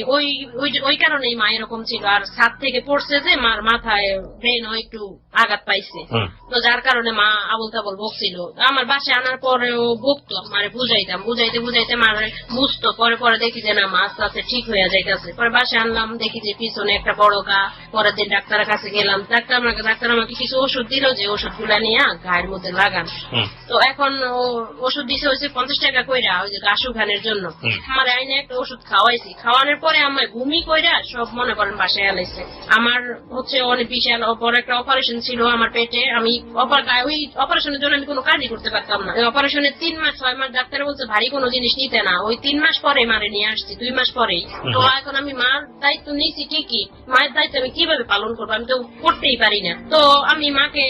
ওই কারণেই মা এরকম ছিল। আর ছাদ থেকে পড়ছে যে মার মাথায় ব্রেনও একটু আঘাত পাইছে, তো যার কারণে মা আবল তাবল বকছিল। আমার বাসায় আনার পরেও বকতো, মানে বুঝাইতে মারে বুঝতো। পরে দেখি যে না, মা আস্তে আস্তে ঠিক হয়ে যাইতেছে। পরে বাসায় আনলাম, দেখি যে পিছনে একটা বড় ঘা। পরের দিন ডাক্তারের কাছে গেলাম, ডাক্তার আমাকে কিছু ওষুধ দিল, যে ওষুধগুলা নিয়ে গায়ের মধ্যে লাগান। তো এখন ওষুধ দিছে হয়েছে 50 টাকা কইরা, ওই যে গাছ উঠানের জন্য। আমার আইনে একটা ওষুধ খাওয়াইছি, খাওয়ানোর পরে আমার ঘুমি কইরা সব মনে করেন বাসায় আলাইছে। আমার হচ্ছে অনেক বিশাল বড় একটা অপারেশন ছিল আমার পেটে। আমি ওই অপারেশনের জন্য আমি কোনো কাজই করতে পারতাম না। অপারেশনের 3 মাস 6 মাস ডাক্তার বলছে ভারী কোনো জিনিস নিতে না। ওই 3 মাস পরে মারে নিয়ে আসছি, 2 মাস পরেই। তো এখন আমি মার দায়িত্ব নিয়েছি ঠিকই, মায়ের দায়িত্ব আমি কিভাবে পালন করবো, আমি তো করতেই পারি না। তো আমি মাকে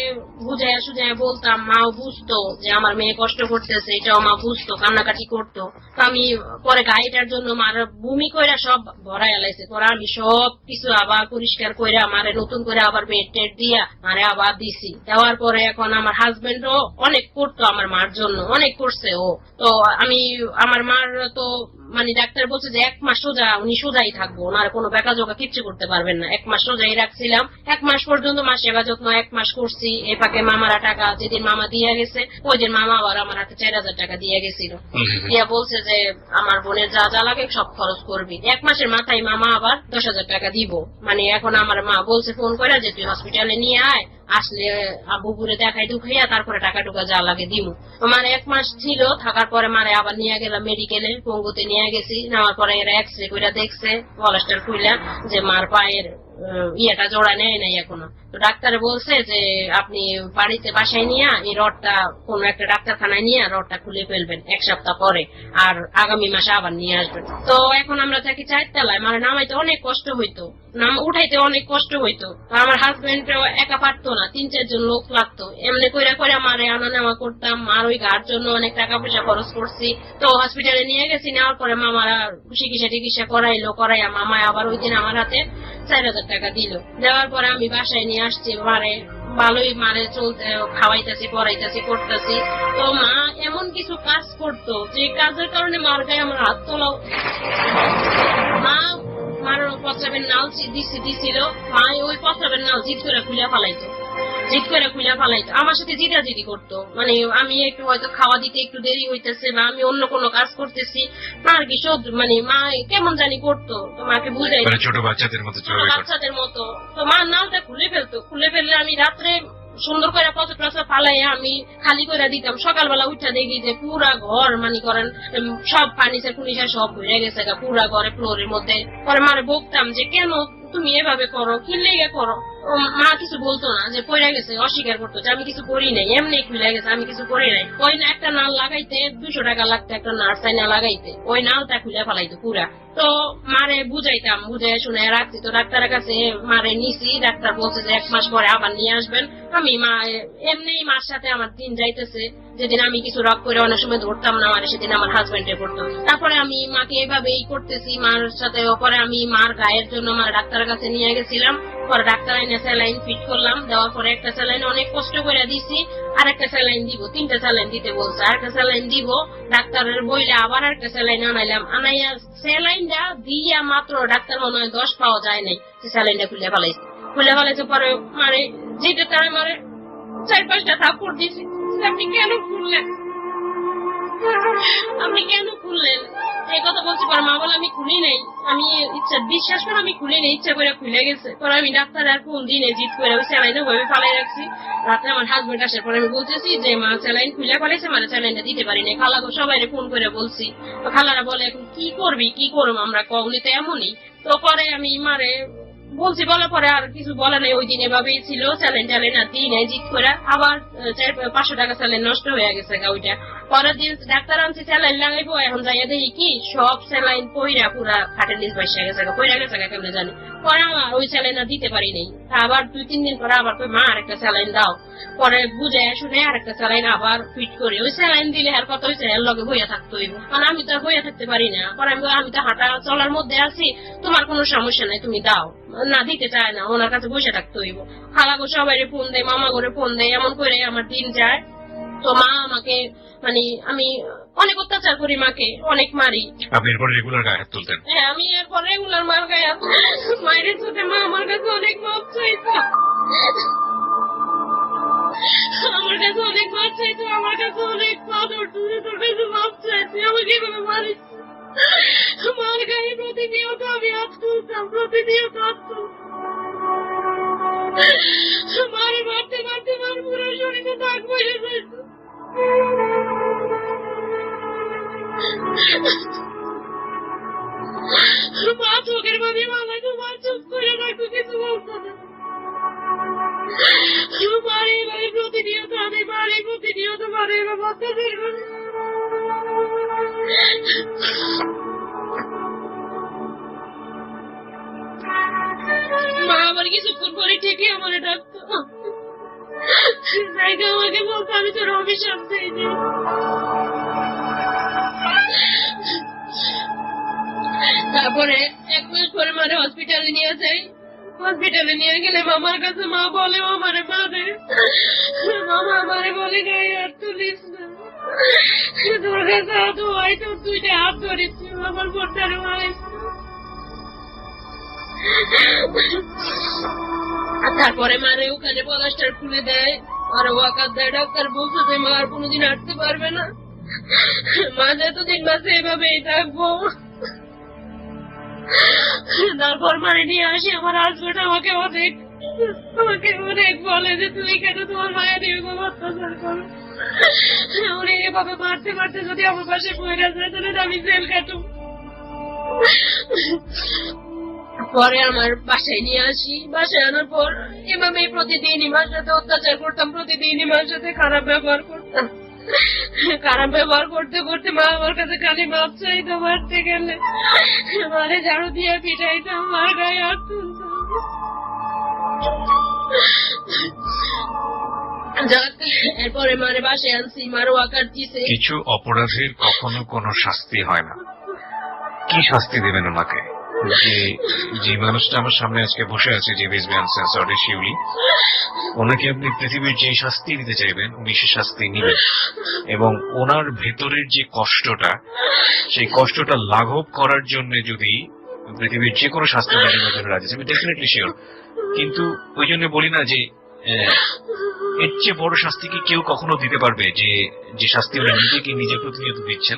বুঝাইয়া সুঝাইয়া বলতাম, মাও বুঝতো যে আমার মেয়ে কষ্ট করতেছে, এটাও মা বুঝতো, কান্নাকাটি করতো। তো আমি পরে গাড়িটার জন্য মার ভূমি কইরা সব ভরাই আলাইছে। পরে আমি সব কিছু আবার পরিষ্কার কইরা মারে নতুন করে আবার বেড টেড দিয়া মারে আবার দিছি। দেওয়ার পরে এখন আমার হাজবেন্ডও অনেক করতো আমার মার জন্য, অনেক করছে ও। তো আমি আমার মার তো মানে ডাক্তার বলছে যে 1 মাস সোজা উনি সোজাই থাকবো, ওনার কোনো বেকা জোকা কিচ্ছু করতে পারবেন না। 1 মাস সোজাই রাখছিলাম। 1 মাস পর্যন্ত মা সেবা যত্ন 1 মাস করছি। এ ফাঁকে মামারা টাকা যেদিন মামা দিয়ে গেছে, ওই দিন মামা আবার আমার হাতে 4000 টাকা দিয়ে গেছিল। দিয়া বলছে যে আমার বোনের যা যা লাগে সব খরচ করবি। 1 মাসের মাথায় মামা আবার 10,000 টাকা দিব। মানে এখন আমার মা বলছে ফোন করে যে তুই হসপিটালে নিয়ে আয়, আসলে বুবুরে দেখাই দুখাইয়া তারপরে টাকা টুকা যা লাগে দিমু। মানে 1 মাস ছিল, থাকার পরে মারে আবার নিয়ে গেলাম মেডিকেলে, পঙ্গুতে নিয়ে গেছি। নেওয়ার পরে এরা এক্সরে করে দেখছে, প্লাস্টার খুইলা, যে মার পায়ের ইয়েটা জোড়া নেয় নাই এখনো। তো ডাক্তারে বলছে যে আপনি বাড়িতে বাসায় নিয়ে এই রডটা কোনো একটা ডাক্তারখানায় নিয়ে রডটা খুলে ফেলবেন 1 সপ্তাহ পরে, আর আগামী মাসে আবার নিয়ে আসবেন। তো এখন আমরা থাকি 4 তলায়, মানে নামাইতে অনেক কষ্ট হইতো, উঠাইতে অনেক কষ্ট হইতো। তো আমার হাজবেন্ড একা পারতো না, 3-4 জন লোক লাগতো। এমনি কইরা কইরা মারে আনা নেওয়া করতাম, আর ওই ঘাট জন্য অনেক টাকা পয়সা খরচ করছি। তো হসপিটালে নিয়ে গেছি, নেওয়ার পরে মামারা চিকিৎসা করাইয়া মামায় আবার ওই দিন আমার হাতে 4,000 টাকা দিল। দেওয়ার পরে আমি বাসায় নিয়ে আসছি, মারে ভালোই মারে চলতে খাওয়াইতেছি, পড়াইতেছি, করতেছি। তো মা এমন কিছু কাজ করতো যে কাজের কারণে মার গায়ে আমার হাত তোলাও। মা মার প্রস্রাবের নাল দিছিল, মা ওই প্রস্রাবের নাল জিদ করে খুলে ফালাইতো, আমার সাথে জিদাজিদি করতো। মানে আমি একটু হয়তো খাওয়া দিতে একটু দেরি হইতেছে বা আমি অন্য কোনো কাজ করতেছি, মার কি মানে মা কেমন জানি করতো। তো মাকে বুঝাই, ছোট বাচ্চাদের মতো। তো মা নালটা খুলে ফেললে আমি রাত্রে সুন্দর করে প্রস্রাব ফালাইয়া আমি খালি করে দিতাম। সকালবেলা উঠা দেখি যে পুরা ঘর মানে করেন সব ফার্নিচার ফুর্নিচার সব ভরে গেছে পুরা ঘরে ফ্লোরের মধ্যে। পরে মারে বকতাম যে কেন তুমি এভাবে করো, কি লেগে করো। মা কিছু বলতো না, যে পড়ে গেছে, অস্বীকার করতো যে আমি কিছু করি নাই, এমনি খুলে গেছে, আমি কিছু করি নাই। ওই না একটা নাল লাগাইতে 200 টাকা লাগতো, একটা নার্স আইনা লাগাইতে, ওই নালটা খুলে ফেলাইতো পুরা। তো মারে বুঝাইতাম, বুঝাই শুনে রাখছি। তো ডাক্তারের কাছে মারে নিছি, ডাক্তার বলছে যে 1 মাস পরে আবার নিয়ে আসবেন। আমি মা এমনি মার সাথে আমার দিন যাইতেছে। যেদিন আমি কিছু রক করে অনেক সময় ধরতাম না আমার, সেদিন আমার হাজবেন্ডে করতো। তারপরে আমি মাকে এভাবেই করতেছি মার সাথে। পরে আমি মার গায়ের জন্য আমার ডাক্তারের কাছে নিয়ে গেছিলাম। পরে ডাক্তার আইনে স্যালাইন ফিট করলাম, দেওয়ার পরে একটা স্যালাইন অনেক কষ্ট করে দিছি, আর একটা স্যালাইন দিব, 3টা স্যালাইন দিতে বলছে, আর একটা স্যালাইন দিব। ডাক্তারের বইলে আবার একটা স্যালাইন আনাইলাম, আনাইয়া স্যালাইনটা দিয়া মাত্র ডাক্তার মনে হয় 10 পাওয়া যায় নাই, স্যালাইনটা খুলে ফেলাইছে। পরে মানে যেটা তারা মানে 4-5টা থাপ্পড় দিছি। আপনি কেন খুললেন, এই কথা বলছি। পরে মা বলে আমি খুলি নাই, আমি বিশ্বাস করে আমি খুলি নাই, ইচ্ছা করে খুলে গেছে। পরে আমি ডাক্তার আর কোন দিনে জিদ করে ওই স্যালাইনটা ভাবে ফালাই রাখছি। রাতে আমার হাজবেন্ড আসার পরে আমি বলতেছি যে মা স্যালাইন খুলে ফেলাইছে, মানে স্যালাইনটা দিতে পারি না। খালাগো সবাই ফোন করে বলছি। তো খালারা বলে এখন কি করবো আমরা, উনি তো এমনই। তো পরে আমি মারে বলছি, বলার পরে আর কিছু বলে নাই। ওই দিন এভাবেই ছিল, স্যালাইন আর দিই নাই, জিদ করে আবার 500 টাকা স্যালাইন নষ্ট হয়ে গেছে ওইটা। পরের দিন ডাক্তার আনছি স্যালাইন লাগাইবো, এখন যাইয়া দেখি কি সব স্যালাইন পইরা পুরা খাটের নিচ বসে গেছে, পইরা গেছে কেমনে জানি। পরে আমার ওই স্যালাইন আর দিতে পারি নাই। আবার 2-3 দিন পরে আবার মা আরেকটা স্যালাইন দাও। পরে বুঝে শুনে আরেকটা স্যালাইন আবার ফিট করে, ওই স্যালাইন দিলে আর কত হয়েছে এর লগে বইয়া থাকতে হইব, মানে আমি তো আর বইয়া থাকতে পারি না। পরে আমি তো হাঁটা চলার মধ্যে আছি, তোমার কোনো সমস্যা নাই, তুমি দাও। না দিতে চায় না, ওনার কাছে বসে থাকতে হইব। খালাগো সবাই ফোন দেয়, মামা করে ফোন দেয়, এমন করে আমার দিন যায়। তো মা আমাকে মানে আমি অনেক অত্যাচার করি, মাকে অনেক মারি। আপনি এরপর রেগুলার গায়ে হাত তুলতেন? হ্যাঁ, আমি এরপর রেগুলার মার গায়ে হাত, মায়ের সাথে মা আমার কাছে অনেক মাপ চাইতো, আমার কাছে অনেক মাপ চাইতো, আমার কাছে অনেক পাথর তুলে তোর কাছে মাপ চাইছি, আমাকে এভাবে মারিস। মার গায়ে প্রতিনিয়ত আমি হাত তুলতাম, প্রতিনিয়ত হাত তুলতাম। মারে মারতে মারতে মার পুরো শরীরে দাগ পড়ে যাইত। মা চোখের বাড়ি মালাইতো, মা চুপ করে রাখতো, কিছু বলতো না। মারে এবারে প্রতিনিয়ত আমি মারে, প্রতিনিয়ত মারে, এবার বাচ্চাদের করে। মা আবার কিছুক্ষণ পরে ঠিকই আমার ডাকতো, আমাকে বলতো আমি তোর অভিশাপ দিইনি। তারপরে 1 মাস পরে মারে হসপিটালে নিয়ে যাই। হসপিটালে নিয়ে গেলে মামার কাছে মা বলে আমারে মারে, মামা আমারে বলে গায়ে হাত তুলিস না, তোর কাছে হাত হয়তো 2টা হাত ধরেছি, আমার বোনটারে মারিস। তারপরে মারে ওখানে পলাস্টার খুলে দেয়, আর ওয়াকার দেয়। ডাক্তার বলছে যে মা আর কোনোদিন হাঁটতে পারবে না, মা যতদিন বাঁচে এভাবেই থাকবো। তারপর মানে নিয়ে আসি আমার হাজবেন্ড আমাকে অনেক বলে যে তুই কেন তোমার মায়ের এরকম অত্যাচার করো, উনি এভাবে মারতে মারতে যদি আমার পাশে পড়ে যায় তাহলে আমি জেল কাটু। পরে আমার বাসায় নিয়ে আসি, বাসায় আনার পর এভাবেই প্রতিদিনই মার সাথে অত্যাচার করতাম, প্রতিদিনই মার সাথে খারাপ ব্যবহার করতাম। খারাপ ব্যবহার করতে করতে মা আমার কাছে খালি মাপ চাইতো, মারতে গেলে মারে ঝাড়ু দিয়ে পিটাইতাম, মার গায়ে হাত তুলতাম। এরপরে মারে বাসায় আনছি, মারও আকার দিছে। কিছু অপরাধীর কখনো কোনো শাস্তি হয় না। কি শাস্তি দেবেন ওনাকে? যে মানুষটা আমার সামনে আজকে বসে আছে, যে বিএসবি আনসেন্সর্ড শিউলি, ওনাকে আপনি পৃথিবীর যে শাস্তি দিতে চাইবেন উনি সে শাস্তি নিবেন, এবং ওনার ভেতরের যে কষ্টটা, সেই কষ্টটা লাঘব করার জন্য যদি পৃথিবীর যে কোনো শাস্তি দেওয়ার জন্য রাজি আছে, আমি ডেফিনেটলি শিওর। কিন্তু ওই জন্য বলি না যে এর চেয়ে বড় শাস্তি কি কেউ কখনো দিতে পারবে, যে শাস্তি উনি নিজেকে নিজে প্রতিনিয়ত দিচ্ছেন।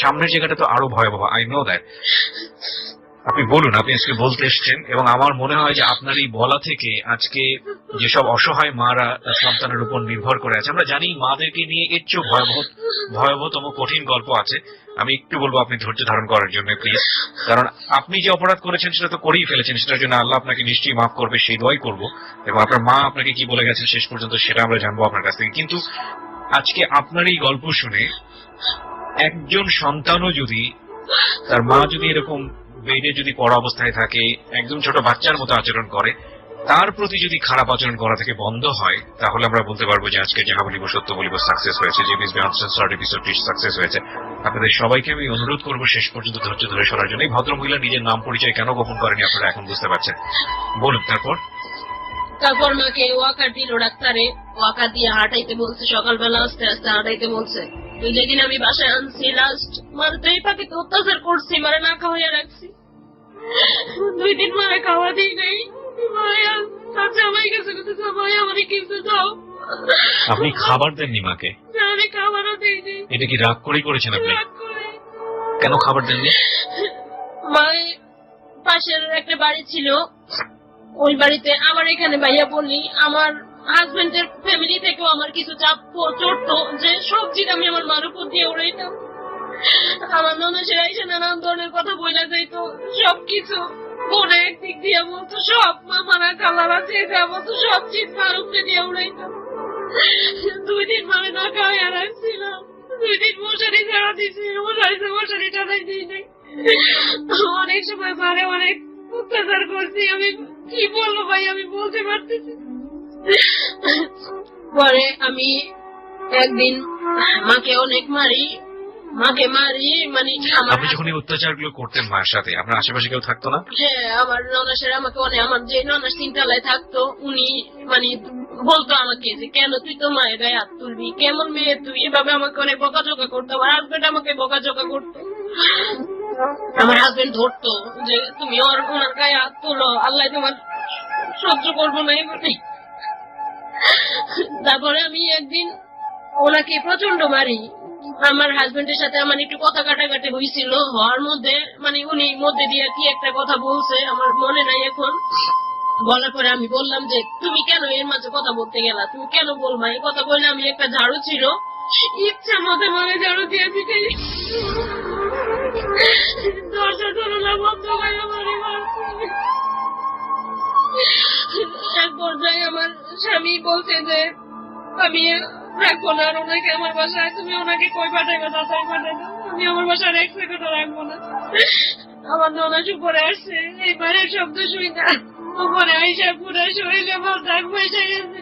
সামনের জায়গাটা তো আরো ভয়াবহ, আই নো দ্যাট। আপনি বলুন, আপনি আজকে বলতে এসছেন, এবং আমার মনে হয় যে আপনার এই বলা থেকে আজকে যেসব অসহায় মারা তার সন্তানের উপর নির্ভর করে আছে, আমরা জানি মাদেরকে নিয়ে এর চেয়ে ভয়াবহতম কঠিন গল্প আছে। আমি একটু বলবো আপনি ধৈর্য ধারণ করার জন্য প্লিজ, কারণ আপনি যে অপরাধ করেছেন সেটা তো করেই ফেলেছেন, সেটার জন্য আল্লাহ আপনাকে নিশ্চয়ই মাফ করবে, সেই দোয়াই করবো। এবং আপনার মা আপনাকে কি বলে গেছেন শেষ পর্যন্ত সেটা আমরা জানবো আপনার কাছ থেকে। কিন্তু আজকে আপনার এই গল্প শুনে একজন সন্তানও যদি, তার মা যদি এরকম বেডে যদি পড়া অবস্থায় থাকে, একদম ছোট বাচ্চার মতো আচরণ করে, তার প্রতি যদি খারাপ আচরণ করা থেকে বন্ধ হয়, তাহলে আমরা বলতে পারবো যে আজকে যাহা বলিব সত্য বলিব সাকসেস হয়েছে, যে বিএসবি আনসেন্সর্ড এপিসোডটি সাকসেস হয়েছে। আপনাদের সবাইকে আমি অনুরোধ করবো শেষ পর্যন্ত ধৈর্য ধরে শোনার জন্য। এই ভদ্রমহিলা নিজের নাম পরিচয় কেন গোপন করেনি আপনারা এখন বুঝতে পারছেন। বলুন তারপর মাকে ওয়াকার দিল ডাক্তারে, ওয়াকার দিয়ে হাঁটাইতে বলছে, সকালবেলা আস্তে আস্তে হাঁটাইতে বলছে। তো যেদিন আমি বাসায় আনছি লাস্ট, মার তো এই পাখিতে অত্যাচার করছি, মারে না খাওয়াইয়া রাখছি। 2 দিন মারে খাওয়া দিই নাই। জামাই গেছে, জামাই আমারে কিন্তু দাও। আপনি খাবার দেননি মাকে? আমি খাবারও দিইনি। এটা কি রাগ করেই করেছেন আপনি? কেন খাবার দেননি? মায়ের পাশের একটা বাড়ি ছিল, ওই বাড়িতে আমার এখানে ভাইয়া বললি, আমার হাজবেন্ডের ফ্যামিলি থেকেও আমার কিছু চাপ চড়তো, যে সবজিটা আমি আমার মার উপর দিয়ে উড়াইতাম। আমার ননসেরা এসে নানান ধরনের কথা বইলা যাইতো, সবকিছু মনে একদিক দিয়ে বলতো, সব মামারা খালারা যে যা বলতো সব চিজ মার উপরে দিয়ে উড়াইতাম। 2 দিন মানে না খাওয়া রাখছিলাম, 2 দিন মশারি ছাড়া দিছি, মশারি টানাই দিই নাই। অনেক সময় মারে অনেক অত্যাচার করছি, আমি কি বলবো ভাই, আমি বলতে পারতেছি। পরে আমি একদিন মাকে অনেক মারি, মানে আপনি যখন এই অত্যাচার গুলো করতেন মায়ের সাথে, আপনার আশেপাশে কেউ থাকতো না? হ্যাঁ, আমার ননাসের আমাকে অনেক, আমার যে ননাস 3 তলায় থাকতো, উনি মানে বলতো আমাকে যে কেন তুই তো মায়ের গায়ে হাত তুলবি, কেমন মেয়ে তুই, এভাবে আমাকে অনেক বকাঝকা করতো। আমার হাজবেন্ড আমাকে বকাঝকা করতো, আমার হাজবেন্ড ধরতো যে তুমি ওনার গায়ে হাত তোলো, আল্লাহ তোমার সহ্য করবো না এভাবে। তারপরে আমি একদিন ওনাকে প্রচন্ড মারি। আমার হাজবেন্ডের সাথে আমার একটু কথা কাটাকাটি হয়েছিল, হওয়ার মধ্যে মানে উনি মধ্যে দিয়ে কি একটা কথা বলছে, আমার মনে নাই এখন। বলার পরে আমি বললাম যে তুমি কেন এর মাঝে কথা বলতে গেলা, তুমি কেন বলবা এই কথা বলে। আমি একটা ঝাড়ু ছিল, ইচ্ছা মতো মানে ঝাড়ু দিয়ে পিটাই, দরজা দরজা বন্ধ করে আমারে মারছে। এক পর্যায়ে আমার স্বামী বলছে যে আমি রাখবো না আর ওনাকে আমার বাসায়, তুমি ওনাকে কই পাঠাইবে, তাড়াতাড়ি পাঠাইবে, আমি আমার বাসায় 1 সেকেন্ডও রাখবো না। আমার ননাস উপরে আসছে, এই মায়ের শব্দ শুই না, উপরে আইসা পুরো শরীরে আমার দাগ বসে গেছে।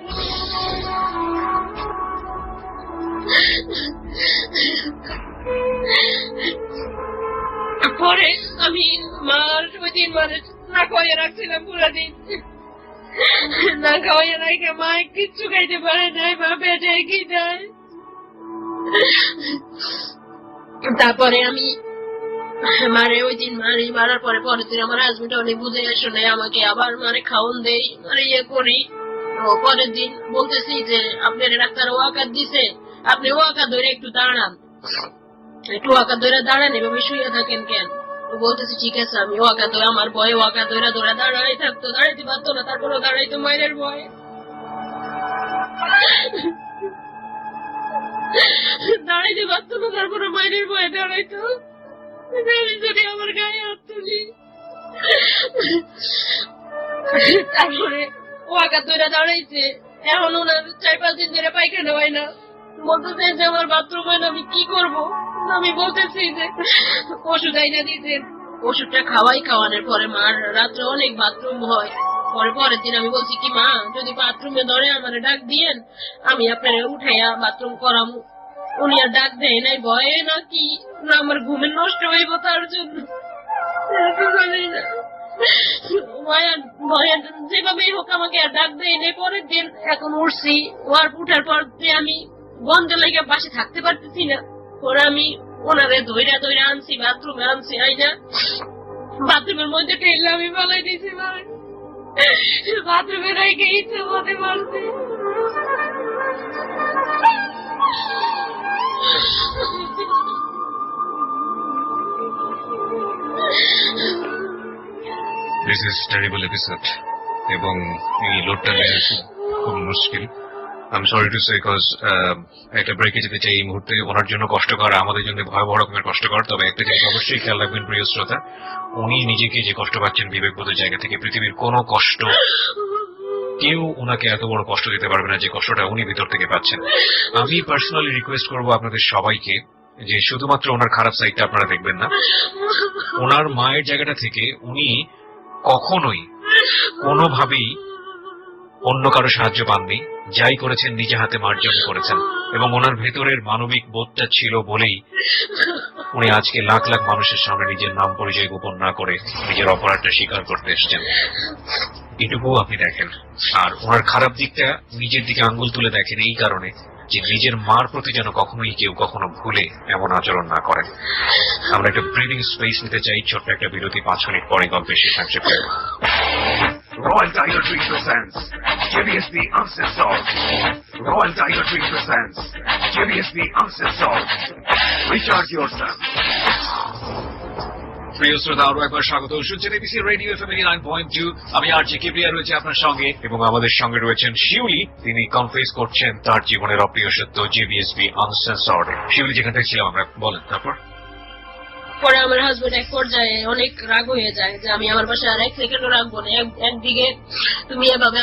পরে আমি মার ওই দিন মানে না খাওয়াইয়া রাখছিলাম পুরো দিন, না খাওয়াইয়া রাখে মা কিচ্ছু খাইতে পারে নাই, মা পেটে কি যায়। তারপরে আমি মারে ওই দিন মারার পরে পরের দিন আমার হাজবেন্ড অনেক বুঝে শুনে আমাকে আবার মানে খাওন দেই, মানে ইয়ে করি। পরের দিন বলতেছি যে আপনার ডাক্তার ওয়াকার দিছে, আপনি ওয়াকার ধরে একটু দাঁড়ান, একটু ওয়াকার ধরে দাঁড়ান, এভাবে শুয়ে থাকেন কেন। বলতেছি ঠিক আছে, আমি ওয়াকা ধরে, আমার ভয়ে ওয়াকা ধরে ধরে দাঁড়াই থাকতো, দাঁড়াইতে পারতো না, তারপরেও দাঁড়াইতো মায়ের ভয়ে। দাঁড়াইতে পারতো না, তারপরে মায়ের ভয়ে দাঁড়াইতো। আমি যদি আমার গায়ে হাত তুলি তারপরে ও আঘাত ধরে দাঁড়াইছে, এখন ওনার 4-5 দিন ধরে পায়খানা হয় না, বলতেছে যে আমার বাথরুম হয় না, আমি কি করব? আমি বলতেছি যে ওষুধ আইনা দিয়েছেন, ওষুধটা খাওয়ানোর পরে মার রাত্রে অনেক বাথরুম হয়। পরের দিন আমি বলছি কি মা, যদি বাথরুমে ধরে আমার ডাক দিয়েন, আমি আপনার উঠাইয়া বাথরুম করামু। উনি আর ডাক দেয় নাই, ভয়ে নাকি না আমার ঘুমের নষ্ট হইব তার জন্য জানি না। ভয়ে যেভাবেই হোক আমাকে আর ডাক দেয় নাই। পরের দিন এখন উঠছি, উঠার পর যে আমি গন্ধে লেগে বাসে থাকতে পারতেছি না। পরে আমি ওনারে ধইরা আনছি, বাথরুমে আনছি, আইনা বাথরুমের মধ্যে ঠেলে আমি ফেলাই দিয়েছি। বাথরুমে রেখে ইচ্ছে মতে মারছে। দিস ইজ টেরিবল এপিসোড, এবং এই লোডটা নেওয়া খুব মুশকিল। আমি সরি টু সে, বিকজ একটা ব্রেকে যেতে চাই এই মুহূর্তে। ওনার জন্য কষ্টকর, আমাদের জন্য ভয়াবহ রকমের কষ্টকর। তবে একটা জিনিস অবশ্যই খেয়াল রাখবেন প্রিয় শ্রোতা, উনি নিজেকে যে কষ্ট পাচ্ছেন বিবেকবোধের জায়গা থেকে, পৃথিবীর কোনো কষ্ট, কেউ ওনাকে এত বড় কষ্ট দিতে পারবে না যে কষ্টটা উনি ভিতর থেকে পাচ্ছেন। আমি পার্সোনালি রিকোয়েস্ট করবো আপনাদের সবাইকে যে শুধুমাত্র ওনার খারাপ সাইডটা আপনারা দেখবেন না। ওনার মায়ের জায়গাটা থেকে উনি কখনোই কোনোভাবেই অন্য কারো সাহায্য পাননি। যাই করেছেন নিজে হাতে মার জন্য করেছেন, এবং ওনার ভেতরের মানবিক বোধটা ছিল বলেই উনি আজকে লাখ লাখ মানুষের সামনে নিজের নাম পরিচয় গোপন না করে নিজের অপরাধটা স্বীকার করতে এসেছেন। এটুকু আপনি দেখেন। আর ওনার খারাপ দিকটা নিজের দিকে আঙ্গুল তুলে দেখেন এই কারণে যে নিজের মার প্রতি যেন কখনোই কেউ কখনো ভুলে এমন আচরণ না করেন। আমরা একটা ব্রিদিং স্পেস নিতে চাই, ছোট্ট একটা বিরতি, 5 মিনিট পরে গল্পের শেষাংশে ফিরব। Royal Tiger Tree presents JBSB Uncensored. Royal Tiger Tree presents JBSB Uncensored. Recharge yourself. প্রিয় শ্রোতা, আরো একবার স্বাগত। শুনছেন এবিসি রেডিও এফএম 89.2। আমি আরজি কিবরিয়া রয়েছে আপনার সঙ্গে, এবং আমাদের সঙ্গে রয়েছেন শিউলি। তিনি কনফেস করছেন তার জীবনের অপ্রিয় সত্য জেবিএসবি আনসেন্সর্ড। শিউলি, যেখান থেকে ছিলাম আমরা, বলেন তারপর। পরে আমার হাজবেন্ড এক পর্যায়ে অনেক রাগ হয়ে যায় যে আমি আমার বাসায় আর 1 সেকেন্ডও রাখবো না। একদিকে তুমি এভাবে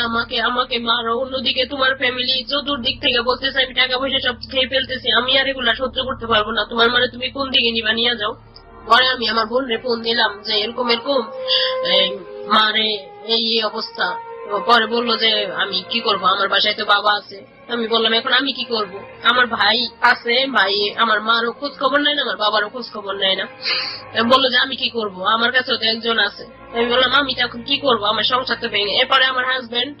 আমাকে মারো, অন্যদিকে তোমার ফ্যামিলি চতুর্দিক থেকে বলতেছে আমি টাকা পয়সা সব খেয়ে ফেলতেছি, আমি আর এগুলা সহ্য করতে পারবো না, তোমার মানে তুমি কোন দিকে নিবা নিয়ে যাও। পরে আমি আমার বোনরে ফোন দিলাম যে এরকম মারে এই অবস্থা। পরে বললো যে আমি কি করব, আমার বাসায় তো বাবা আছে। আমি বললাম এখন আমি কি করব, আমার ভাই আছে, ভাই আমার মারও খোঁজ খবর নেয় না, আমার বাবারও খোঁজ খবর নেয় না। বললো যে আমি কি করব, আমার কাছেও তো একজন আছে। আমি বললাম আমি এখন কি করব, আমার সংসার তো ভেঙে। এরপরে আমার হাজবেন্ড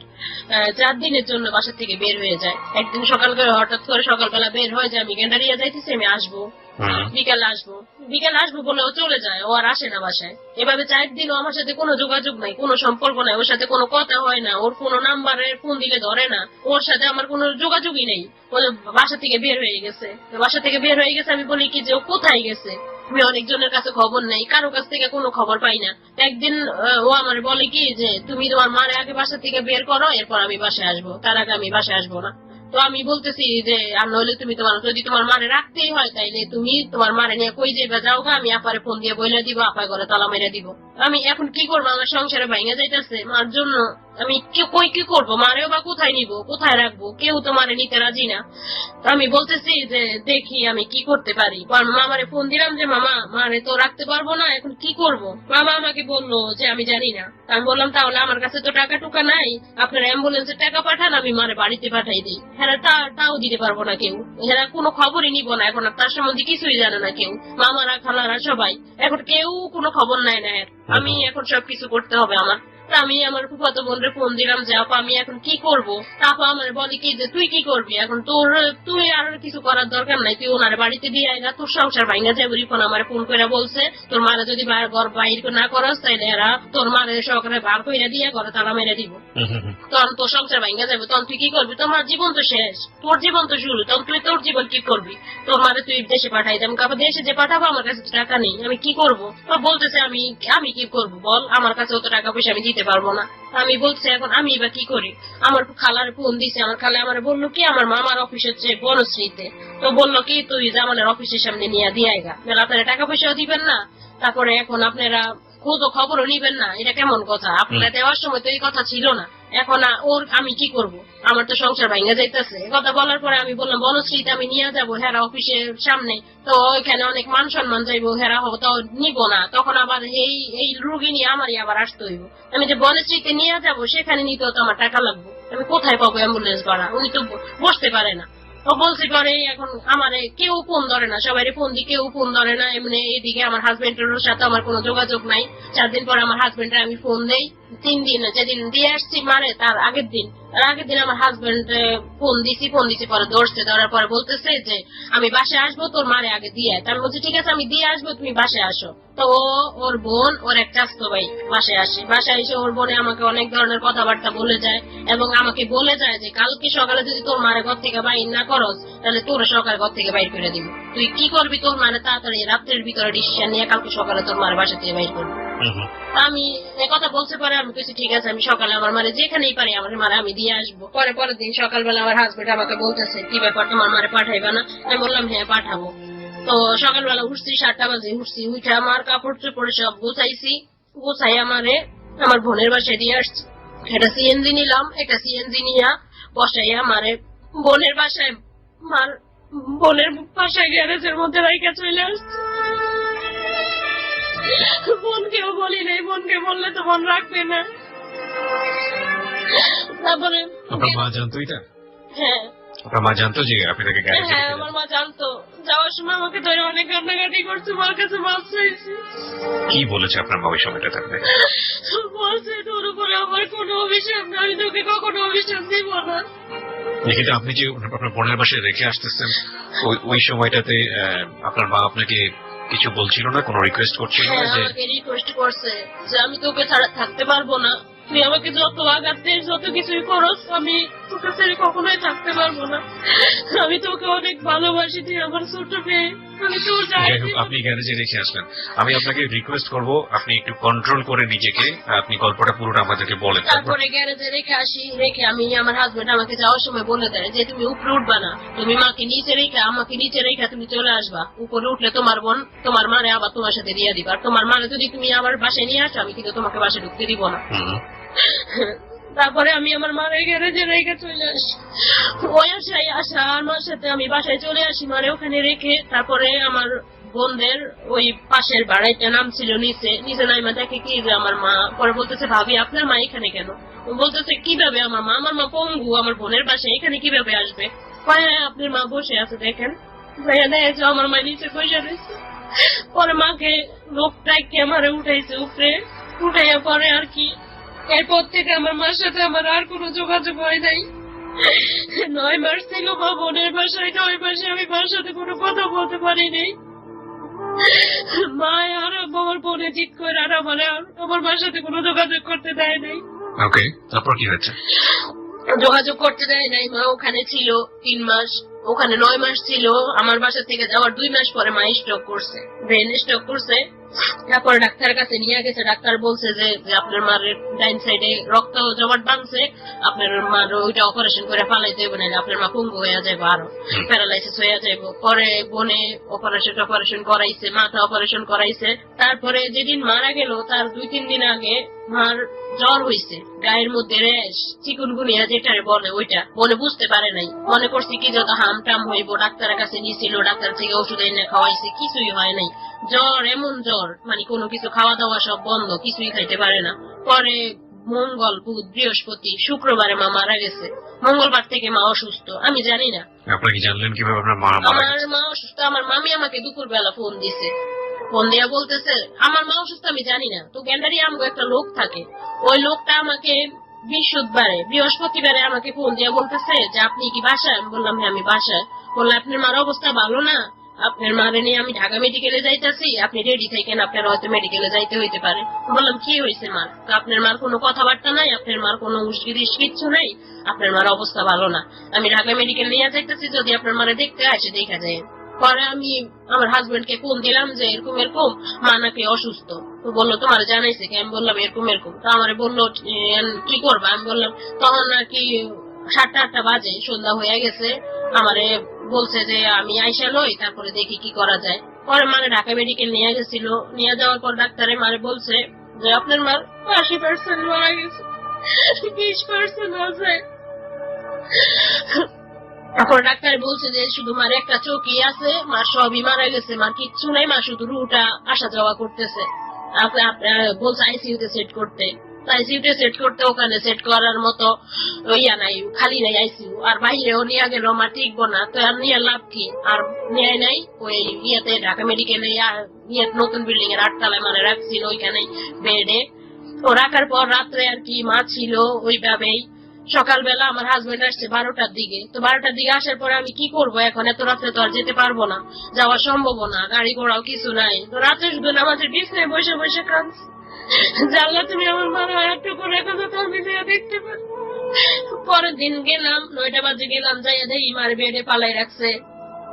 4 দিনের জন্য বাসা থেকে বের হয়ে যায়। একদিন হঠাৎ করে সকালবেলা বের হয়ে যায়, আমি গেন্ডারিয়া যাইতেছি, আমি আসবো, বিকেল আসবো বলে ও চলে যায়, ও আর আসে না বাসায়। এভাবে 4 দিন ও আমার সাথে কোনো যোগাযোগ নাই, কোনো সম্পর্ক নাই, ওর সাথে কোনো কথা হয় না, ওর কোনো নাম্বারে ফোন দিলে ধরে না, ওর সাথে আমার কোনো যোগাযোগই নেই। ও বাসা থেকে বের হয়ে গেছে। আমি বলি কি যে ও কোথায় গেছে, আমি অনেকজনের কাছে খবর নেই, কারো কাছ থেকে কোনো খবর পাই না। একদিন ও আমার বলে কি যে তুমি তোমার মারে আগে বাসা থেকে বের করো, এরপর আমি বাসায় আসবো, তার আগে আমি বাসায় আসবো না। তো আমি বলতেছি যে আর নইলে তুমি যদি তোমার মারে রাখতেই হয় তাইলে তুমি তোমার মারে নিয়ে কই যাইবা, যাও গা, আমি আপারে ফোন দিয়ে বইলে দিব, আপা ঘরে তালা মেরে দিব। আমি এখন কি করবো, আমার সংসারে ভাঙা যাইতেছে মার জন্য। আমি কি করবো, মারেও বা কোথায় নিব, কোথায় রাখবো, কেউ তো মারে নিতে রাজি না। আমি বলতেছি যে দেখি আমি কি করতে পারি। মামারে ফোন দিলাম যে মামা, মারে তো রাখতে পারবো না, এখন কি করব। মামা আমাকে বললো যে আমি জানি না। আমি বললাম তাহলে আমার কাছে তো টাকা টুকা নাই, আপনার অ্যাম্বুলেন্সের টাকা পাঠান, আমি মারে বাড়িতে পাঠাই দিই। হ্যাঁ তাও দিতে পারবো না কেউ, এরা কোনো খবরই নিব না, এখন তার সম্বন্ধে কিছুই জানে না কেউ, মামারা খালারা সবাই, এখন কেউ কোনো খবর নেয় না। আমি এখন সবকিছু করতে হবে আমার। আমি আমার ফুফাতো বোনরে ফোন দিলাম যে আপা আমি এখন কি করব। আপা আমার বলে কি যে তুই কি করবি এখন, তুই আর কিছু করার দরকার নাই, তুই ওনার বাড়িতে দিয়ে আয়গা, তোর সংসার ভাঙা যাবে। রিপন আমার ফোন করে বলছে তোর মারা যদি ঘর বাইর না করাস তাইলে এরা তোর মারে সহকারে বার করে দিয়ে ঘরে তালা মেরে দিব, তখন তোর সংসার ভাঙা যাবে, তখন তুই কি করবি, তোমার জীবন তো শেষ, তোর জীবন তো শুরু, তখন তুই তোর জীবন কি করবি, তোর মারে তুই দেশে পাঠাই দেব। কাপড় দেশে যে পাঠাবো আমার কাছে টাকা নেই, আমি কি করবো। বলতেছে আমি কি করবো বল, আমার কাছে অত টাকা পয়সা আমি দিতে পারবো না। আমি বলছি এখন আমি বা কি করি। আমার খালার ফোন দিছে, আমার খালা আমার বললো কি আমার মামার অফিস হচ্ছে বনশ্রীতে, তো বললো কি তুই জামানের অফিসের সামনে নিয়ে দিয়ে আয়গা, আপনারা টাকা পয়সাও দিবেন না, তারপরে এখন আপনারা খোঁজও খবরও নিবেন না, এটা কেমন কথা? আপনারা দেওয়ার সময় তো এই কথা ছিল না। এখন ওর আমি কি করব? আমার তো সংসার ভাঙা যাইতেছে। কথা বলার পরে আমি বললাম বনশ্রীতে আমি নিয়ে যাবো হেরা অফিসের সামনে, তো ওইখানে অনেক মান সম্মান যাইবো, হেরা তো নিব না, তখন আবার এই রুগী নিয়ে আমারই আবার আসতে হইব। আমি যে বনশ্রীতে নিয়ে যাবো সেখানে নিতেও তো আমার টাকা লাগবে, আমি কোথায় পাবো অ্যাম্বুলেন্স ভাড়া? উনি তো বসতে পারে না। ও বলছে পরে এখন আমারে কেউ ফোন ধরে না, সবাই ফোন দিয়ে কেউ ফোন ধরে না। এমনি এদিকে আমার হাজবেন্ডের সাথে আমার কোনো যোগাযোগ নাই। 4 দিন পর আমার হাজবেন্ডের আমি ফোন দেই। 3 দিন যেদিন দিয়ে আসছি মারে তার আগের দিন আমার হাজবেন্ড ফোন দিছি পরে ধরার পরে বলতেছে যে আমি বাসায় আসবো, তোর মারে আগে দিয়ে আয়। আমি বলছি ঠিক আছে আমি দিয়ে আসবো, তুমি বাসায় আসো। তো ওর বোন ওর এক চাচতো ভাই বাসায় আসে। বাসায় এসে ওর বোনে আমাকে অনেক ধরনের কথাবার্তা বলে যায় এবং আমাকে বলে যায় যে কালকে সকালে যদি তোর মারে ঘর থেকে বাইর না করস তাহলে তোর সকালে ঘর থেকে বাইর করে দিব। তুই কি করবি? তোর মারে তাড়াতাড়ি রাত্রের ভিতরে ডিসিশন নিয়ে কালকে সকালে তোর মারে বাসা থেকে বাইর করবি। আমি কথা বলতে পারে আমি কিছু ঠিক আছে, আমি সকালে আমার মারে যেখানেই পারি আমার মারে আমি দিয়ে আসবো। পরের দিন সকালবেলা আমার হাজবেন্ড আমাকে বলতেছে কি ব্যাপার, তোমার মারে পাঠাইবা না? আমি বললাম হ্যাঁ পাঠাবো। তো সকালবেলা উঠছি 7টা বাজে, উঠে আমার কাপড় চোপড় সব গুছাই আমার বোনের বাসায় দিয়ে আসছি। একটা সিএনজি নিলাম, একটা সিএনজি নিয়ে বসাই আমারে বোনের বাসায় গ্যারেজের মধ্যে রাইখা চলে আসছে। বোনকেও বলি নাই, বোনকে বললে তো মন রাখবে না। তারপরে আপনার মা জানতো এটা? হ্যাঁ আপনার মা জানতো যে আপনি তাকে গ্যারেজে হ্যাঁ রেখে আমার যান? মা জানতো। যাওয়ার সময় আমাকে ধরে অনেক কান্নাকাটি করছে, মার কাছে মাপ চাইছে। কি বলেছে আপনার মা ওই সময়টা থাকবে? বলছে তোর উপরে আমার কোনো অভিশাপ না, আমি তোকে কখনো অভিশাপ দিব না। কিন্তু আপনি যে আপনার বোনের বাসায় রেখে আসতেছেন ওই সময়টাতে আপনার মা আপনাকে কিছু বলছিল না, কোনো রিকোয়েস্ট করছিল না? যে আমাকে রিকোয়েস্ট করছে যে আমি তোকে ছাড়া থাকতে পারবো না, তুই আমাকে যত আঘাত দিস যত কিছুই করস আমি তোকে ছেড়ে কখনোই থাকতে পারবো না, আমি তোকে অনেক ভালোবাসি, তুই আমার ছোট মেয়ে, আমি তো যাই হোক আপনি গ্যারেজে রেখে আসলেন। আমি আপনাকে রিকোয়েস্ট করব আপনি একটু কন্ট্রোল করে নিজেকে আপনি গল্পটা পুরোটা আমাদেরকে বলেন। তারপরে গ্যারেজে রেখে আমি আমার হাজবেন্ড আমাকে যাওয়ার সময় বলে দেয় যে তুমি উপরে উঠবা না, তুমি মাকে নিচে রেখে আমাকে নিচে রেখে তুমি চলে আসবা, উপরে উঠলে তোমার বোন তোমার মারে আবার তোমার সাথে দিয়ে দিবা, আর তোমার মারে যদি তুমি আমার বাসায় নিয়ে আসো আমি কিন্তু তোমাকে বাসায় ঢুকতে দিব না। তারপরে আমি আমার মারে গ্যারেজে রেখে চলে আসি। ওই আমার সাথে আমি বাসায় চলে আসি মারে ওখানে রেখে। তারপরে আমার বোনদের ওই পাশের বাড়াইটা নাম ছিল নিচে নাইমা দেখে কি যে আমার মা, পরে বলতেছে ভাবি আপনার মা এখানে কেন? বলতেছে কিভাবে আমার মা পঙ্গু, আমার বোনের বাসায় এখানে কিভাবে আসবে? আপনার মা বসে আছে দেখেন। আমার মা নিচে বসে রয়েছে। পরে মাকে লোকটাকে আমারে উঠাইছে উপরে, উঠাইয়া পরে আর কি এরপর থেকে আমার মার সাথে আমার আর কোনো যোগাযোগ হয় নাই। 9 মাস ছিল মা বোনের বাসায়, 9 মাসে আমি মার সাথে কোনো কথা বলতে পারিনি। মা আর আমার বোনে জিত করে আর আমার মার সাথে কোনো যোগাযোগ করতে দেয় নাই। ওকে, তারপর কি হয়েছে? যোগাযোগ করতে দেয় নাই। মা ওখানে ছিল 3 মাস, ওখানে 9 মাস ছিল। আমার বাসা থেকে যাওয়ার 2 মাস পরে মা স্ট্রোক করছে, ব্রেন স্ট্রোক করছে। তারপর ডাক্তারের কাছে নিয়ে গেছে, ডাক্তার বলছে যে আপনার মার ডাইন সাইডে রক্ত জমাট বাঁধছে, আপনার মার ওইটা অপারেশন করে ফালাই দেবে না, আপনার মা পঙ্গু হয়ে যাবে, আরো প্যারালাইসিস হয়ে যাবে। পরে বোনে অপারেশন করাইছে, মাথা অপারেশন করাইছে। তারপরে যেদিন মারা গেল তার 2-3 দিন আগে মার জ্বর হয়েছে, গায়ের মধ্যে র্যাশ, চিকুনগুনিয়া যেটারে বলে ওইটা। মনে বুঝতে পারে নাই, মনে করছি কি যত হাম টাম হইব। ডাক্তারের কাছে নিয়েছিল, ডাক্তার থেকে ওষুধ এনে খাওয়াইছে, কিছুই হয় নাই। জ্বর, এমন জ্বর মানে কোনো কিছু খাওয়া দাওয়া সব বন্ধ, কিছুই খাইতে পারে না। পরে মঙ্গল, বুধ, বৃহস্পতি, শুক্রবারে মা মারা গেছে। মঙ্গলবার থেকে মা অসুস্থ, আমি জানি না। আপনি কি জানলেন কিভাবে আপনার মা মারা আমার গেছে? মা অসুস্থ, আমার মামি আমাকে দুপুরবেলা ফোন দিছে, ফোন দিয়া বলতেছে আমার মা অসুস্থ, আমি জানি না। তো গ্যান্ডারি আমগো একটা লোক থাকে, ওই লোকটা আমাকে বৃহস্পতিবারে আমাকে ফোন দিয়া বলতেছে যে আপনি কি বাসায়? আমি বললাম হ্যাঁ আমি বাসায়। বললাম আপনার মার অবস্থা ভালো না, আপনার মারে নিয়ে আমি ঢাকা মেডিকেলে যাইতেছি, আপনি রেডি থাকেন, আপনার হয়তো মেডিকেলে যাইতে হইতে পারে। বললাম কি হয়েছে মার? তো আপনার মার কোনো কথাবার্তা নাই, আপনার মার কোনো উস্কিদিস কিচ্ছু নাই, আপনার মার অবস্থা ভালো না, আমি ঢাকা মেডিকেল নিয়ে যাইতেছি, যদি আপনার মারে দেখতে আসে দেখা যায়। পরে আমি আমার হাজবেন্ডকে ফোন দিলাম যে এরকম মা নাকি অসুস্থ। তো বললো তোমার জানাইছে কি? আমি বললাম এরকম। তো আমারে বললো কি করবা? আমি বললাম তখন নাকি 7টা-8টা বাজে, সন্ধ্যা হয়ে গেছে। আমারে বলছে যে আমি আইসা লই, তারপরে দেখি কি করা যায়। পরে মারে ঢাকা মেডিকেল নিয়ে গেছিল, নিয়ে যাওয়ার পর ডাক্তারে মারে বলছে যে আপনার মার 80% মারা গেছে, 20% আছে। এখন ডাক্তার বলছে যে শুধু মার একটা চোখই আছে, মার সবই মারা গেছে, মার কিচ্ছু নাই, মা শুধু রুটা আসা যাওয়া করতেছে। বলছে আইসিইউ তে সেট করতে, আইসিইউ তে সেট করতে, ওখানে সেট করার মতো ইয়া নাই, খালি নাই আইসিইউ। আর বাইরেও নিয়ে গেল, মা টিকবো না, তো আর নিয়ে লাভ কি, আর নিয়ে নাই। ওই ইয়েতে ঢাকা মেডিকেলে নতুন বিল্ডিং এর 8 তলায় মানে রাখছিল, ওইখানে বেডে। ও রাখার পর রাত্রে আর কি মা ছিল ওইভাবেই। সকালবেলা আমার হাজবেন্ড আসছে 12টার দিকে, তো 12টার দিকে আসার পরে আমি কি করবো, এখন এত রাত্রে তো আর যেতে পারবো না, যাওয়া সম্ভব না, গাড়ি ঘোড়াও কিছু নাই। তো রাত্রে শুধু আমাদের বিছনায় বসে বসে কাঁদছি, জানলা তুমি আমার মারা একটু করে কথা তো আমি দেখতে পারি। পরের দিন গেলাম, 9টা বাজে গেলাম, যাইয়া দেখি মার বেডে পালাই রাখছে।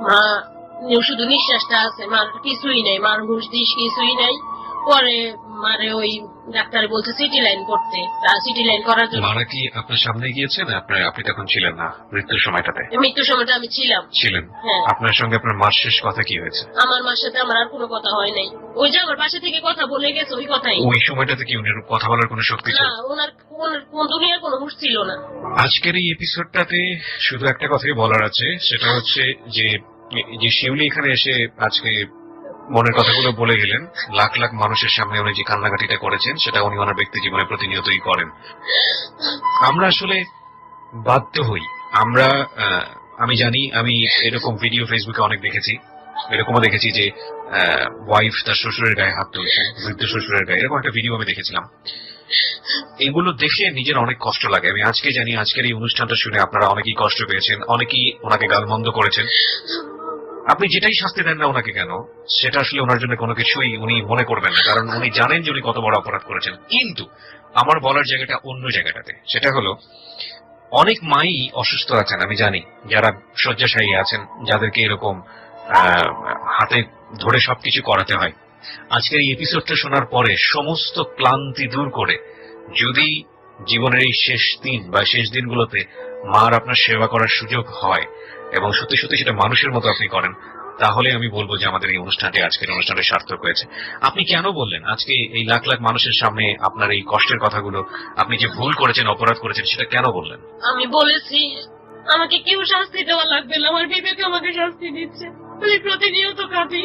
মা শুধু নিঃশ্বাসটা আছে, মার কিছুই নেই, মার হুশ দিস কিছুই নাই। পরে মারে ওই ডাক্তার বলছে সিটি লাইন করতে, সিটি লাইন করার জন্য। মারা কি আপনার সামনে গিয়েছেন? আপনি তখন ছিলেন না মৃত্যুর সময়টাতে? মৃত্যুর সময়টা আমি ছিলাম। ছিলেন? হ্যাঁ। আপনার সঙ্গে আপনার মার শেষ কথা কি হয়েছে? আমার মার সাথে আমার আর কোনো কথা হয় নাই, ওই যে আমার পাশে থেকে কথা বলে গেছে ওই কথাই। ওই সময়টাতে কি উনি কথা বলার কোনো শক্তি ছিল? না, ওনার কোন দুনিয়ার কোনো হুঁশ ছিল না। আজকের এই এপিসোডটাতে শুধু একটা কথাই বলার আছে, সেটা হচ্ছে যে শিউলি এখানে এসে আজকে মনের কথাগুলো বলে গেলেন, লাখ লাখ মানুষের সামনে উনি যে কান্নাকাটিটা করেছেন সেটা উনি ওনার ব্যক্তি জীবনে প্রতিনিয়তই করেন। আমরা আসলে বাধ্য হই, আমি জানি, আমি এরকম ভিডিও ফেসবুকে অনেক দেখেছি, এরকমও দেখেছি যে ওয়াইফ তার শ্বশুরের গায়ে হাত তুলছে, বৃদ্ধ শ্বশুরের গায়ে, এরকম একটা ভিডিও আমি দেখেছিলাম। এগুলো দেখে নিজের অনেক কষ্ট লাগে। আমি আজকে জানি আজকের এই অনুষ্ঠানটা শুনে আপনারা অনেকেই কষ্ট পেয়েছেন, অনেকেই ওনাকে গালমন্দ করেছেন। আপনি যেটাই শাস্তি দেন না ওনাকে কেন, সেটা আসলে ওনার জন্য কোনো কিছুই উনি মনে করবেন না, কারণ উনি জানেন যে উনি কত বড় অপরাধ করেছেন। কিন্তু আমার বলার জায়গাটা অন্য জায়গাটাতে, সেটা হলো অনেক মাই অসুস্থ আছেন, আমি জানি, যারা শয্যাশায়ী আছেন, যাদেরকে এরকম হাতে ধরে সবকিছু করাতে হয়। আজকের এই এপিসোডটা শোনার পরে সমস্ত ক্লান্তি দূর করে যদি জীবনের এই শেষ দিন বা শেষ দিনগুলোতে মার আপনার সেবা করার সুযোগ হয় এবং সত্যি সত্যি সেটা মানুষের মতো আপনি করেন, তাহলে আমি বলবো যে আমাদের এই অনুষ্ঠানটি, আজকের অনুষ্ঠানটি সার্থক হয়েছে। আপনি কেন বললেন আজকে এই লাখ লাখ মানুষের সামনে আপনার এই কষ্টের কথাগুলো, আপনি যে ভুল করেছেন, অপরাধ করেছেন, সেটা কেন বললেন? আমি বলেছি আমাকে কেউ শাস্তি দেওয়া লাগবে না, আমার বিবেক আমাকে শাস্তি দিচ্ছে। আমি প্রতিনিয়ত কাঁদি,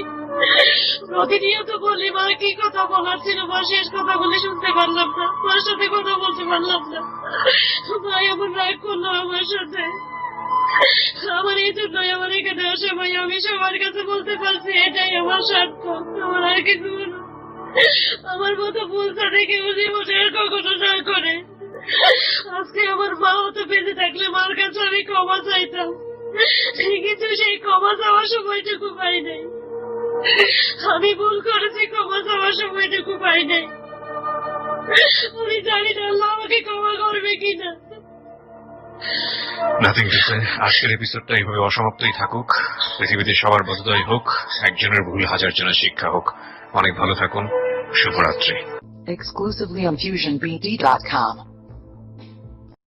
প্রতিনিয়ত বলি মা কি কথা বলার ছিল, মা শেষ কথা বলে শুনতে পারলাম না, মার সাথে কথা বলতে পারলাম না, ভাই এমন রাগ করলো আমার সাথে। আমার এই জন্যই আমার এখানে আসে ভাই, আমি সবার কাছে বলতে পারছি এটাই আমার সার্থক, আমার আর কিছু না। আমার মতো ভুলটা দেখে জীবনে আর কখনো না করে। আজকে আমার মা হতো বেঁচে থাকলে মার কাছে আমি ক্ষমা চাইতাম, কিন্তু সেই ক্ষমা চাওয়ার সময়টুকু পাই নাই। আমি ভুল করেছি, ক্ষমা চাওয়ার সময়টুকু পাই নাই। আমি জানি না আল্লাহ আমাকে ক্ষমা করবে কিনা। Nothing to say. আজকের এপিসোডটা এইভাবে অসমাপ্তই থাকুক, পৃথিবীতে সবার বোধোদয় হোক, একজনের ভুল হাজার জনের শিক্ষা হোক। অনেক ভালো থাকুন, শুভরাত্রি। Exclusively on FusionBD.com.